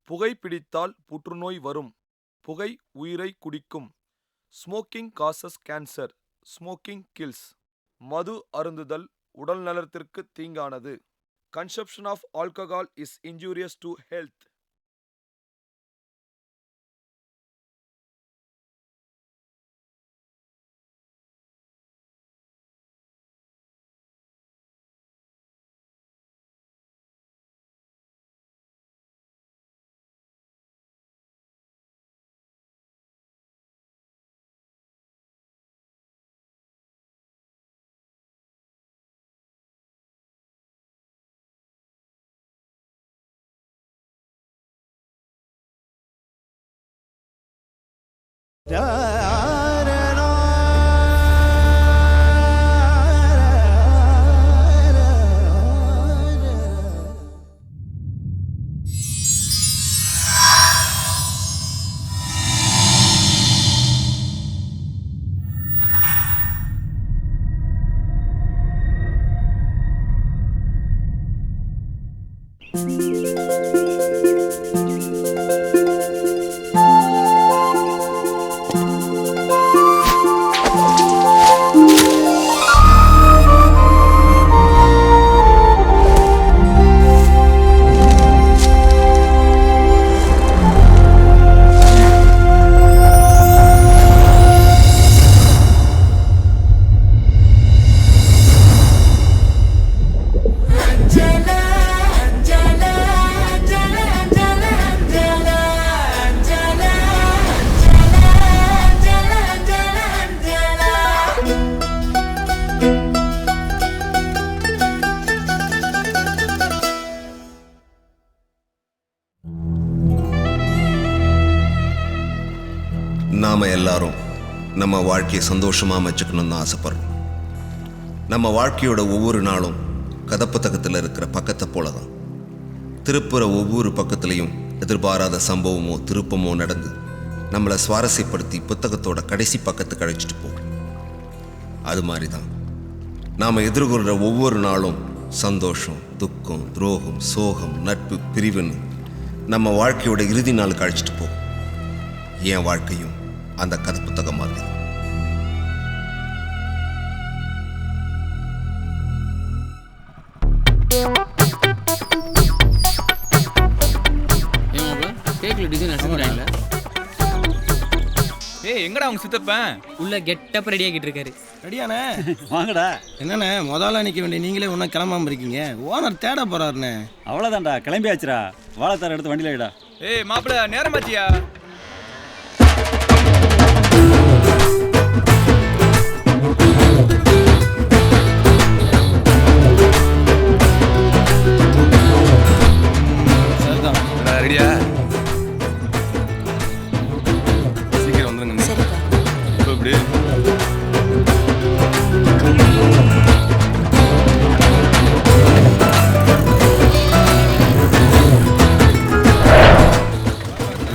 புகைப்பிடித்தால் புற்றுநோய் வரும். புகை உயிரை குடிக்கும். Smoking causes cancer. Smoking kills. மது அருந்துதல் உடல் நலத்திற்கு தீங்கானது. Consumption of alcohol is injurious to health. நாம எல்லாரும் நம்ம வாழ்க்கையை சந்தோஷமாக அமைச்சுக்கணும்னு ஆசைப்படுறோம். நம்ம வாழ்க்கையோட ஒவ்வொரு நாளும் கதப்புத்தகத்தில் இருக்கிற பக்கத்தை போல தான். திருப்புற ஒவ்வொரு பக்கத்துலேயும் எதிர்பாராத சம்பவமோ திருப்பமோ நடந்து நம்மளை சுவாரஸ்யப்படுத்தி புத்தகத்தோட கடைசி பக்கத்துக்கு அழைச்சிட்டு போகும். அது மாதிரி தான் நாம் எதிர்கொள்கிற ஒவ்வொரு நாளும் சந்தோஷம், துக்கம், துரோகம், சோகம், நட்பு, பிரிவுன்னு நம்ம வாழ்க்கையோட இறுதி நாளுக்கு அழைச்சிட்டு போகும். என் வாழ்க்கையும் அந்த கதை புத்தகம் மாதிரி தான். எங்கடா உங்க சித்தப்பன்? உள்ள கெட்டப் ரெடி ஆகிட்டு இருக்காரு. ரெடியாண்ணே? வாங்கடா. என்னண்ணே முதல்ல நிற்க வேண்டிய நீங்களே ஒன்றும் கிளம்பாம இருக்கீங்க? ஓனர் தேட போறாருண்ணே. அவ்வளோதான்டா, கிளம்பியாச்சுடா. வாழைத்தார எடுத்து வண்டியில் வைடா. மாப்பிள்ள நேரமாச்சியா? சரிதான். ரெடியா? சீக்கிரம் வந்துருங்க. இப்போ எப்படி?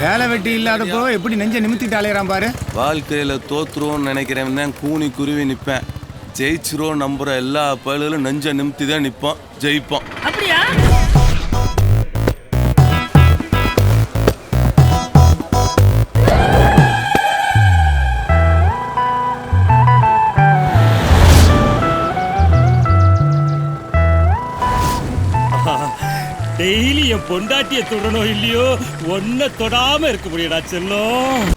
வேலை வெட்டி இல்லாதப்போ எப்படி நெஞ்ச நிமித்திட்டு அலையறான் பாரு. வாழ்க்கையில தோத்துருவோம்னு நினைக்கிறவன் தான் கூனி குருவி நிற்பேன். ஜெயிச்சிருவோம் நம்புற எல்லா பயல்களும் நெஞ்ச நிமித்தி தான் நிற்போம், ஜெயிப்போம். அப்படியா? டெய்லி என் பொண்டாட்டியை தொடணும் இல்லையோ ஒன்ன தொடாம இருக்க முடியடா செல்லம்.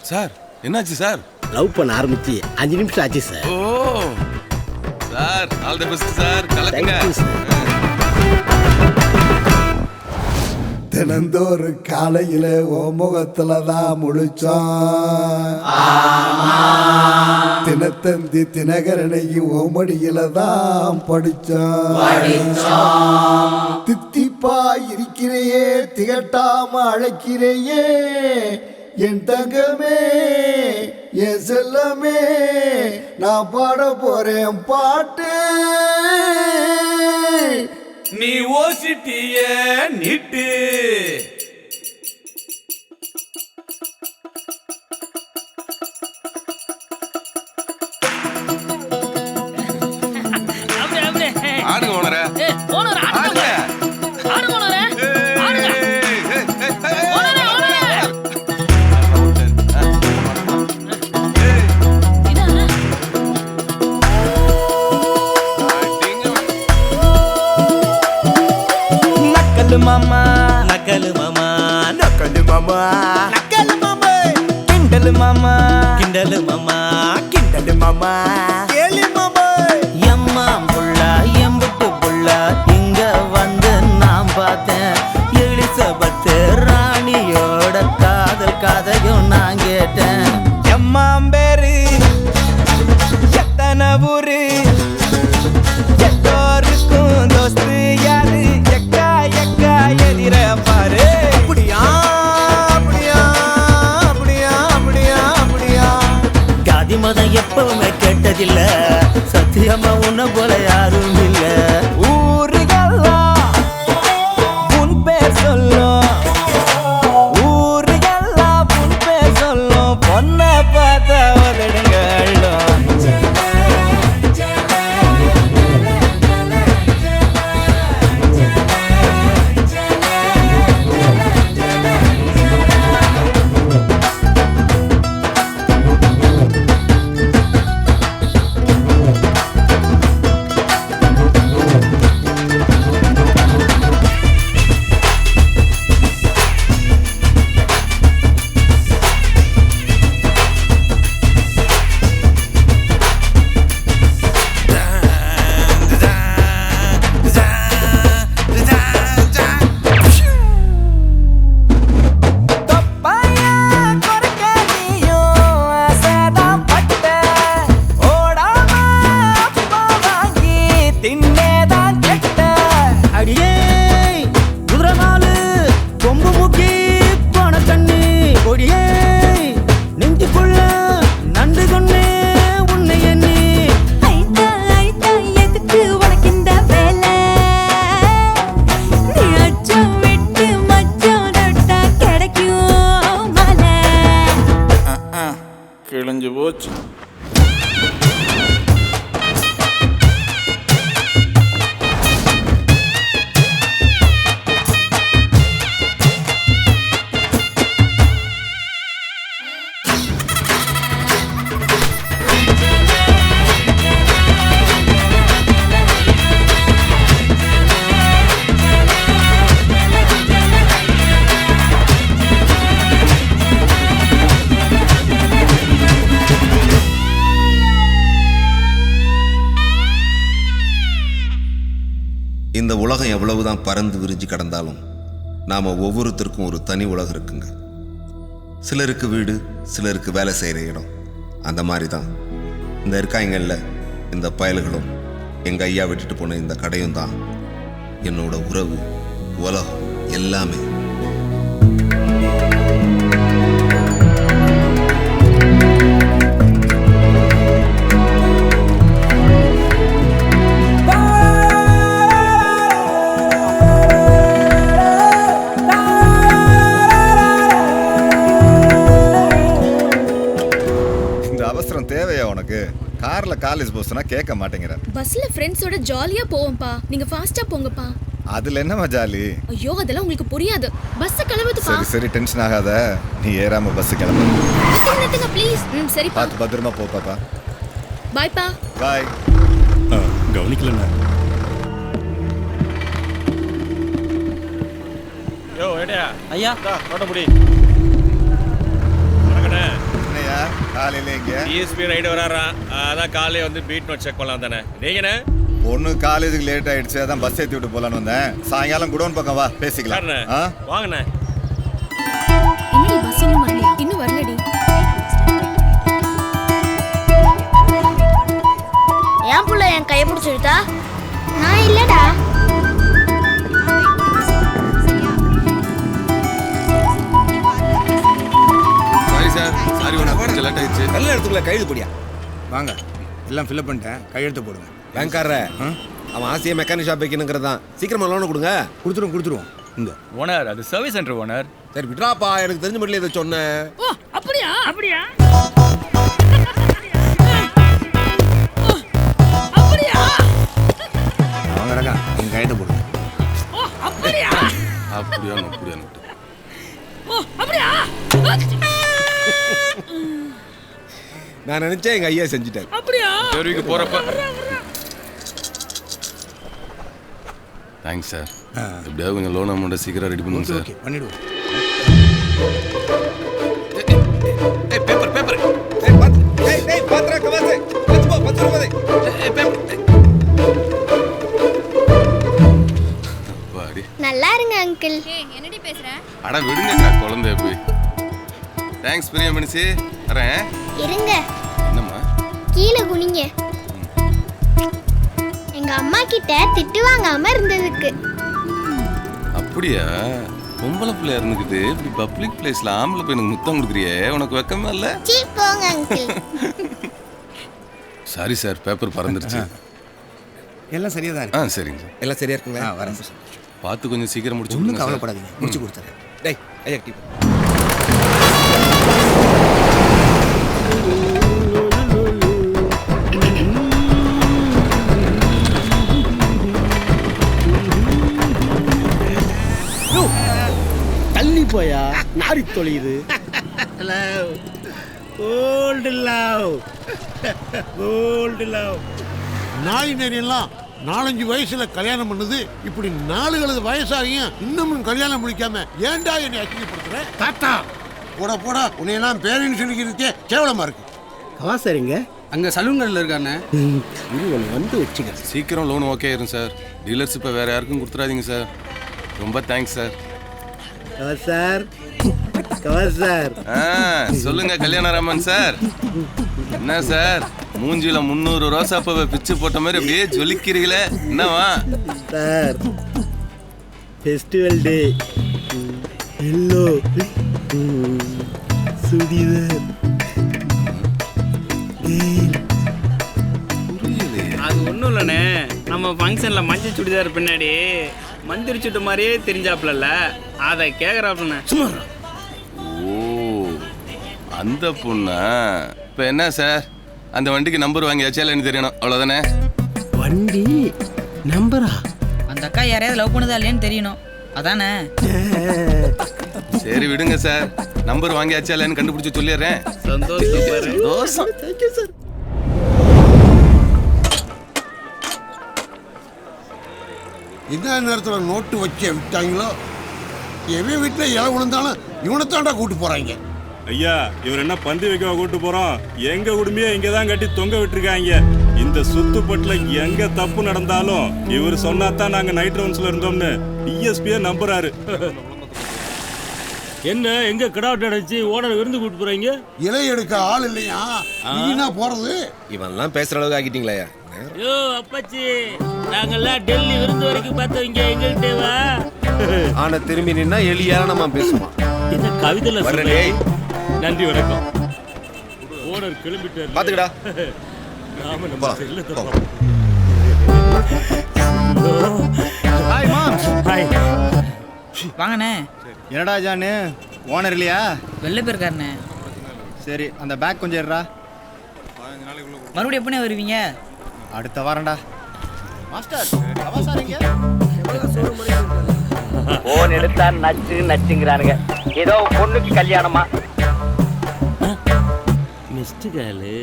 சார் என்னாச்சு சார்? லவ் பண்ண ஆரம்பிச்சு 5 நிமிஷம் ஆச்சு sir. Oh sir, all the best sir. கலக்குங்க. தினந்தோறு காலையில ஓ முகத்துல தான் முழிச்சோம். தினத்தந்தி தினகரனைக்கு ஓமடியில தான் படிச்சோம். தித்திப்பா இருக்கிறையே, திகட்டாம அழைக்கிறையே, என் தங்கமே, என் செல்லமே, நான் பாட போறேன் பாட்டு. நீ ஓசிட்டிய நிட்டு. ஆடுங்க ஓனரே ஏய் ஓனர் ஆடுங்க ஆடுங்க ஓனரே ஆடுங்க ஓனரே ஓனரே இதானே நக்கலு மாமா நக்கலு மாமா நக்கலு மாமா நக்கலு மாமா கிண்டலு மாமா கிண்டலு மாமா கிண்டலு மாமா கேலி மாமா எம்மா புள்ளா எம்புட்டு புள்ளா இங்க வந்து நான் பார்த்தேன் எலிசபெத் ராணியோட காதல் கதையும் நான் கேட்டேன் எம்மாம்பேரு எத்தனை ஊரு எல்லோருக்கும் தோஸ்து யாரு எக்கா எக்கா எதிர பாரு அப்படியா அப்படியா அப்படியா அப்படியா அப்படியா காதி மதம் எப்பவுமே கேட்டதில்ல சத்தியமா உன்ன போல யாரும் இல்ல ஊருகெல்லாம் உன் பேர் சொல்லும் ஊருகெல்லாம் உன் பேர் சொல்லும் பொண்ணை பார்த்த உதடுங்க அள்ளும் அடியே குதிரை நாளு கொம்பு முக்கி போன தண்ணி கொடியே நெஞ்சுக்குள்ள நண்டு கொன்னே உன்னை எண்ணி ஐட்டா ஐட்டா எதுக்கு உனக்கு இந்த வேலை நீ அச்சம் விட்டு மச்சம் நட்டா கிடைக்கும் மலை கிழிஞ்சு போச்சு இந்த உலகம் எவ்வளவுதான் பறந்து விரிஞ்சு கிடந்தாலும் நாம் ஒவ்வொருத்தருக்கும் ஒரு தனி உலகம் இருக்குங்க. சிலருக்கு வீடு, சிலருக்கு வேலை செய்கிற இடம். அந்த மாதிரி தான் இந்த இருக்காங்கல்ல இந்த பயல்களும் எங்கள் ஐயா விட்டுட்டு போன இந்த கடையும் தான் என்னோட உறவு, உலகம் எல்லாமே. அவசரம் தேவையா உனக்கு? கார்ல காலேஜ் போஸ்னா கேட்க மாட்டேங்கிற. பஸ்ல ஃப்ரெண்ட்ஸோட ஜாலியா போவோம்ப்பா, நீங்க ஃபாஸ்டா போங்கப்பா. அதுல என்னமா ஜாலி? ஐயோ அதெல்லாம் உங்களுக்கு புரியாது. பஸ் கிளம்புதுப்பா. சரி சரி டென்ஷன் ஆகாத, நீ ஏறாம பஸ் கிளம்பு. நிறுத்துங்க ப்ளீஸ். சரிப்பா. பார்த்து பத்திரமா போ பாப்பா. பாய்ப்பா. பாய். கவனிக்கலண்ணா. யோ ஏடியா ஐயா தோட்டப்புடி என்னையா காலையில எங்க டிஎஸ்பி ரைடு வராராம், அதான் காலையே வந்து பீட் நோட் செக் பண்ணலாம் தானே. நீங்கண்ணே பொண்ணு காலேஜுக்கு லேட் ஆயிடுச்சு, அதான் பஸ் ஏற்றி விட்டு போலான்னு வந்தேன். சாயங்காலம் குடோன் பக்கம் வா, பேசிக்கலாம். வாங்கண்ணே. என்னடி பஸ் இன்னும் வரலையா? இன்னும் வரலடி. ஏன் புள்ள என் கையை பிடிச்சிருத்தா? நான் இல்லடா. சாரி சார், சாரி ஒன்று கொஞ்சம் லேட் ஆயிடுச்சு. நல்ல இடத்துக்குள்ள கைது போடியா. வாங்க, எல்லாம் ஃபில்அப் பண்ணிட்டேன், கையெழுத்து போடுங்க. பேங்க்காரர அவன் ஆசையை மெக்கானிக் ஷாப் வைக்கணுங்கிறது தான். சீக்கிரமா லோனை கொடுங்க. கொடுத்துருவோம். இந்த ஓனர், அது சர்வீஸ் சென்டர் ஓனர். சரி விட்றாப்பா, எனக்கு தெரிஞ்ச மட்டும் இதை சொன்னேன். ஓ அப்படியா அப்படியா அப்படியா. அவங்க கையெழுத்த போடுங்க. ஓ அப்படியா அப்படியா ஓ அப்படியா நான் நினைச்சேன் எங்க ஐயா செஞ்சுட்டாரு. அப்படியா தெருவுக்கு போறப்ப தேங்க்ஸ் சார். எப்படியாவது கொஞ்சம் லோன் அமௌண்ட்டை சீக்கிரம் ரெடி பண்ணுங்க சார். ஓகே பண்ணிடுவோம். பேப்பர் பேப்பர் பாத்ரா கவாசே லெட்ஸ் கோ 10 ரூபாய். வாடி நல்லா இருங்க அங்கிள். என்னடி பேசுற? அட விடுங்கக்கா குழந்தைய போய். தேங்க்ஸ் பிரியா மனுஷி. வரேன். இருங்க. என்னம்மா? கீழே குனிங்க. எங்க அம்மா கிட்ட திட்டு வாங்காம இருந்ததுக்கு. அப்படியா? பொம்பளை பிள்ளையா இருந்துக்கிட்டு இப்படி பப்ளிக் பிளேஸ்ல ஆம்பளை பையனுக்கு முத்தம் கொடுக்குறியே, உனக்கு வெக்கமே இல்லை? சீ போங்க அங்கிள். சாரி சார், பேப்பர் பறந்துருச்சு. எல்லாம் சரியா தான் இருக்கு. சரிங்க சார். எல்லாம் சரியா இருக்குங்களா? வரேன். பார்த்து கொஞ்சம் சீக்கிரம் முடிச்சு ஒன்றும் கொடுங்க சார். கவலைப்படாதீங்க, முடிச்சு கொடுத்துறேன். டேய் ஐயா டீ. தள்ளி போயா நாரி தொலையுது. Gold love gold love. நாய் நெறியெல்லாம் 4-5 வயசுல கல்யாணம் பண்ணுது. இப்படி 4 வயசாகியும் இன்னமும் கல்யாணம் முடிக்காம ஏன்டா என்னை அசிங்கப்படுத்துற? தாத்தா போடா போடா, உன்னையெல்லாம் பேரன்னு சொல்லிக்கிறதுக்கே கேவலமா இருக்கு. கவாசாரிங்க அங்க சலூன்கள்ல இருக்கானே. வந்து வச்சுக்க. சீக்கிரம் லோன் ஓகே ஆயிரும் சார். டீலர்ஷிப்பை வேற யாருக்கும் கொடுத்துறாதீங்க சார். ரொம்ப தேங்க்ஸ் சார். கவாசார் கவாசார். சொல்லுங்க கல்யாணராமன் சார். என்ன சார் மூஞ்சில 300 ரோசாப்பூவை பிச்சு போட்ட மாதிரி அப்படியே ஜொலிக்கிறீங்களே, என்னவா? Sir festival day yellow churidar. அது ஒன்றும் இல்லைண்ணே, நம்ம ஃபங்க்ஷனில் மஞ்சள் சுடிதார் பின்னாடி மந்திரி சுட்டு மாதிரியே தெரிஞ்சாப்புல, அதை கேட்குறாப்புண்ணே. ஓ அந்த பொண்ணா? இப்போ என்ன சார், அந்த வண்டிக்கு நம்பர் வாங்கியாச்சா இல்லைன்னு தெரியணும், அவ்வளோதானே? வண்டி நம்பரா? அந்த அக்கா யாரையாவது லவ் பண்ணதா இல்லையான்னு தெரியணும், அதானே? சரி விடுங்க சார், நம்பர் வாங்கியாச்சா இல்லைன்னு கண்டுபிடிச்சு சொல்லிடுறேன். சந்தோஷம். Thank you sir. இந்த நேரத்தில் நோட்டு வச்ச விட்டாங்களோ, எவன் வீட்டில் இலை விழுந்தாலும் இவனைத்தாண்டா கூட்டு போறாங்க. ஐயா, இவர் என்ன பந்தி வைக்க கூட்டு போறோம்? எங்க குடும்பிய இங்க தான் கட்டி தொங்க விட்டுருக்காங்க. இந்த சுத்துப்பட்டுல எங்க தப்பு நடந்தாலும் இவர் சொன்னாதான் நாங்க நைட் ரவுண்ட்ஸ்ல இருந்தோம்னு டிஎஸ்பியே நம்புறாரு. என்ன எங்க கிடாவட்ட அடைச்சு ஓனர் விருந்து கூட்டு போறீங்க? இலை எடுக்க ஆள் இல்லையா, நீனா போறது? இவன்லாம் பேசுற அளவுக்கு ஆக்கிட்டீங்களா? யோ அப்பாச்சி, நாங்கெல்லாம் டெல்லி விருந்து வரைக்கும் பார்த்தவங்க, எங்கள்கிட்ட வா. ஆனா திரும்பி நின்னா எலியானமா பேசுவான். என்ன கவிதைல வரலே. நன்றி வணக்கம். ஓனர் கிளம்பிட்டாரு. பாத்துக்கடா. நாம நம்ம செல்ல தப்போம். Hi mom. ஹாய். வாங்கண்ணே. என்னடா ஜானு, ஓனர் இல்லையா? வெளில போயிருக்காருண்ணே. சரி, அந்த பேக் கொஞ்சம் எடுறா. மறுபடியும் எப்பனே வருவீங்க? அடுத்த வாரம்டா. மாஸ்டர் கவாசாரிங்க போன் எடுத்தா நச்சு நச்சுங்கிறானுங்க. ஏதோ பொண்ணுக்கு கல்யாணமா? மிஸ்டு காலு.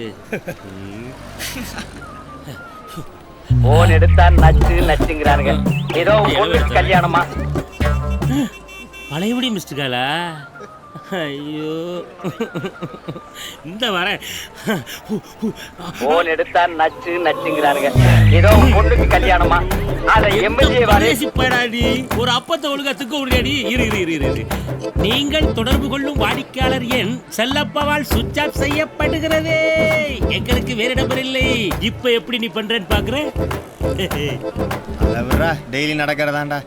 போன் எடுத்தா நச்சு நச்சுங்கிறானுங்க. ஏதோ பொண்ணுக்கு கல்யாணமா? பழையபடி மிஸ்டு காலா? ஐயோ இந்த வரேன். போன் எடுத்தா நச்சு நச்சுங்கிறானுங்க. ஏதோ பொண்ணுக்கு கல்யாணமா? அத எம்எல்ஏ போடாடி, ஒரு அப்பத்தை ஒழுங்கா துக்க முடியாடி. இரு இரு இரு இரு. நீங்கள் தொடர்பு கொள்ளும் வாடிக்கையாளர் எண் செல்லப்பாவால் சுவிட்ச் ஆஃப் செய்யப்படுகிறது. எங்களுக்கு வேற நம்பர் இல்லை. இப்ப எப்படி நீ பண்றேன்னு பாக்குறேன். டெய்லி நடக்கிறதாண்டா.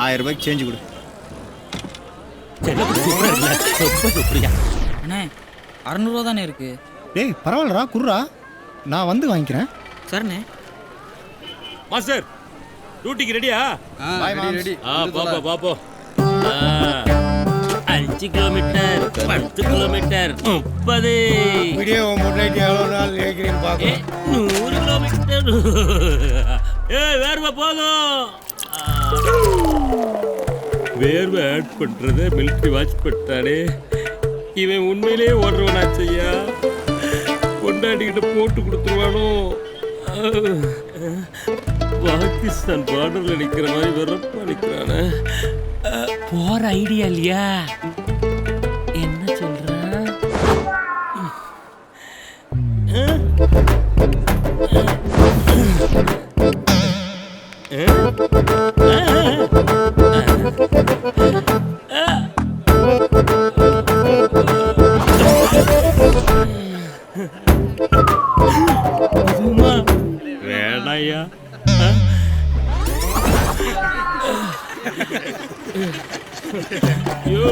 1000 ரூபாய்க்கு சேஞ்ச் கொடு. அண்ணே 600 ரூபா தானே இருக்கு. டேய் பரவாயில்லடா, குர்ரா, நான் வந்து வாங்கிக்கிறேன். சரிண்ணே. மாஸ்டர் டியூட்டிக்கு ரெடியா? ரெடி. பாப்போ 5 கிலோமீட்டர், 10 கிலோமீட்டர், 30. வீடியோ முன்னாடி எவ்வளோ நாள் கேட்குறீங்க பார்க்க. 100 கிலோமீட்டர். வேர்வை போதும். வேர்வை ஆட் பண்றத மிலிட்ரி வாட்ச் பண்ணிட்டானே. இவன் உண்மையிலே ஓடுறவனாச்சையா. கொண்டாடிக்கிட்ட போட்டு கொடுத்துருவானோ. பாகிஸ்தான் பார்டர்ல நிக்கிற மாதிரி வெறப்பா நிக்கிறானே. போற ஐடியா இல்லையா? என்ன சொல்ற? வேணாயா. யோ,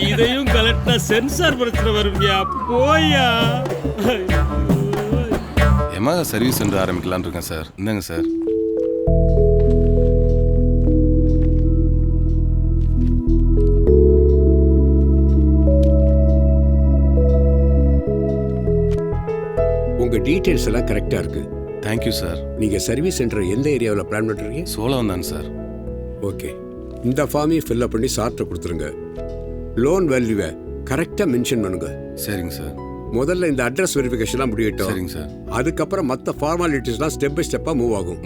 இதையும் கலெக்டா சென்சார் பிரச்சனை வரும்யா. போயா. எமாக சர்வீஸ் சென்டர் ஆரம்பிக்கலான்னு இருக்கேன் சார். இந்தாங்க சார். உங்க டீடைல்ஸ் எல்லாம் கரெக்டா இருக்கு. Thank you sir. நீங்க சர்வீஸ் சென்டர் எந்த ஏரியாவில் பிளான் பண்றீங்க? சோழம் தான் சார். ஓகே, இந்த ஃபார்மையும் ஃபில்அப் பண்ணி சார்ட்ட கொடுத்துருங்க. லோன் வேல்யூவை கரெக்டா மென்ஷன் பண்ணுங்க. சரிங்க சார். முதல்ல இந்த அட்ரஸ் வெரிஃபிகேஷன்லாம் முடியட்டும். சரிங்க சார். அதுக்கப்புறம் மற்ற ஃபார்மாலிட்டிஸ்லாம் ஸ்டெப் பை ஸ்டெப்பாக மூவ் ஆகும்.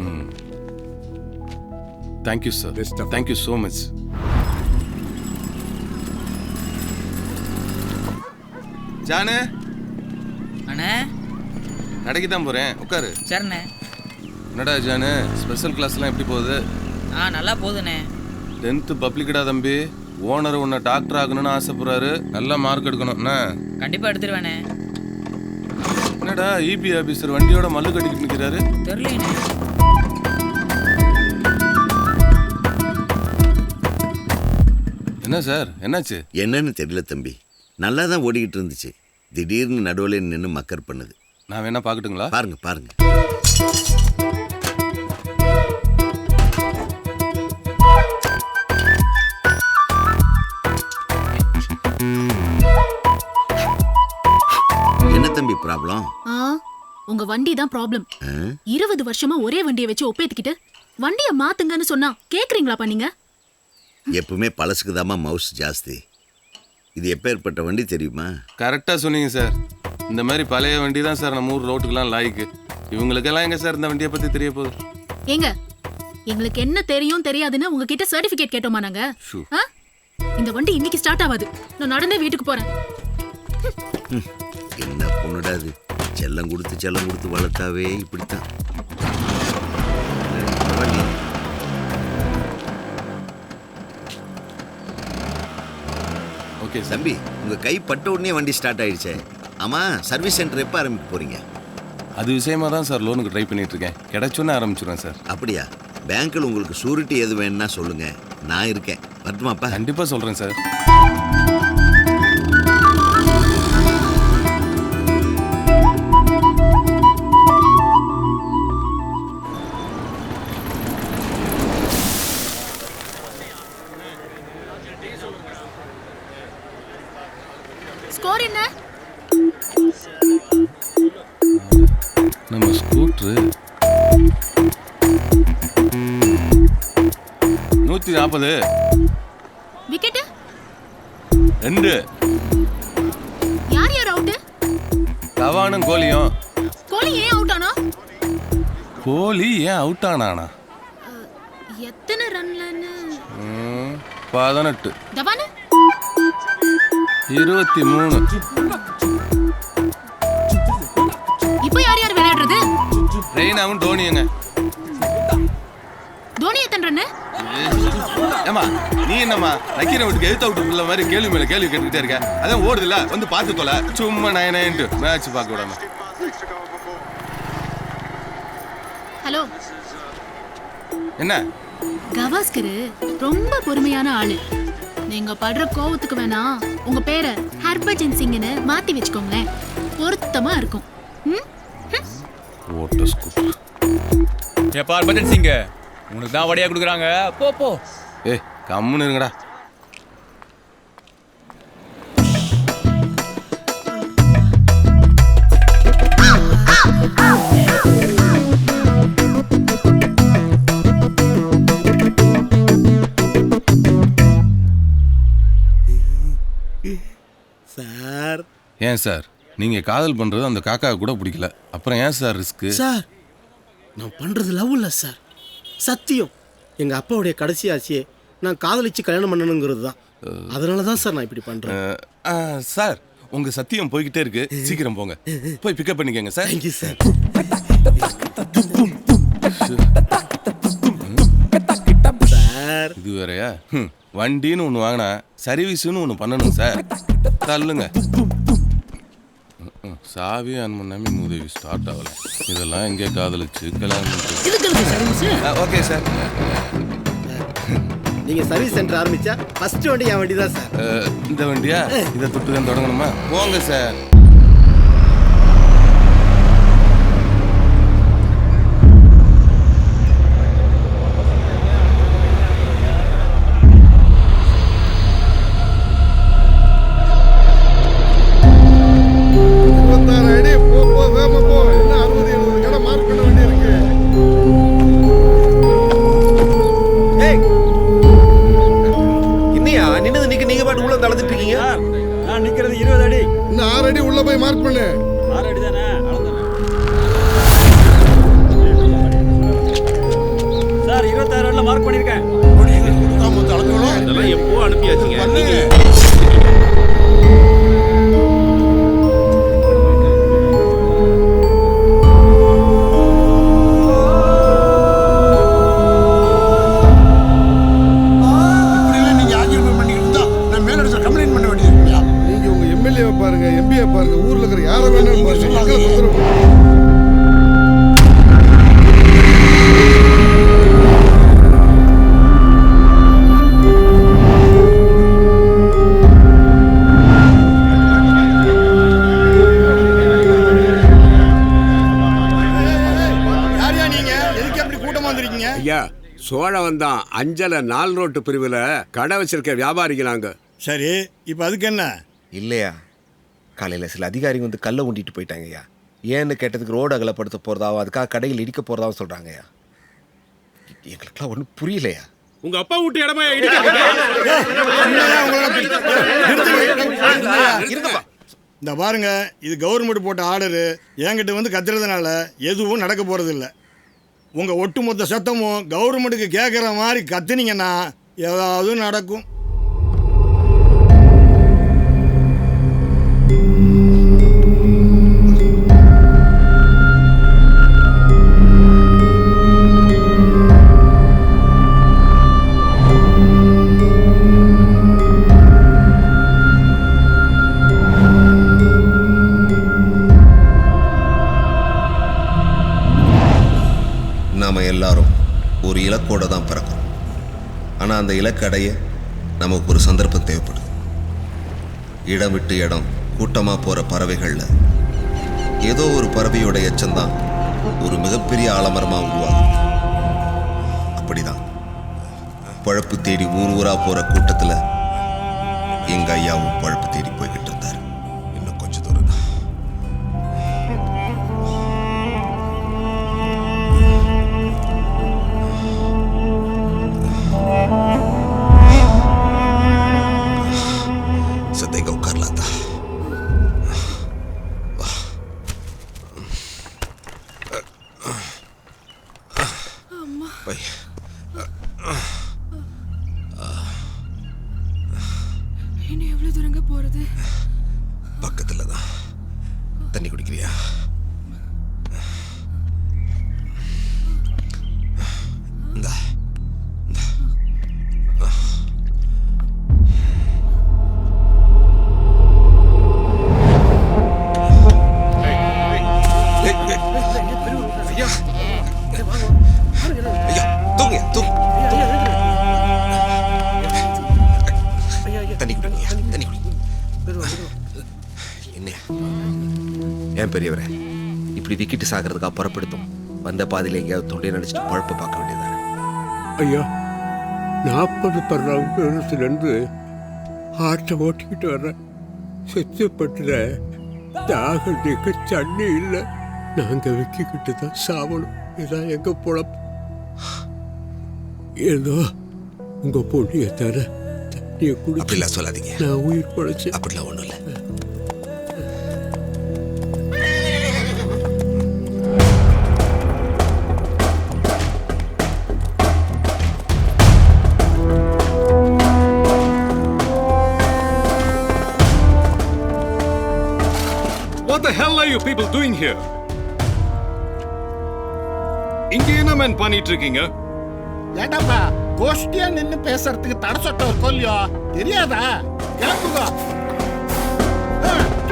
Thank you sir. Thank you so much. Janu அண்ணே, கடைக்கு தான் போகிறேன், உட்காரு. சரிண்ணே. என்னடா ஜானு, ஸ்பெஷல் கிளாஸ்லாம் எப்படி போகுது? நல்லா போகுதுண்ணே. 10th பப்ளிக்கடா தம்பி. ஓனர் உன்னை டாக்டர் ஆகணும்னு ஆசைப்படுறாரு. நல்ல மார்க் எடுக்கணும் என்ன? கண்டிப்பாக எடுத்துருவேண்ணே. என்னடா இபி ஆபீசர் வண்டியோட மல்லு கட்டிக்கிட்டு நிற்கிறாரு? தெரியலண்ணே. என்ன சார், என்னாச்சு? என்னன்னு தெரியல தம்பி. நல்லா தான் ஓடிக்கிட்டு இருந்துச்சு. திடீர்னு நடுவில் நின்று மக்கர் பண்ணுது. நான் வேணா பார்க்கட்டுங்களா? பாருங்க பாருங்க. என்ன தம்பி ப்ராப்ளம்? உங்க வண்டி தான் ப்ராப்ளம். 20 வருஷமா ஒரே வண்டியை வச்சு ஒப்பேத்திக்கிட்டு வண்டியை மாத்துங்கன்னு சொன்னா கேக்குறீங்களா நீங்க? எப்பவுமே பழசுக்கு தாமா மவுஸ் ஜாஸ்தி. இது எப்பேற்பட்ட வண்டி தெரியுமா? கரெக்டாக சொன்னீங்க சார். இந்த மாதிரி பழைய வண்டி தான் சார் நம்ம ஊர் ரோட்டுக்கெல்லாம் லாய்க்கு. இவங்களுக்கெல்லாம் எங்க சார் இந்த வண்டியை பற்றி தெரிய போகுது? ஏங்க, எங்களுக்கு என்ன தெரியும் தெரியாதுன்னு உங்ககிட்ட சர்டிபிகேட் கேட்டோமா நாங்க? இந்த வண்டி இன்னைக்கு ஸ்டார்ட் ஆகாது. நான் நடந்தே வீட்டுக்கு போறேன். என்ன பொண்ணுடாது, செல்லம் கொடுத்து வளர்த்தாவே இப்படித்தான். ஓகே தம்பி, உங்க கை பட்ட உடனே வண்டி ஸ்டார்ட் ஆயிடுச்சே. ஆமா, சர்வீஸ் சென்டர் எப்போ ஆரம்பிக்க போறீங்க? அது விஷயமா தான் சார் லோனுக்கு ட்ரை பண்ணிட்டு இருக்கேன். கிடைச்சோன்னு ஆரம்பிச்சிடுவேன் சார். அப்படியா? பேங்க்கில் உங்களுக்கு ஷூரிட்டி எது வேணும்னா சொல்லுங்க, நான் இருக்கேன். வரட்டுமாப்பா? கண்டிப்பாக சொல்கிறேன் சார். ஸ்கோர் என்ன? நம்ம ஸ்கூட்ரு 140. விக்கெட் 2. யார் யார் அவுட்? தவானும் கோலியும். கோலி ஏன் அவுட் ஆனா? கோலி ஏன் அவுட் ஆனானா? எத்தனை ரன்லன்னு? 18. தவான் 23. இப்போ யார் யார் விளையாடுறது? ரெய்னாவும் தோனியுங்க. தோனி எத்தனை ரன்? ஏமா நீ என்னம்மா நக்கீரை விட்டு எழுத்த விட்டு உள்ள மாதிரி கேள்வி மேல கேள்வி கேட்டுக்கிட்டே இருக்க? அதான் ஓடுதுல, வந்து பார்த்து தொலை. சும்மா 9 மேட்ச் பார்க்க விடாம. ஹலோ, என்ன? கவாஸ்கர் ரொம்ப பொறுமையான ஆளு. நீங்க படுற கோவத்துக்கு வேணா உங்க பேரை ஹர்பஜன் சிங்னு மாத்தி வச்சுக்கோங்களேன். பொருத்தமா இருக்கும். ஓட்ட ஸ்கூட்டர். ஏப்பா ஹர்பஜன் சிங், உனக்கு தான் வடையா கொடுக்குறாங்க. போ போ. ஏய், கம்முன்னு இருங்கடா. சார். ஏன் சார் நீங்க காதல் பண்றது அந்த காக்கா கூட பிடிக்கல, அப்புறம் ஏன் சார் ரிஸ்க்? சார் நான் பண்றது லவ் இல்லை சார், சத்தியம். எங்க அப்பாவுடைய கடைசி ஆசையே நான் காதலிச்சு கல்யாணம் பண்ணணுங்கிறது தான். அதனால தான் சார் நான் இப்படி பண்றேன். சார் உங்க சத்தியம் போய்கிட்டே இருக்கு, சீக்கிரம் போங்க, போய் பிக்கப் பண்ணிக்கங்க சார். Thank you sir. சார் இது வேறையா? வண்டின்னு ஒன்று வாங்கினா சர்வீஸ்னு ஒன்று பண்ணணும் சார். தள்ளுங்க. சாவி ஆன் பண்ணாம உதவி ஸ்டார்ட் ஆகல. இதெல்லாம் எங்கே காதலிச்சு கல்யாணம் ஓகே சார். நீங்க சர்வீஸ் சென்டர் ஆரம்பிச்சா ஃபர்ஸ்ட் வண்டி என் வண்டி தான் சார். இந்த வண்டியா? இதை தொட்டு தான் தொடங்கணுமா? போங்க சார். நான் நிக்கிறது 20 அடி. இன்னும் 6 அடி உள்ள போய் மார்க் பண்ணு. 6 அடி தானே? சார் 26 அடில மார்க் பண்ணிருக்கேன். அதெல்லாம் எப்போ அனுப்பியாச்சுங்க. பாருங்க, எம்பிஏ பாருங்க, ஊர்ல இருக்கிற யாரை வேணாலும் பாருங்க. யாரையா நீங்க? எதுக்கு அப்படி கூட்டமா வந்திருக்கீங்க? ஐயா சோழவன் தான் அஞ்சல 4 ரோட்டு பிரிவில் கடை வச்சிருக்க வியாபாரிகளாங்க. சரி, இப்போ அதுக்கு என்ன? இல்லையா, காலையில் சில அதிகாரிங்க வந்து கல்லை ஊண்டிட்டு போயிட்டாங்கய்யா. ஏன்னு கேட்டதுக்கு ரோடு அகலப்படுத்த போகிறதாவும் அதுக்காக கடையில் இடிக்க போகிறதாவும் சொல்கிறாங்கய்யா. எங்களுக்குலாம் ஒன்றும் புரியலையா. உங்க அப்பா வீட்டு இடமா இந்த பாருங்க, இது கவர்மெண்ட் போட்ட ஆர்டரு. என்கிட்ட வந்து கத்துறதுனால எதுவும் நடக்க போறது இல்லை. உங்க ஒட்டுமொத்த சத்தமும் கவர்மெண்ட்டுக்கு கேட்குற மாதிரி கத்துனீங்கன்னா ஏதாவது நடக்கும். நாம் எல்லாரும் ஒரு இலக்கோடு தான் பிறக்கிறோம். ஆனால் அந்த இலக்கு அடைய நமக்கு ஒரு சந்தர்ப்பம் தேவைப்படுது. இடம் விட்டு இடம் கூட்டமாக போகிற பறவைகளில் ஏதோ ஒரு பறவையோட எச்சம்தான் ஒரு மிகப்பெரிய ஆலமரமாக உருவாகும். அப்படிதான் பழப்பு தேடி ஊர் ஊராக போகிற கூட்டத்தில் எங்கள் ஐயாவும் பழப்பு தேடி போய்கிட்டு இருந்தார். இன்னும் கொஞ்சம் தூரம் தான். सदैव कर लाता भाई இன்னும் எவ்வளவு தூரங்க போறது? பக்கத்துல தான். தண்ணி குடிக்கிறியா? இந்தா. ஏன் பெரியவரே இப்படி விக்கிட்டு சாகிறதுக்காக புறப்படுத்தும்? வந்த பாதையில் எங்கேயாவது தொண்டை நினைச்சிட்டு பழப்ப பார்க்க வேண்டியதானே? ஐயா 40 வருஷத்துலேருந்து ஆட்டை ஓட்டிக்கிட்டு வர்றேன். செத்துப்பட்டுல தாகம் நீக்க தண்ணி இல்லை. நாங்கள் விக்கிக்கிட்டு தான் சாவணும். இதான் எங்கள் பொழப்பு. ஏதோ உங்கள் பொண்ணியை தர தண்ணியை குடி. அப்படிலாம் சொல்லாதீங்க. நான் உயிர் பொழைச்சு. அப்படிலாம் ஒன்றும் இல்லை. What the hell are you people doing here? இங்க என்ன மேன் பண்ணிட்டு இருக்கீங்க? ஏண்டாப்பா கோஷ்டியா நின்னு பேசுறதுக்கு தடை சட்டம் இருக்கோ இல்லையோ தெரியாதா? கிளம்புங்க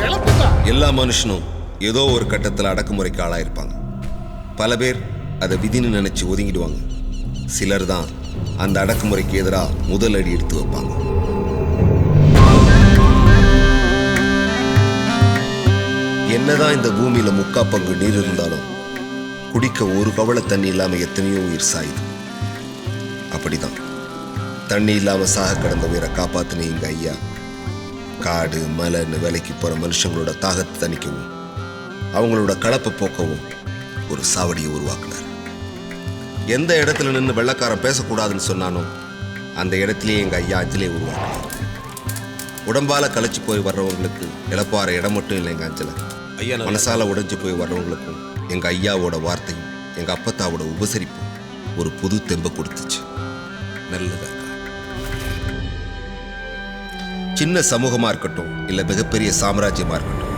கிளம்புங்க. எல்லா மனுஷனும் ஏதோ ஒரு கட்டத்தில் அடக்குமுறைக்கு ஆளாயிருப்பாங்க. பல பேர் அதை விதின்னு நினைச்சு ஒதுங்கிடுவாங்க. சிலர் தான் அந்த அடக்குமுறைக்கு எதிராக முதல் அடி எடுத்து வைப்பாங்க. என்னதான் இந்த பூமியில 3/4 பங்கு நீர் இருந்தாலும் குடிக்க ஒரு கவள தண்ணி இல்லாம எத்தனையோ உயிர் சாயுது. அப்படிதான் தண்ணி இல்லாம சாக கிடந்த உயிரை காப்பாத்தின எங்க ஐயா காடு மலைன்னு வேலைக்கு போற மனுஷங்களோட தாகத்தை தணிக்கவும் அவங்களோட கலப்பை போக்கவும் ஒரு சாவடியை உருவாக்குனார். எந்த இடத்துல நின்று வெள்ளக்காரன் பேசக்கூடாதுன்னு சொன்னானோ அந்த இடத்துலயே எங்க ஐயா அஞ்சலே உருவாக்குனார். உடம்பால களைச்சு போய் வர்றவங்களுக்கு இழப்பாற இடம் மட்டும் இல்லை எங்க அஞ்சலை. ஐயா மனசால உடைஞ்சு போய் வர்றவங்களுக்கும் எங்க ஐயாவோட வார்த்தையும் எங்க அப்பத்தாவோட உபசரிப்பும் ஒரு புது தெம்பை கொடுத்துச்சு. நல்லதா சின்ன சமூகமா இருக்கட்டும் இல்ல மிகப்பெரிய சாம்ராஜ்யமா இருக்கட்டும்,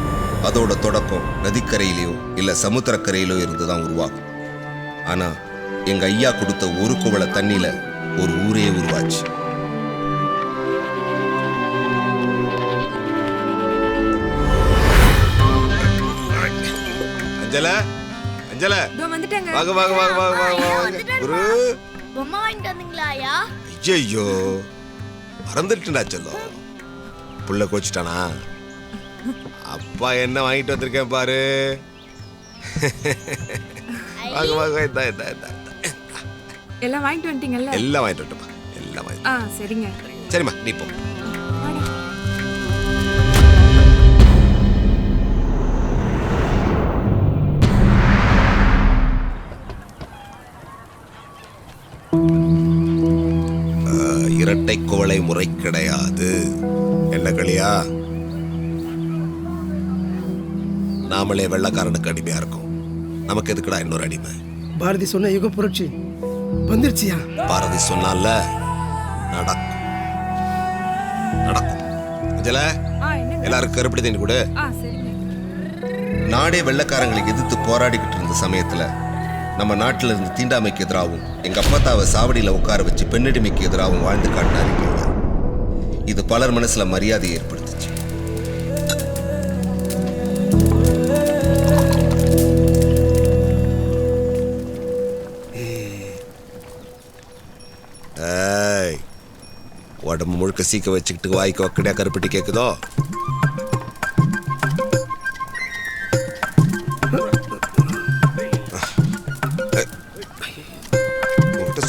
அதோட தொடக்கம் நதிக்கரையிலயோ இல்ல சமுத்திரக்கரையிலோ இருந்துதான் உருவாகும். ஆனா எங்க ஐயா கொடுத்த ஒரு குவள தண்ணியில ஒரு ஊரே உருவாச்சு. அஞ்சல அஞ்சல வந்துட்டேங்க. வாங்க வாங்க வாங்க வாங்க வாங்க வாங்க குரு. பொம்மை வாங்கிட்டு வந்தீங்களா ஐயா? ஐயோ மறந்துட்டுடா சொல்லும். புள்ள கோச்சிட்டானா? அப்பா என்ன வாங்கிட்டு வந்திருக்கேன் பாரு. வாங்க வாங்க இதா இதா இதா. எல்லாம் வாங்கிட்டு வந்துட்டீங்கல்ல? எல்லாம் வாங்கிட்டு வந்துட்டோமா? எல்லாம் வாங்கிட்டு. சரிங்க. சரிம்மா நீ போ. இரட்டை குவளை முறை கிடையாது. என்ன களியா? நாமளே வெள்ளக்காரனுக்கு அடிமையா இருக்கும். நமக்கு எதுக்குடா இன்னொரு அடிமை? பாரதி சொன்ன யுக புரட்சி வந்துருச்சியா? பாரதி சொன்னால நடக்கும் நடக்கும். அஞ்சல எல்லாருக்கும் கருப்படி தண்ணி கொடு. நாடே வெள்ளக்காரங்களை எதிர்த்து போராடிக்கிட்டு இருந்த சமயத்துல நம்ம நாட்டில் இருந்து தீண்டாமைக்கு எதிராகவும் எங்க அப்பத்தாவை சாவடியில உட்கார வச்சு பெண்ணடிமைக்கு எதிராகவும் வாழ்ந்து காட்டினாரு. இது பலர் மனசுல மரியாதையை ஏற்படுத்துச்சு. உடம்பு முழுக்க சீக்க வச்சுக்கிட்டு வாய்க்கு வக்கடியா கருப்பட்டி கேக்குதோ?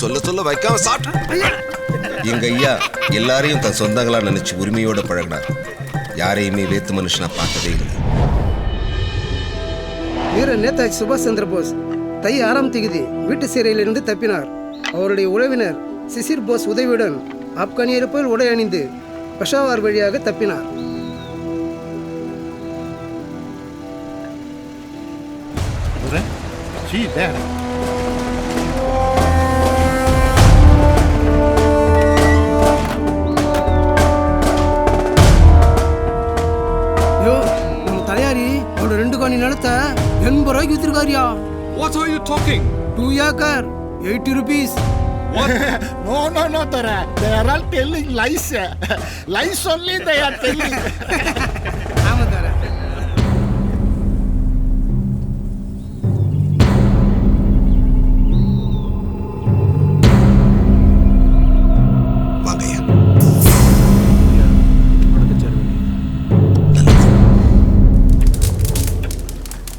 சொல்ல சொல்ல வைக்காம சாப்பிட்டு. எங்க ஐயா எல்லாரையும் தன் சொந்தங்களா நினைச்சு உரிமையோட பழகினார். யாரையுமே வேத்து மனுஷனா பார்த்ததே இல்லை. வீர நேதாஜி சுபாஷ் சந்திர போஸ் தை 6ஆம் தேதி வீட்டு சிறையிலிருந்து தப்பினார். அவருடைய உறவினர் சிசிர் போஸ் உதவியுடன் ஆப்கானியர் போல் உடை அணிந்து பெஷாவார் வழியாக தப்பினார். நம்ம தலையாரி அவரோட 2 காணி நிலத்தை 80 ரூபாய்க்கு வித்திருக்காரியா? What are you talking? 2 acre 80 rupees. What? No, Tara. They are all telling lies. Lies only they are telling. ஆமா தர. வாங்கய்யா.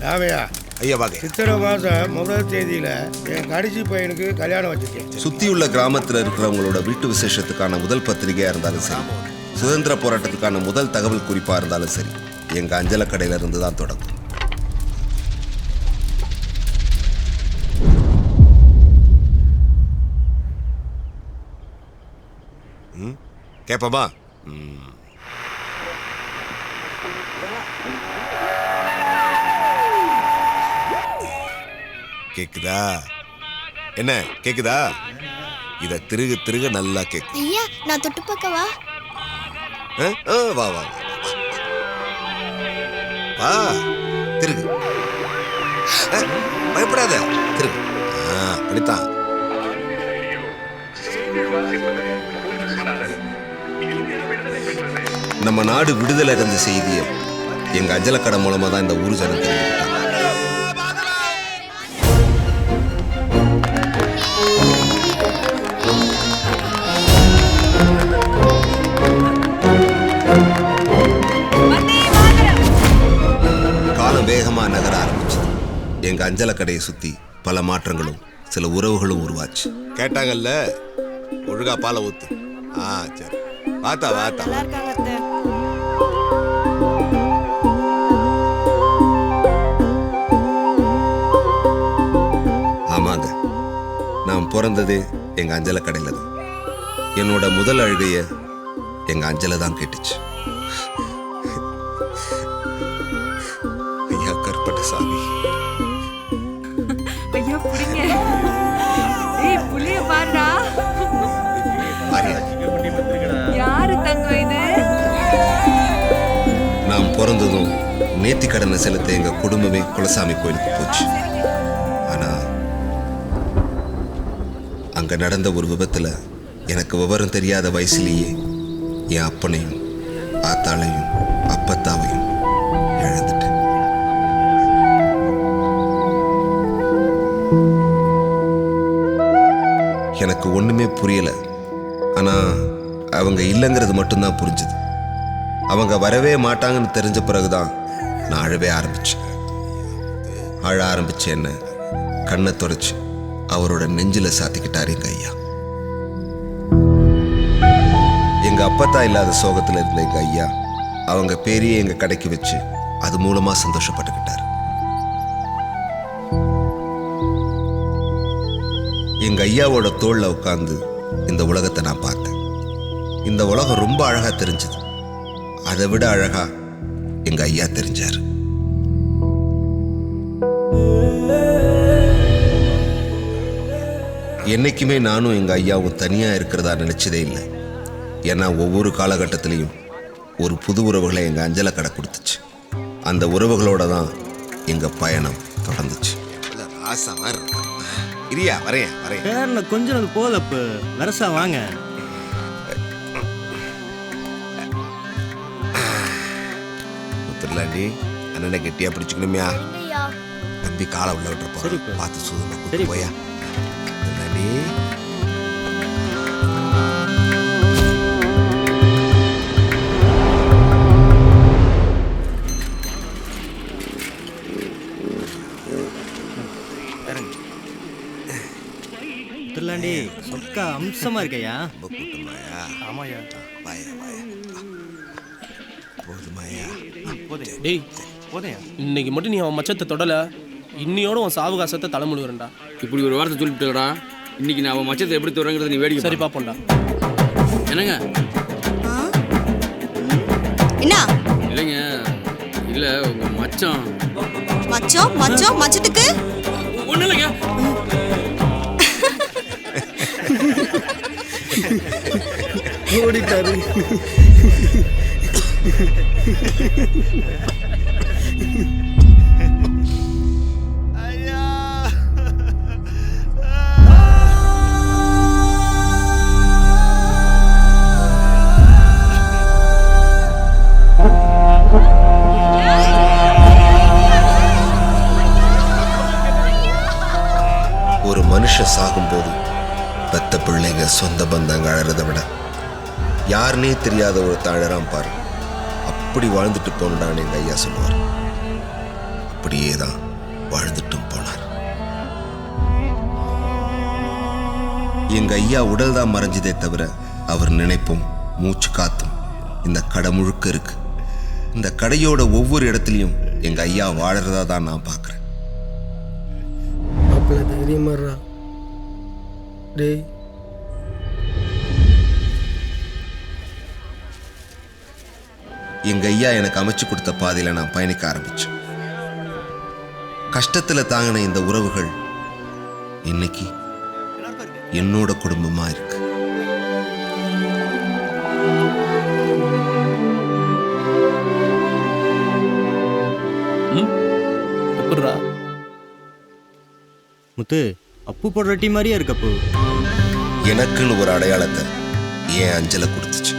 ராவையா ஐயா வாங்க. சித்திரை மாதம் 1 தேதியில் என் கடைசி பையனுக்கு கல்யாணம் வச்சுருக்கேன். சுத்தியுள்ள கிராமத்தில் இருக்கிறவங்களோட வீட்டு விசேஷத்துக்கான முதல் பத்திரிகையா இருந்தாலும் சரி, சுதந்திர போராட்டத்துக்கான முதல் தகவல் குறிப்பா இருந்தாலும் சரி, எங்க அஞ்சல கடையில இருந்து தான் தொடங்கும். கேப்பமா? கேக்குதா? என்ன கேக்குதா? இத திருக திருக நல்லா கேக்கு. ஐயா நான் தொட்டு பார்க்கவா? வா வா வா திருகு. பயப்படாத, திருகு. அப்படித்தான். நம்ம நாடு விடுதலை இருந்த செய்தியை எங்க அஞ்சலக்கடை மூலமா தான் இந்த ஊர் ஜனம் தெரிஞ்சுக்கிட்டாங்க. காலம் வேகமா நகர ஆரம்பிச்சது. எங்க அஞ்சலக்கடையை சுத்தி பல மாற்றங்களும் சில உறவுகளும் உருவாச்சு. கேட்டாங்கல்ல, ஒழுங்கா பாலை ஊத்து. சரி, வாத்தா வாத்தா. ஆமாங்க, நான் பிறந்ததே எங்க அஞ்சலக்கடையில தான். என்னோட முதல் அழுகைய எங்க அஞ்சலை தான் கேட்டுச்சு. ஐயா கற்பட்டசாமி. ஐயா புடிங்க. ஏய் புளிய பாருடா. யாரு தங்கம் இது? நான் பிறந்ததும் நேர்த்தி கடனை செலுத்த எங்க குடும்பமே குலசாமி கோயிலுக்கு போச்சு. ஆனா அங்க நடந்த ஒரு விபத்துல எனக்கு விவரம் தெரியாத வயசுலேயே என் அப்பனையும் ஆத்தாளையும் அப்பத்தாவையும் இழந்துட்டேன். எனக்கு ஒண்ணுமே புரியல. ஆனா அவங்க இல்லைங்கிறது மட்டும்தான் புரிஞ்சுது. அவங்க வரவே மாட்டாங்கன்னு தெரிஞ்ச பிறகுதான் நான் அழவே ஆரம்பிச்சேன். அழ ஆரம்பிச்ச என்ன கண்ணை தொடச்சு அவரோட நெஞ்சில சாத்திக்கிட்டாரு எங்க ஐயா. எங்க அப்பத்தா இல்லாத சோகத்துல இருந்த எங்க ஐயா அவங்க பேரையே எங்க கடைக்கு வச்சு அது மூலமா சந்தோஷப்பட்டுக்கிட்டாரு. எங்க ஐயாவோட தோள்ல உட்கார்ந்து இந்த உலகத்தை நான் பார்த்தேன். இந்த உலகம் ரொம்ப அழகா தெரிஞ்சது. அதை விட அழகா எங்க ஐயா தெரிஞ்சாரு. என்னைக்குமே நானும் எங்க ஐயாவும் தனியா இருக்கிறதா நினைச்சதே இல்லை. ஏன்னா ஒவ்வொரு காலகட்டத்திலையும் ஒரு புது உறவுகளை எங்க அஞ்சலை கடை கொடுத்துச்சு. அந்த உறவுகளோட தான் எங்க பயணம் தொடர்ந்துச்சு. இரியா வரையன் வரையன் கொஞ்சம் நாள் போதப்பு வரசா வாங்க. முத்துலாண்டி அண்ணனை கெட்டியா பிடிச்சுக்கணுமியா. தம்பி காலை உள்ள விட்டு போற பார்த்து சூதனை கூட்டு போயா. முத்துலாண்டி முத்துலாண்டி சொக்கா அம்சமா இருக்கையா. ஆமாயா வாயா வாயா போதுமாயா. டேய் இன்னைக்கு மட்டும் நீ அவன் மச்சத்தை தொடல, இன்னியோட உன் சாவகாசத்தை தலைமுழுகிறண்டா. இப்படி ஒரு வார்த்தை சொல்லிட்டுடா. இன்னைக்கு நான் அவன் மச்சத்தை எப்படி தொடங்குறது நீ வேடிக்கை சரி பாப்போம்டா. என்னங்க என்ன இல்லைங்க, இல்லை உங்க மச்சம் மச்சம் மச்சம் மச்சத்துக்கு ஒன்றும் இல்லைங்க. ஓடிட்டாரு. ஒரு மனுஷன் சாகும்போது பெத்த பிள்ளைங்க சொந்த பந்தங்க அழறதை விட யாருன்னே தெரியாத ஒரு தழறாம் பாரு, அப்படி வாழ்ந்துட்டு போனடான்னு எங்க ஐயா சொல்லுவார். அப்படியே தான் வாழ்ந்துட்டும் போனார். எங்க ஐயா உடல் தான் மறைஞ்சதே தவிர அவர் நினைப்பும் மூச்சு காத்தும் இந்த கடை முழுக்க இருக்கு. இந்த கடையோட ஒவ்வொரு இடத்துலையும் எங்க ஐயா வாழறதா தான் நான் பார்க்குறேன். தைரியமாறா டேய். எங்க ஐயா எனக்கு அமைச்சு கொடுத்த பாதையில நான் பயணிக்க ஆரம்பிச்சேன். கஷ்டத்துல தாங்கின இந்த உறவுகள் இன்னைக்கு என்னோட குடும்பமா இருக்கு. எப்படிரா? முத்து அப்பு போடுற டீ மாதிரியே இருக்கு அப்பு. எனக்குன்னு ஒரு அடையாளத்தை ஏன் அஞ்சலை கொடுத்துச்சு.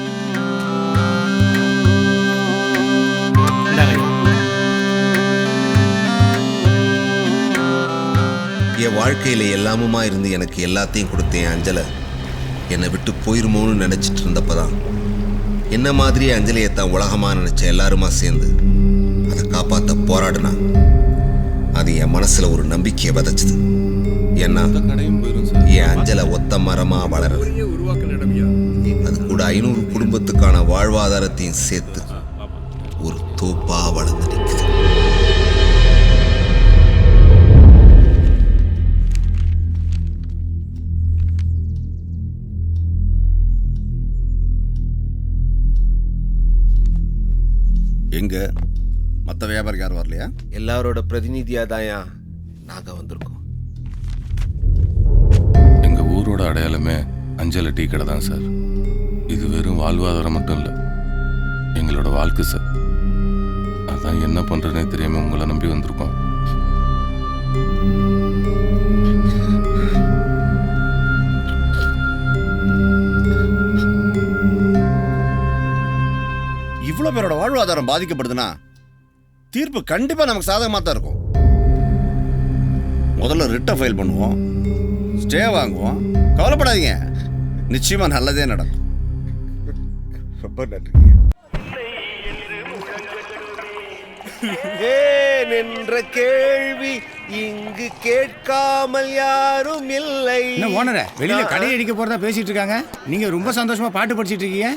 என் வாழ்க்கையில எல்லாமுமா இருந்து எனக்கு எல்லாத்தையும் கொடுத்தேன் அஞ்சலை என்னை விட்டு போயிருமோன்னு நினைச்சிட்டு இருந்தப்பதான் என்ன மாதிரியே அஞ்சலியை தான் உலகமா நினைச்ச எல்லாருமா சேர்ந்து அதை காப்பாற்ற போராடினா. அது என் மனசுல ஒரு நம்பிக்கையை விதைச்சது. ஏன்னா என் அஞ்சலை ஒத்த மரமா வளரல, அது கூட 500 குடும்பத்துக்கான வாழ்வாதாரத்தையும் சேர்த்து ஒரு தோப்பா வளர்ந்து நிற்குது. எங்க மற்ற வியாபாரிக்கு யாரும் வரலையா? எல்லாரோட பிரதிநிதியா தாயா நாங்க வந்திருக்கோம். எங்க ஊரோட அடையாளமே அஞ்சலை டீ கடை தான் சார். இது வெறும் வாழ்வாதாரம் மட்டும் இல்லை, எங்களோட வாழ்க்கை சார். அதான் என்ன பண்றதுனே தெரியாம உங்களை நம்பி வந்திருக்கோம். இவ்வளோ பேரோட வாழ்வாதாரம் பாதிக்கப்படுதுன்னா தீர்ப்பு கண்டிப்பா நமக்கு சாதகமாக தான் இருக்கும். முதல்ல ரிட்டை ஃபைல் பண்ணுவோம், ஸ்டே வாங்குவோம். கவலைப்படாதீங்க, நிச்சயமா நல்லதே நடக்கும். ரொம்ப நன்றி. நின்ற கேள்வி இங்கு கேட்காமல் யாரும் இல்லை. என்ன ஓனரே, வெளியில கடை அடிக்க போறதா பேசிட்டு இருக்காங்க, நீங்க ரொம்ப சந்தோஷமா பாட்டு படிச்சிட்டு இருக்கீங்க.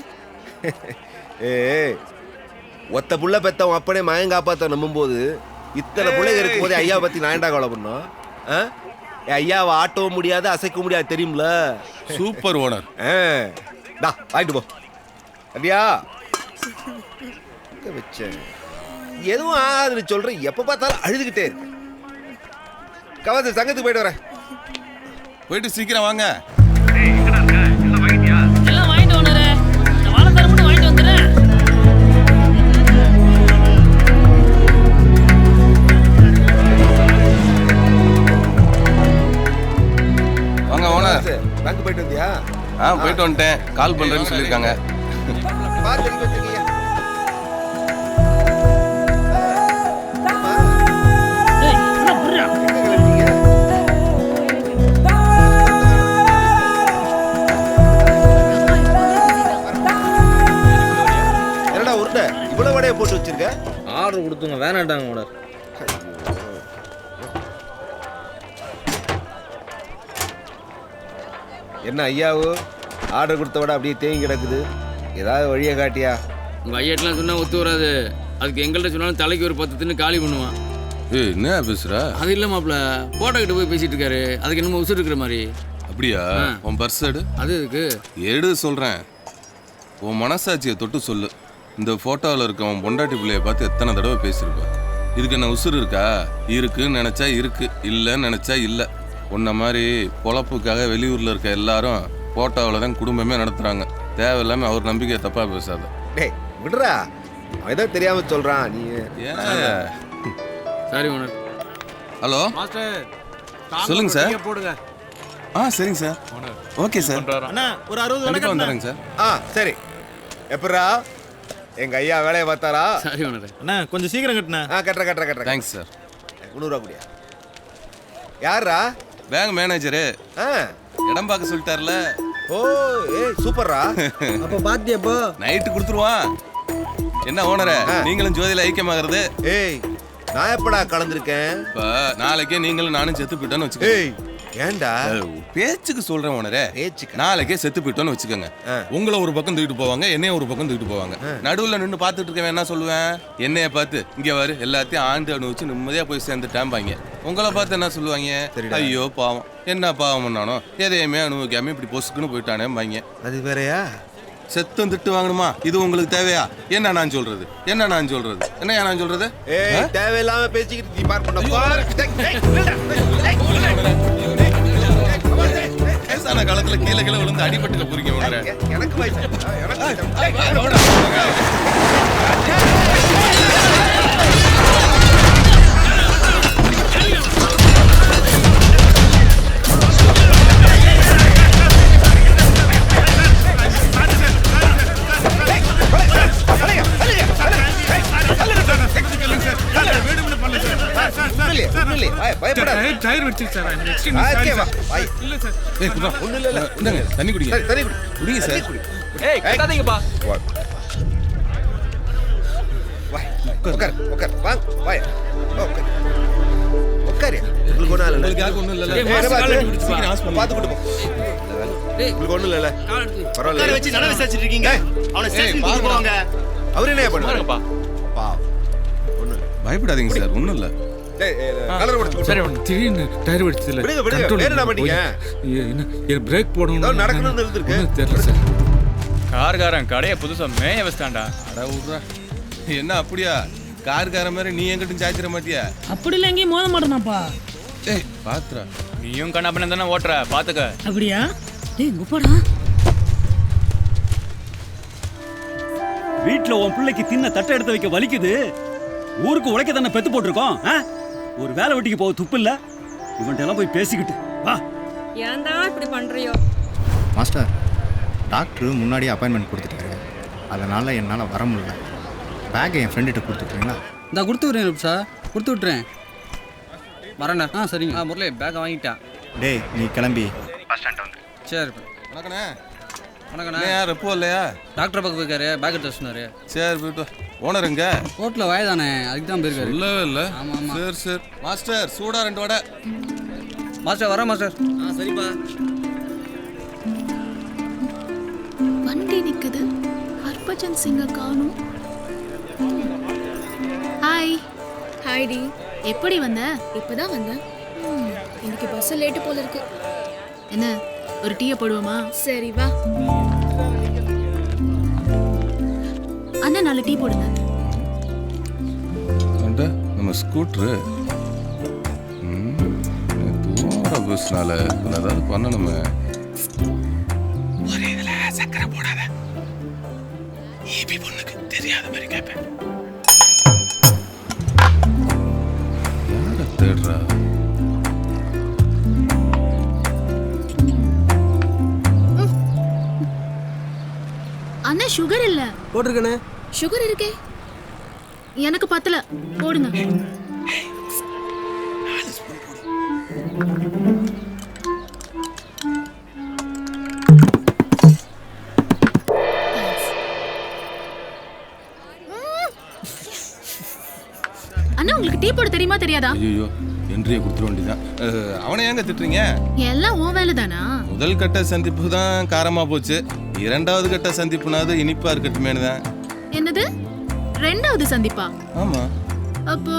ஒத்த புள்ள பெத்தவன் அப்பனே மயம் காப்பாத்த நம்பும் போது இத்தனை பிள்ளைங்க இருக்கும் போதே ஐயாவை பத்தி நான் ஏன்டா கவலை பண்ணோம்? ஐயாவை ஆட்டவும் முடியாது அசைக்க முடியாது தெரியும்ல. Super owner. வாங்கிட்டு போ. அப்படியா வச்சேன் எதுவும் ஆகாதுன்னு சொல்றேன், எப்ப பார்த்தாலும் அழுதுகிட்டே இருக்கு. கவச சங்கத்துக்கு போயிட்டு வரேன். போயிட்டு சீக்கிரம் வாங்க. எல்லாம் வாங்கிட்டு ஓனரே, வாழைத்தார மட்டும் வாங்கிட்டு வந்துடுறேன். வாங்க ஓனர். பேங்க் போயிட்டு வந்தியா? போயிட்டு வந்துட்டேன். கால் பண்றேன்னு சொல்லியிருக்காங்க. என்னடா உருண்டை இவ்வளவு வடையை போட்டு வச்சிருக்க? ஆர்டர் கொடுத்துங்க, வேணாட்டாங்க ஓனர். என்ன ஐயாவு ஆர்டர் கொடுத்த விட அப்படியே தேங்கி கிடக்குது, ஏதாவது வழியை காட்டியா? உங்கள் ஐயாட்டெலாம் சொன்னால் ஒத்து வராது. அதுக்கு எங்கள்கிட்ட சொன்னாலும் தலைக்கு ஒரு 10 தின்னு காலி பண்ணுவான். என்ன பேசுற? அது இல்லை மாப்பிள்ள, போட்டோ கிட்ட போய் பேசிட்டு இருக்காரு. அதுக்கு என்னமோ உசுறு இருக்கிற மாதிரி. அப்படியா? உன் பர்ஸ் எடு. அது இருக்கு எடு சொல்கிறேன். உன் மனசாட்சியை தொட்டு சொல்லு. இந்த ஃபோட்டோவில் இருக்க உன் பொண்டாட்டி பிள்ளையை பார்த்து எத்தனை தடவை பேசியிருப்ப. இதுக்கு என்ன உசுறு இருக்கா? இருக்குன்னு நினச்சா இருக்கு, இல்லைன்னு நினச்சா இல்லை. உன்ன மாதிரி பொழப்புக்காக வெளியூரில் இருக்க எல்லாரும் ஃபோட்டோவில் தான் குடும்பமே நடத்துகிறாங்க. தேவையில்லாமல் அவர் நம்பிக்கையை தப்பாக பேசாத. டேய் விடுறா, அவன் ஏதோ தெரியாமல் சொல்கிறான். நீ சரி ஓனர். ஹலோ சொல்லுங்க சார். போடுங்க. சரிங்க சார். Okay sir. அண்ணா ஒரு 60 கண்டிப்பாக வந்துடுறேங்க சார். சரி. எப்படா எங்க ஐயா வேலையை பார்த்தாரா? சரி ஓனர். அண்ணா கொஞ்சம் சீக்கிரம் கட்டுண்ணா. கட்டுறேன். Thanks sir. 300 ரூபா கூடியா? யாரா? Bank manager. இடம் பார்க்க சொல்லிட்டார்ல. ஓ சூப்பர்ரா. அப்ப பாத்தியப்போ நைட்டு கொடுத்துருவான். என்ன ஓனரே, நீங்களும் ஜோதியில ஐக்கியமாகிறது? நான் எப்படா கலந்துருக்கேன்? நாளைக்கே நீங்களும் நானும் செத்து போயிட்டோன்னு வச்சுக்கோங்க. ஏண்டா? பேச்சுக்கு சொல்றேன் ஓனரே. நாளைக்கே செத்து போயிட்டோன்னு வச்சுக்கோங்க. உங்களை ஒரு பக்கம் தூக்கிட்டு போவாங்க, என்னைய ஒரு பக்கம் தூக்கிட்டு போவாங்க. நடுவில் நின்று பார்த்துட்டு இருக்கவன் என்ன சொல்லுவேன்? என்னைய பார்த்து இங்க வரு எல்லாத்தையும் ஆண்டு அனுபவிச்சு நிம்மதியா போய் சேர்ந்துட்டாம்பாங்க. உங்களை பார்த்து என்ன சொல்லுவாங்க? ஐயோ பாவம், என்ன பாவம் நானோ எதையுமே அனுபவிக்காம இப்படி பொசுக்குன்னு போயிட்டானேம்பாங்க. அது வேறையா? செத்தும் திட்டு வாங்கணுமா? இது உங்களுக்கு தேவையா? என்ன நான் சொல்றது? என்னையா நான் சொல்றது? தேவையில்லாம பேசிக்கிட்டு வயசான காலத்துல கீழே விழுந்து அடிபட்டுக்க போறீங்க உணர. எனக்கு வயசு டயர் வெடிச்சிருச்சு சார். இல்ல சார். ஏய் குடா. இல்ல இந்தாங்க தண்ணி குடிங்க. தண்ணி குடிங்க சார். ஏய் கட்டாதீங்கப்பா. உட்கார் வாங்க வாய் உட்காரு. உங்களுக்கு ஒன்றும் இல்லை. உங்களுக்கு யாருக்கு ஒன்றும் இல்லைல்ல. சீக்கிரம் ஹாஸ்பிட்டல் பார்த்து கூட்டு போ. உங்களுக்கு ஒன்றும் இல்லைல்ல. பரவாயில்ல. வச்சு நட விசாரிச்சுட்டு இருக்கீங்க. அவனை ஸ்டேஷன் கூட்டி போவாங்க. அவர் என்ன பாருங்கப்பா. ஒன்றும் இல்லை. பயப்படாதீங்க சார், ஒன்றும் இல்லை. கலர் கொடுத்து சரி திடீர்னு டயர் வெடிச்சதுல விடுங்க என்ன பண்ணீங்க? என்ன பிரேக் போடணும் நடக்கணும்னு இருந்திருக்கு. தெரியல சார். கார்காரன் கடையை புதுசா மேய வச்சிட்டான்டா. அட விட்றா. என்ன அப்படியா? கார்காரன் மாதிரி நீ எங்கிட்டும் சாய்ச்சிட மாட்டியா? அப்படி இல்லை எங்கேயும் மோத மாட்டேனாப்பா. ஏய் பாத்துறா. நீயும் கண்ணாப்பண்ண தானே ஓட்டுற, பாத்துக்க. அப்படியா? டேய் குப்பாடா. வீட்டுல உன் பிள்ளைக்கு தின்ன தட்டை எடுத்து வைக்க வலிக்குது. ஊருக்கு உழைக்க தானே பெத்து போட்டிருக்கோம். ஒரு வேலை வெட்டிக்கு போக துப்பு இல்ல. இவன்ட்ட எல்லாம் போய் பேசிக்கிட்டு வா. ஏன்டா இப்படி பண்றியோ? மாஸ்டர், டாக்டர் முன்னாடியே அப்பாயின்மெண்ட் கொடுத்துட்டாரு. அதனால் என்னால் வர முடியல. பேக்கை என் ஃப்ரெண்டுகிட்ட கொடுத்துட்றீங்களா? நான் கொடுத்து விட்றேன் சார், கொடுத்து விட்றேன். வரண்ணா. சரிங்க. முரளி பேக்கை வாங்கிட்டான். டேய் நீ கிளம்பி பஸ் ஸ்டாண்ட் வந்து. சரி. வணக்கண்ணே. வணக்கண்ணா. யார் எப்போ இல்லையா? டாக்டர் பக்கம் போயிருக்காரு, பேக் எடுத்து சொன்னாரு. சரி போயிட்டு. ஓனர் எங்க? ரோட்டில் வயதானே, அதுக்கு தான் போயிருக்காரு. இல்லவே இல்லை. சரி மாஸ்டர் சூடா 2 வடை. மாஸ்டர் வரேன் மாஸ்டர். சரிப்பா. வண்டி நிக்குது. ஹர்பஜன் சிங்க காணும். ஹாய். ஹாய்டி. எப்படி வந்த? இப்பதான் வந்தேன். இன்னைக்கு பஸ் லேட்டு போல இருக்கு. என்ன ஒரு டீயை போடுவோமா? சரி வா. அண்ணா 4 டீ போடுங்க. நம்ம ஸ்கூட்ரு தூர பஸ்னால ஏதாவது பண்ணணுமே. ஒரே இதுல சக்கரை போடாத. ஈபி பொண்ணுக்கு தெரியாத மாதிரி கேட்பேன். யாரை தேடுறா? அண்ணா சுகர் இல்ல. போட்டிருக்கனே. சுகர் இருக்கே. எனக்கு பத்தல. போடுங்க. அண்ணா உங்களுக்கு டீ போட தெரியுமா தெரியாதா? ஐயோ என்றியே கொடுத்துட வேண்டியதான். அவனை ஏங்க திட்டுறீங்க? எல்லாம் உன் வேலை தானா? முதல் கட்ட சந்திப்பு தான் காரமா போச்சு. 2வது கட்ட சந்திப்புனாவது இனிப்பா இருக்கட்டுமேனு தான். என்னது 2வது சந்திப்பா? ஆமா. அப்போ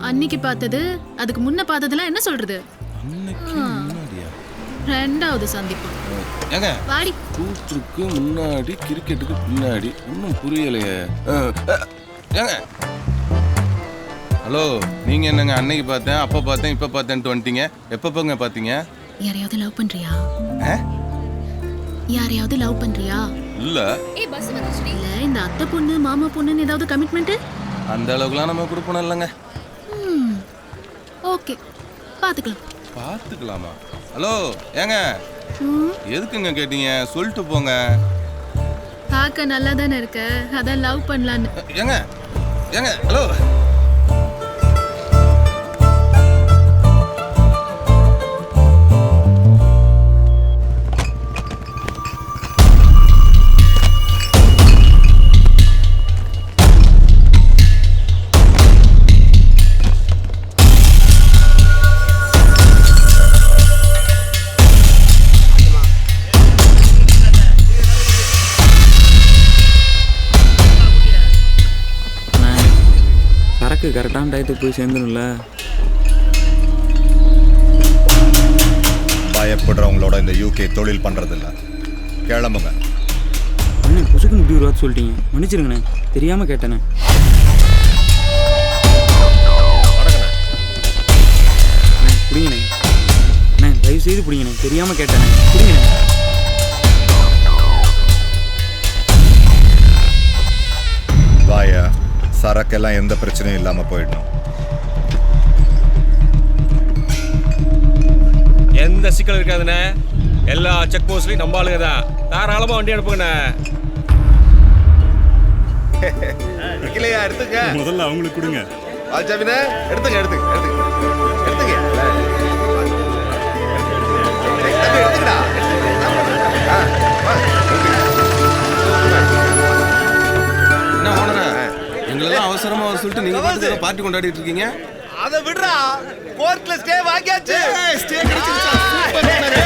அன்னைக்கு பார்த்தது அதுக்கு முன்ன பார்த்ததுலாம் என்ன சொல்றது? அன்னைக்கு முன்னாடியா? 2வது சந்திப்பு. ஏங்க வாடி. கூத்துக்கு முன்னாடி கிரிக்கெட்டுக்கு பின்னாடி இன்னும் புரியலையே. ஏங்க ஹலோ, நீங்க என்னங்க அன்னைக்கு பார்த்தேன் அப்ப பார்த்தேன் இப்ப பார்த்தேன்ட்டு வந்துட்டீங்க. எப்பப்பங்க பார்த்தீங்க? யாரையாவது லவ் பண்றியா? யாரையாவது லவ் பண்றியா? இல்ல. ஏய் பஸ் வந்துச்சுடி. இல்ல இந்த அத்தை பொண்ணு மாமா பொண்ணுன்னு ஏதாவது கமிட்மெண்ட்? அந்த அளவுக்குலாம் நம்ம கொடுப்போம் இல்லைங்க. ஓகே பாத்துக்கலாம். பாத்துக்கலாமா? ஹலோ ஏங்க எதுக்குங்க கேட்டீங்க? சொல்லிட்டு போங்க. பார்க்க நல்லா தானே இருக்க, அதான் லவ் பண்ணலான்னு. ஏங்க ஏங்க ஹலோ. கரெக்டான டயத்துக்கு போய் சேர்ந்துணும்ல. பயப்படுறவங்களோட இந்த யூகே தொழில் பண்றதில்ல. கிளம்புங்க. அண்ணே புசுக்குன்னு இப்படி ஒரு வார்த்தை சொல்லிட்டீங்க, மன்னிச்சிருங்கண்ணே, தெரியாம கேட்டேண்ணே. அண்ணே பிடிங்கண்ணே, அண்ணே தயவு செய்து பிடிங்கண்ணே, தெரியாம கேட்டேண்ணே, பிடிங்கண்ணே. வாயா, சரக்கெல்லாம் எந்த பிரச்சனையும் இல்லாம போயிடணும். எந்த சிக்கல் இருக்காதுண்ணே. எல்லா செக் போஸ்ட்லையும் நம்ம ஆளுங்க தான். தாராளமா வண்டி அனுப்புங்கண்ணே. இல்லையா எடுத்துங்க. முதல்ல அவங்களுக்கு கொடுங்க. ஜாமினே எடுத்துங்க எடுத்துங்க எடுத்துங்க எடுத்துங்க எடுத்துங்கடா என்ன ஓனரா எங்களெல்லாம் அவசரமா சொல்லிட்டு நீங்க பாட்டு பார்ட்டி கொண்டாடிட்டு இருக்கீங்க. அதை விடுறா, கோர்ட்ல ஸ்டே வாங்கியாச்சு. ஸ்டே கிடைச்சிருச்சா? சூப்பர் ஓனரே.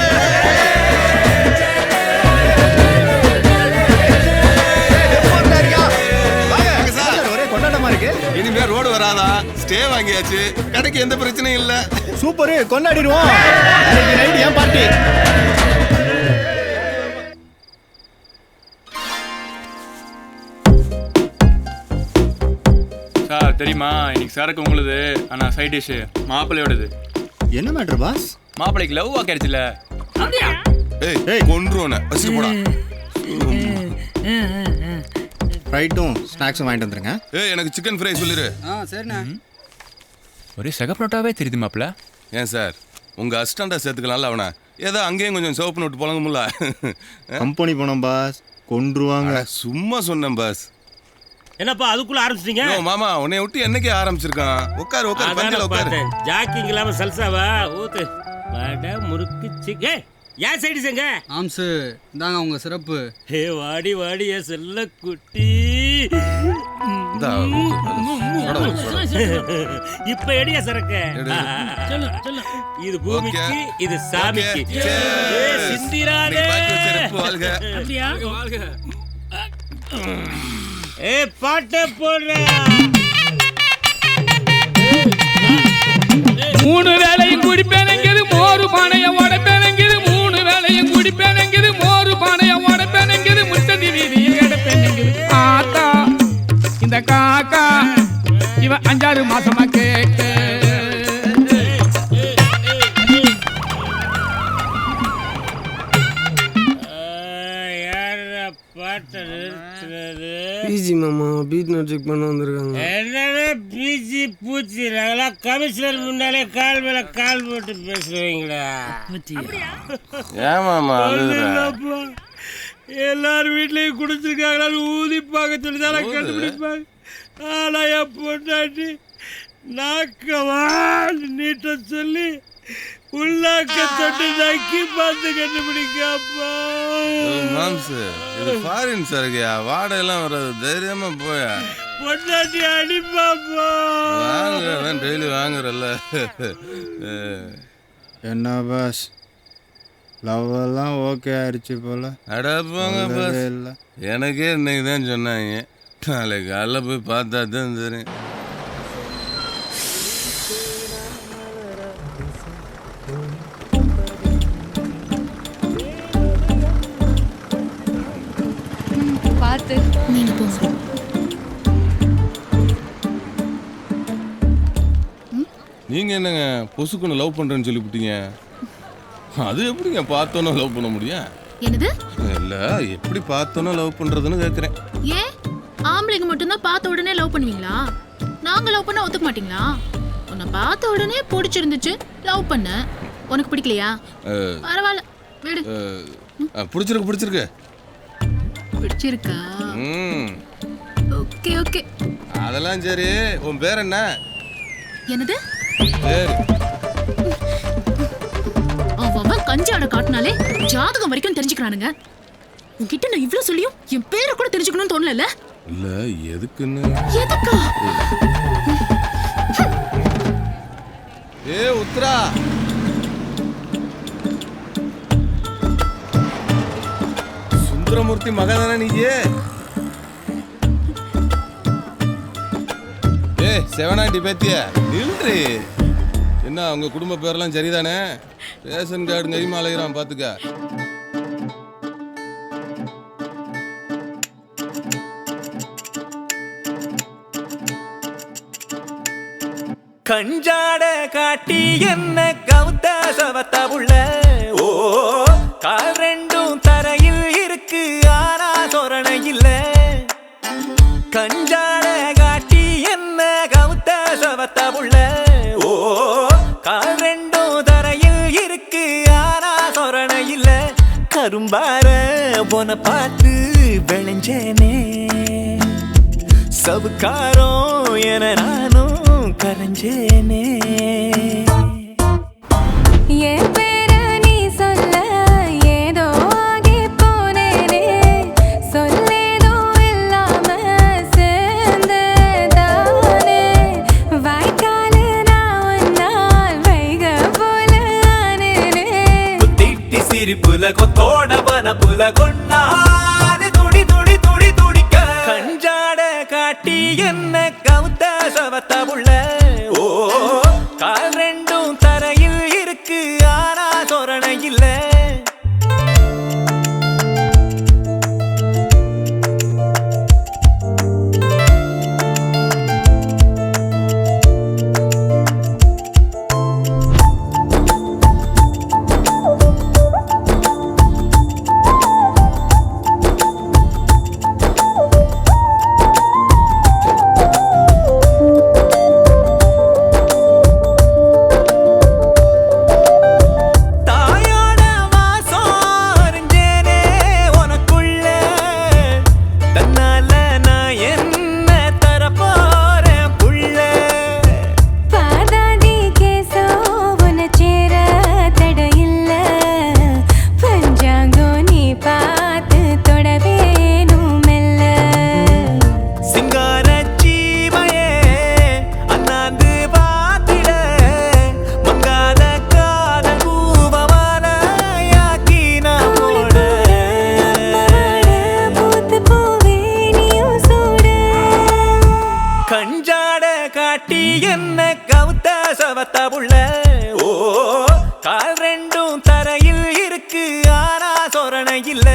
இனிமே ரோடு வராதா? ஸ்டே வாங்கியாச்சு, கடைக்கு எந்த பிரச்சனையும் இல்ல. சூப்பர், கொண்டாடிடுவோம். நைட் ஏன் பார்ட்டி? சார் தெரியுமா, இன்னைக்கு சரக்கு உங்களுது, ஆனா சைட் டிஷ் மாப்பிள்ளையோடது. என்ன மேட்டர் பாஸ்? மாப்பிள்ளைக்கு லவ் வாக்கிடுச்சுல. ஏய் கொன்றுவன வச்சிட்டு போடா. ஃப்ரைட்டும் ஸ்நாக்ஸும் வாங்கிட்டு வந்துருங்க. ஏய் எனக்கு சிக்கன் ஃப்ரை சொல்லிரு. சரிண்ணா. ஒரே சகப்ரோட்டாவே தெரியுது மாப்பிள்ள. ஏன் சார் உங்க அசிஸ்டண்டா சேர்த்துக்கலாம்ல அவனை? ஏதோ அங்கேயும் கொஞ்சம் சிவப்பு நோட்டு போலங்கும்ல. கம்பெனி போனோம் பாஸ், கொன்றுவாங்க. சும்மா சொன்னேன் பாஸ். என்னப்பா அதுக்குள்ள ஆரம்பிச்சிட்டீங்க? மாமா உன்னை விட்டு என்னைக்கு ஆரம்பிச்சிருக்கான்? உட்கார் உட்கார் பந்தில உட்கார். ஜாக்கிங் இல்லாம சல்சாவா ஊத்து. வடை முறுக்கு சிக்கே ஏன் சைடு செங்க ஆம்ஸ் இந்தாங்க உங்க சிறப்பு. ஹே வாடி வாடி ஏ செல்ல குட்டி. இப்ப எடியா சரக்கு. இது பூமிக்கு, இது சாமிக்கு. சிந்திரானே ஏ பாட்ட போடுற. 3 வேளையும் குடிப்பேனங்குது, மோரு பானைய உடைப்பேனங்குது. 3 வேளையும் குடிப்பேனங்குது, மோரு பானைய உடைப்பேனங்குது. முத்ததி வீதியில் கிடப்பேனங்குது. ஆத்தா இந்த காக்கா இவன் 5-6 மாசமா கேட்க. பிஜி மாமா பீட் நோட் செக் பண்ண வந்திருக்காங்க. என்னடா பிஜி பூச்சி நாங்களா கமிஷனர் முன்னாலே கால் மேல கால் போட்டு பேசுவீங்களா? ஏமாமா எல்லாரும் வீட்லயும் குடிச்சிருக்காங்களான்னு ஊதிப்பாங்க சொல்லிதான கண்டுபிடிப்பாங்க. ஆனா என் பொண்டாட்டி நாக்கவா நீட்ட சொல்லி உள்ளாக்க தொட்டு நக்கி பார்த்து கண்டுபிடிக்காப்பா. மாம்ஸ் இது ஃபாரின் சரக்குயா, வாடெல்லாம் வராது, தைரியமா போயா. பொண்டாட்டி அடிப்பாப்பா. வாங்க டெய்லி வாங்குறல்ல. என்ன பாஸ், லவ் எல்லாம் ஓகே ஆயிடுச்சு போல. அடப்பாங்க பாஸ், எனக்கே இன்னைக்கு தான் சொன்னாங்க. நாளைக்கு காலைல போய் பார்த்தா தான் தெரியும். பார்த்து நீங்க போங்க. நீங்க என்னங்க பொசுக்குன்னு லவ் பண்றேன்னு சொல்லிவிட்டீங்க? அது எப்படிங்க பார்த்தோன்னா லவ் பண்ண முடியும்? என்னது? இல்ல எப்படி பார்த்தோன்னா லவ் பண்றதுன்னு கேக்குறேன். ஏன் ஆம்பளைங்க மட்டும்தான் பார்த்த உடனே லவ் பண்ணுவீங்களா? நாங்க லவ் பண்ண ஒத்துக்க மாட்டீங்களா? உன்னை பார்த்த உடனே பிடிச்சிருந்துச்சு, லவ் பண்ண. உனக்கு பிடிக்கலையா? பரவாயில்ல விடு. பிடிச்சிருக்கு பிடிச்சிருக்கு பிடிச்சிருக்கா? ஓகே ஓகே அதெல்லாம் சரி. உன் பேர் என்ன? என்னது? பேர் அவன் கஞ்சாட காட்டினாலே ஜாதகம் வரைக்கும் தெரிஞ்சுக்கிறானுங்க. உன்கிட்ட நான் இவ்ளோ சொல்லியும் என் பேரை கூட தெரிஞ்சுக்கணும்னு தோணல. இல்ல எதுக்குன்னு. எதுக்கா? ஏ உத்ரா, சுந்தரமூர்த்தி மகதானே நீயே? ஏ செவனாண்டி பேத்திய நில்றி. என்ன உங்க குடும்ப பேரெல்லாம் சரிதானே? ரேஷன் கார்டு கைமா அலைகிறான் பாத்துக்க. கஞ்சாட காட்டி என்ன கவுத்த சவத்த உள்ள. ஓ கால் ரெண்டும் தரையில் இருக்கு, ஆனா சொரணை இல்ல. கஞ்சாட காட்டி என்ன கவுத்த சவத்த உள்ள. ஓ கால் ரெண்டும் தரையில் இருக்கு, ஆனா சொரணை இல்ல. கரும்பார போன பார்த்து விளைஞ்சேனே, சவுக்காரம் என நானும் கரைஞ்சேனே என் பேர நீ சொல்ல ஏதோ ஆகி போனேனே சொல்லேதோ இல்லாம சேர்ந்ததானே வாய்க்காலு நான் ஒன்னால் வைக போல ஆனேனே குத்திட்டி சிரிப்புல கொத்தோட பனப்புல கொண்டாது துடி துடி துடி துடிக்க கஞ்சாட காட்டி என்ன கவுத்த சவத்த புள்ள ஓ கால் ரெண்டும் தரையில் இருக்கு ஆனா சொரணை இல்ல கஞ்சாட காட்டி என்ன கவுத்த சவத்த புள்ள ஓ கால் ரெண்டும் தரையில் இருக்கு ஆனா சொரணை இல்ல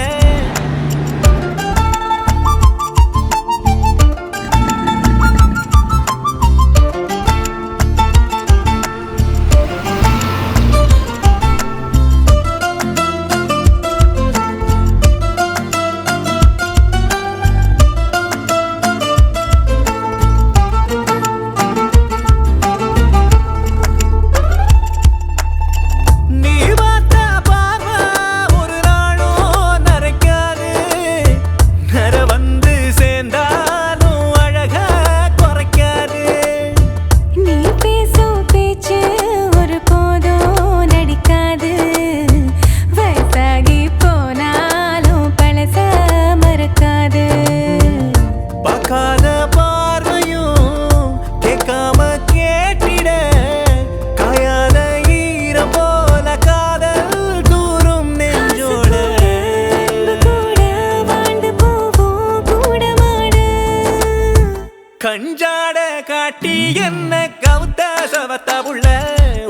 கஞ்சாட காட்டி என்ன கவுத்த சவத்த புள்ள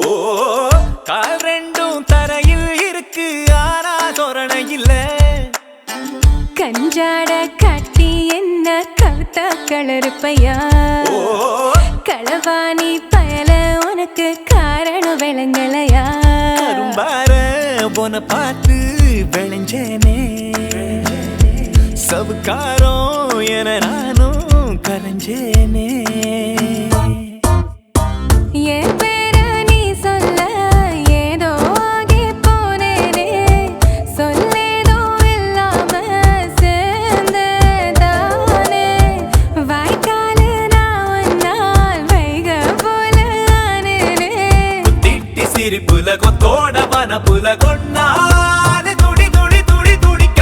ஓ கால் ரெண்டும் தரையில் இருக்கு ஆனா சொரணை இல்ல கஞ்சாட காட்டி என்ன கவுத்த கலருப்பையா களவாணி பயல உனக்கு காரணம் விளங்கலையா கரும்பார போன பார்த்து விளைஞ்சேனே சவுக்காரம் என நானும் கரைஞ்சேனே என் பேர நீ சொல்ல ஏதோ ஆகி போனேனே சொல்லேதோ இல்லாம சேர்ந்ததானே வாய்க்காலு நான் ஒன்னால் வைக போல ஆனேனே குத்திட்டி சிரிப்புல கொத்தோட பனப்புல கொண்டாது துடி துடி துடி துடிக்க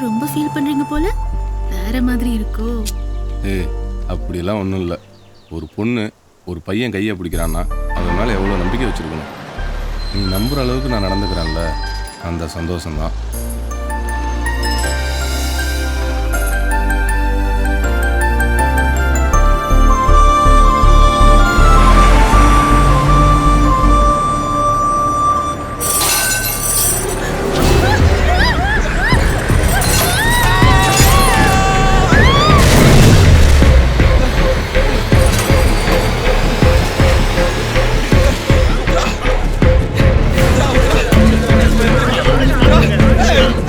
ரொம்ப ஃபீல் பண்றீங்க போல வேற மாதிரி இருக்கோ ஏய் அப்படிலாம் ஒன்றும் இல்லை ஒரு பொண்ணு ஒரு பையன் கையை பிடிக்கிறான்னா அவன் மேலே எவ்வளோ நம்பிக்கை வச்சுருக்கணும் நீ நம்புகிற அளவுக்கு நான் நடந்துக்கிறேன்ல அந்த சந்தோஷம்தான் Hey!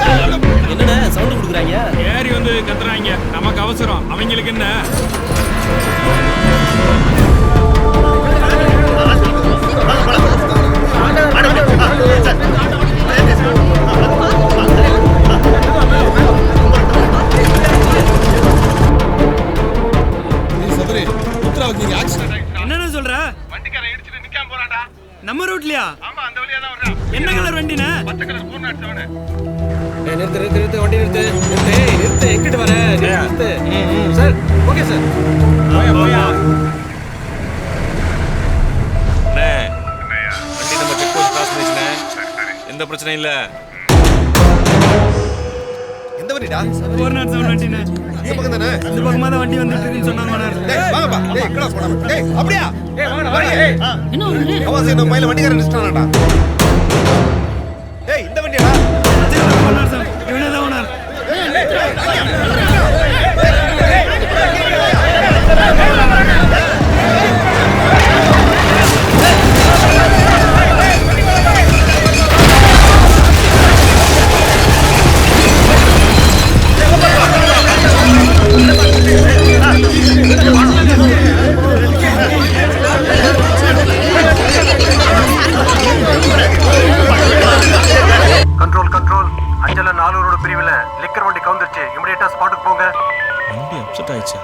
என்ன கலர் வண்டிண்ணே? நிறுத்து நிறுத்து நிறுத்து வண்டி நிறுத்து நிறுத்து நிறுத்து எங்கிட்டு வர நிறுத்து சார் ஓகே சார் போயா போயா அண்ணே வண்டி நம்ம செக் போஸ்ட் கிராஸ் பண்ணிச்சுண்ணே எந்த பிரச்சனையும் இல்லை எந்த வண்டிடா? 407 வண்டிண்ணே. இந்த பக்கம் தானே? அந்த பக்கமா தான் வண்டி வந்துட்டு இருக்குன்னு சொன்னாங்க ஓனர். டேய் வாங்கப்பா. டேய் கிராஸ் போடா. டேய் அப்படியே. வாங்கடா வாங்க. என்ன ஒரு கவாசி நம்ம மயில வண்டிக்காரன் நிறுத்தானடா. டேய் இந்த வண்டிடா. ஓனர் சார் இவனே தான் ஓனர். கண்ட்ரோல் கண்ட்ரோல் அஞ்சல 400 பிரிவில் லிக்கர் வண்டி கவுந்துருச்சு. இமிடியேட்டா ஸ்பாட்டுக்கு போங்க. வண்டி அப்செட் ஆயிடுச்சா?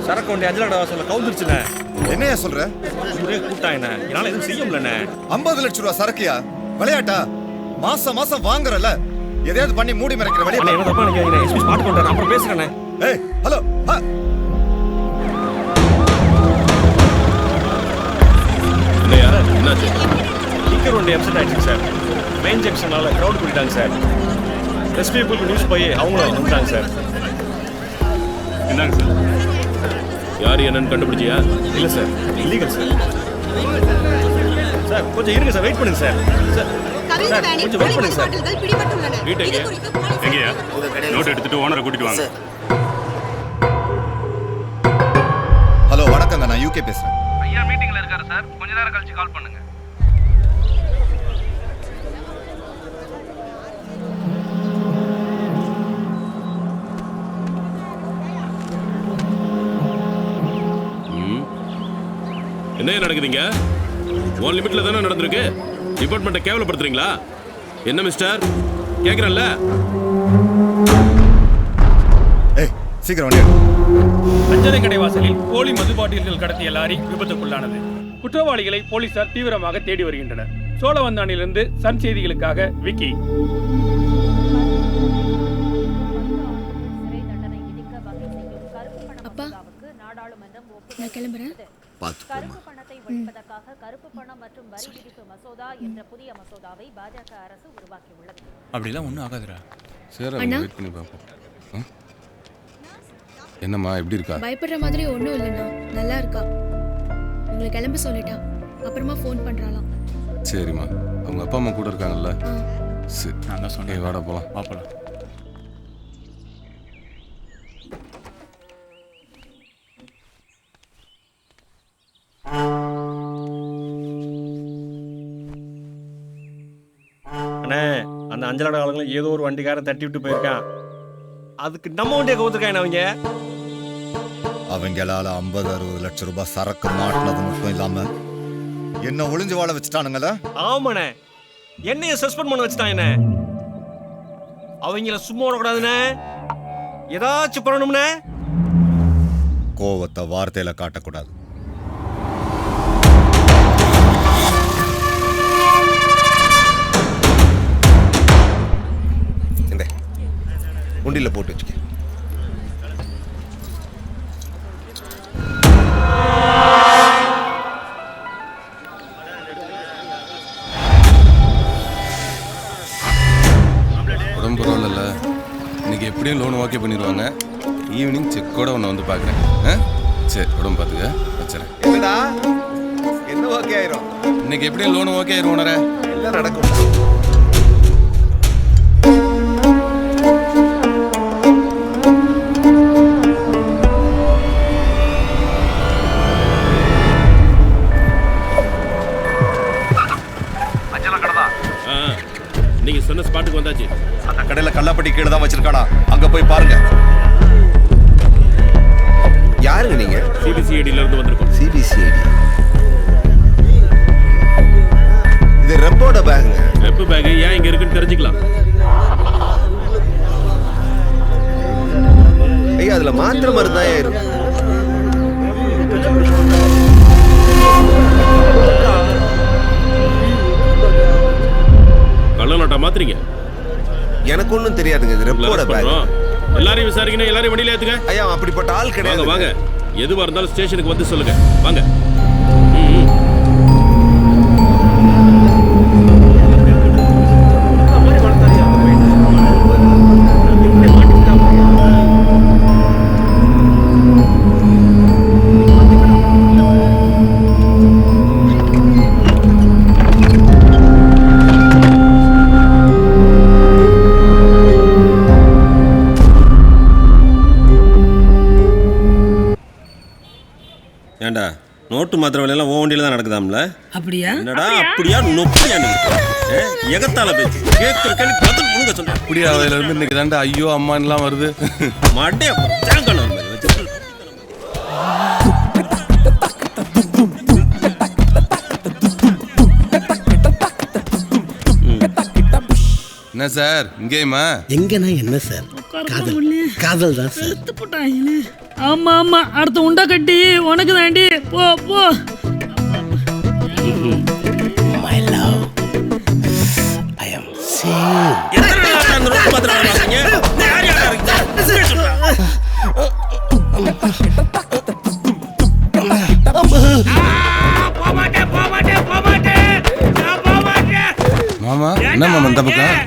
சரக்கு வண்டி அஞ்சலோட வாசல்ல கவுந்துருச்சுண்ணே. என்னையா சொல்ற? ஒரே கூட்டாயிண்ணே, என்னால எதுவும் செய்ய முடியலண்ணே. 50 லட்சம் ரூபா சரக்கியா? விளையாட்டா? மாசம் மாசம் வாங்குறல, எதையாவது பண்ணி மூடி மறைக்கிற வழியா? என்ன தப்பா நினைக்காதீங்க, எஸ்பி ஸ்பாட் பண்றேன், அப்புறம் பேசுறேண்ணே. ஏய் ஹலோ என்னாச்சு? லிக்கர் வண்டி அப்செட் ஆயிடுச்சு சார். மெயின் ஜங்ஷனால கிரௌட் கூட்டிட்டாங்க சார். எஸ்பி பீப்புள் நியூஸ் போய் அவங்களும் வந்துட்டாங்க சார். என்னங்க சார்? யார் என்னன்னு கண்டுபிடிச்சியா? இல்லை சார், இல்லீகல் சார். சார் கொஞ்சம் இருங்க சார், வெயிட் பண்ணுங்க சார். சார் கொஞ்சம் வெயிட் பண்ணுங்க சார். வீட்டு எங்கேயா? நோட் எடுத்துட்டு ஓனரை கூட்டிட்டு வாங்க. ஹலோ வணக்கங்க, நான் யூகே பேசுறேன். ஐயா மீட்டிங்ல இருக்காரு சார், கொஞ்ச நேரம் கழிச்சு கால் பண்ணுங்க. என்ன நடக்குதுங்க? ஒன் லிமிட்ல தானே நடந்திருக்கு. டிபார்ட்மெண்ட்டை கேவலப்படுத்துறீங்களா? என்ன மிஸ்டர் கேக்குறேன்ல? ஏய் சீக்கிரம் வண்டி எடு. அஞ்சலை கடை வாசலில் போலி மது பாட்டில்கள் கடத்திய லாரி விபத்துக்குள்ளானது. குற்றவாளிகளை போலீசார் தீவிரமாக தேடி வருகின்றனர். சோழவந்தானிலிருந்து சன் செய்திகளுக்காக விக்கி. அப்பா நான் கிளம்புறேன். கருப்பு பணத்தை ஒழிப்பதற்காக கருப்பு பணம் மற்றும் வரி விதிப்பு மசோதா என்ற புதிய மசோதாவை பாஜக அரசு உருவாக்கியுள்ளது. அப்படிலாம் ஒன்றும் ஆகாதுடா. சரி அண்ணா. வெயிட் பண்ணி பார்ப்போம். என்னம்மா எப்படி இருக்கா? பயப்படுற மாதிரி ஒன்றும் இல்லைண்ணா, நல்லா இருக்கா. உங்களை கிளம்ப சொல்லிட்டா, அப்புறமா ஃபோன் பண்றாளாம். சரிம்மா, அவங்க அப்பா அம்மா கூட இருக்காங்கல்ல? சரி நான் தான் சொன்னேன். வாடா போலாம். பாப்பலாம். அண்ணே அந்த அஞ்சலோட ஆளுங்களை ஏதோ ஒரு வண்டிக்காரன் தட்டி விட்டு போயிருக்கான். அதுக்கு நம்ம வண்டியை கவுத்துருக்காங்க அவங்க. அவங்களால 50-60 லட்சம் ரூபாய் சரக்கு மாட்டினது மட்டும் இல்லாம என்ன ஒளிஞ்சு வாழ வச்சுட்டானுங்களா? ஆமாண்ணே, என்னைய சஸ்பெண்ட் பண்ண வச்சுட்டான். என்ன அவங்கள சும்மா விடக்கூடாதுண்ணே, ஏதாச்சும் பண்ணணும்னே. கோவத்தை வார்த்தையில காட்டக்கூடாது. இந்த உண்டியில் போட்டு வச்சுக்க. உடம்பு பரவாயில்ல, இன்னைக்கு எப்படியும் லோன் ஓகே பண்ணிடுவாங்க. ஈவினிங் செக்கோட உன்னை வந்து பார்க்குறேன். சரி உடம்பு பார்த்துக்க, வச்சுறேன். என்னடா என்ன ஓகே ஆயிரும்? இன்னைக்கு எப்படியும் லோன் ஓகே ஆயிரும் ஓனரே. எல்லாம் நடக்கும். அஞ்சல கடை வந்துடலாம். நீங்க சொன்ன ஸ்பாட்டுக்கு வந்தாச்சு. அந்த கடையில கல்லாப்பட்டி கீழே தான் வச்சிருக்கானா, அங்க போய் பாருங்க. யாருங்க நீங்க? சிபிசிஐடில இருந்து வந்திருக்கோம். சிபிசிஐடி? இது ரெப்போட பேக்குங்க. ரெப்பு பேக் ஏன் இங்க இருக்குன்னு தெரிஞ்சுக்கலாம். ஐயா அதுல மாத்திரை மருந்து தான் இருக்கு. கள்ள நோட்டா மாத்துறீங்க? எனக்கு ஒன்றும் தெரியாதுங்க. இது ரெப்போட பேக். எல்லாரையும் விசாரிக்கணும். எல்லாரையும் வண்டியில ஏத்துங்க. ஐயா அப்படிப்பட்ட ஆள் கிடையாது. வாங்க எதுவா இருந்தாலும் ஸ்டேஷனுக்கு வந்து சொல்லுங்க. வாங்க. ஏண்டா நோட்டு மாத்திர வேலையெல்லாம் ஓ வண்டியில தான் நடக்குதாம்ல? அப்படியா? என்னடா அப்படியா நொப்பியா எகத்தால பேச்சு கேட்கிற கேள்வி பதில் முழுங்க சொல்ற. அப்படியே அதுல இருந்து இன்னைக்கு தாண்டா ஐயோ அம்மான்லாம் வருது. மண்டைய தேங்கணும் வச்சு. என்ன சார் இங்கேயுமா? எங்கன்னா என்ன சார்? காதல் காதல் தான் சார். ஆமா ஆமா, அடுத்த உண்டா கட்டி உனக்கு தாண்டி. போ போ. My love I am save. என்னடா அந்த ரோட் மாத்திர வாங்குறீங்க? யார் யாரா இருக்கீங்க? மாமா என்ன மாமா இந்த பக்கம்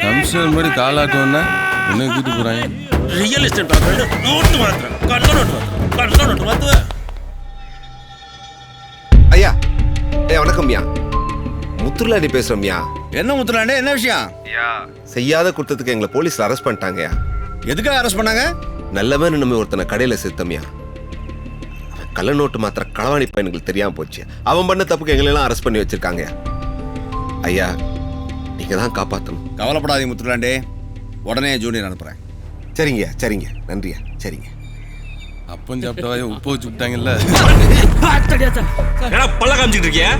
கமிஷனர் மாதிரி காலாட்டோன்னா உன்னை கூட்டு போறாங்க. ரியல் எஸ்டேட் பார்க்கறது நோட்டு மாத்திர கள்ள நோட்டு மாத்துவ. ஐயா வணக்கம் ஐயா. முத்துலாண்டி பேசுறோம்யா. என்ன முத்துலாண்டி, என்ன விஷயம்? செய்யாத குற்றத்துக்கு எங்களை போலீஸ்ல அரெஸ்ட் பண்ணிட்டாங்கயா. எதுக்காக அரெஸ்ட் பண்ணாங்க? நல்லவன் நம்ம ஒருத்தனை கடையில சேர்த்தோம்யா. கள்ள நோட்டு மாத்திர களவாணி பையனுக்கு தெரியாம போச்சு. அவன் பண்ண தப்புக்கு எங்களை எல்லாம் அரெஸ்ட் பண்ணி வச்சிருக்காங்க. ஐயா நீங்க தான் காப்பாற்றணும். கவலைப்படாதீங்க முத்துலாண்டி, உடனே ஜூனியர் அனுப்புறேன். சரிங்க சரிங்க நன்றியா. சரிங்க. அப்பம் சாப்பிட்டவாய உப்பு வச்சு விட்டாங்கல்ல. பல்ல காமிச்சிட்டு இருக்கியா?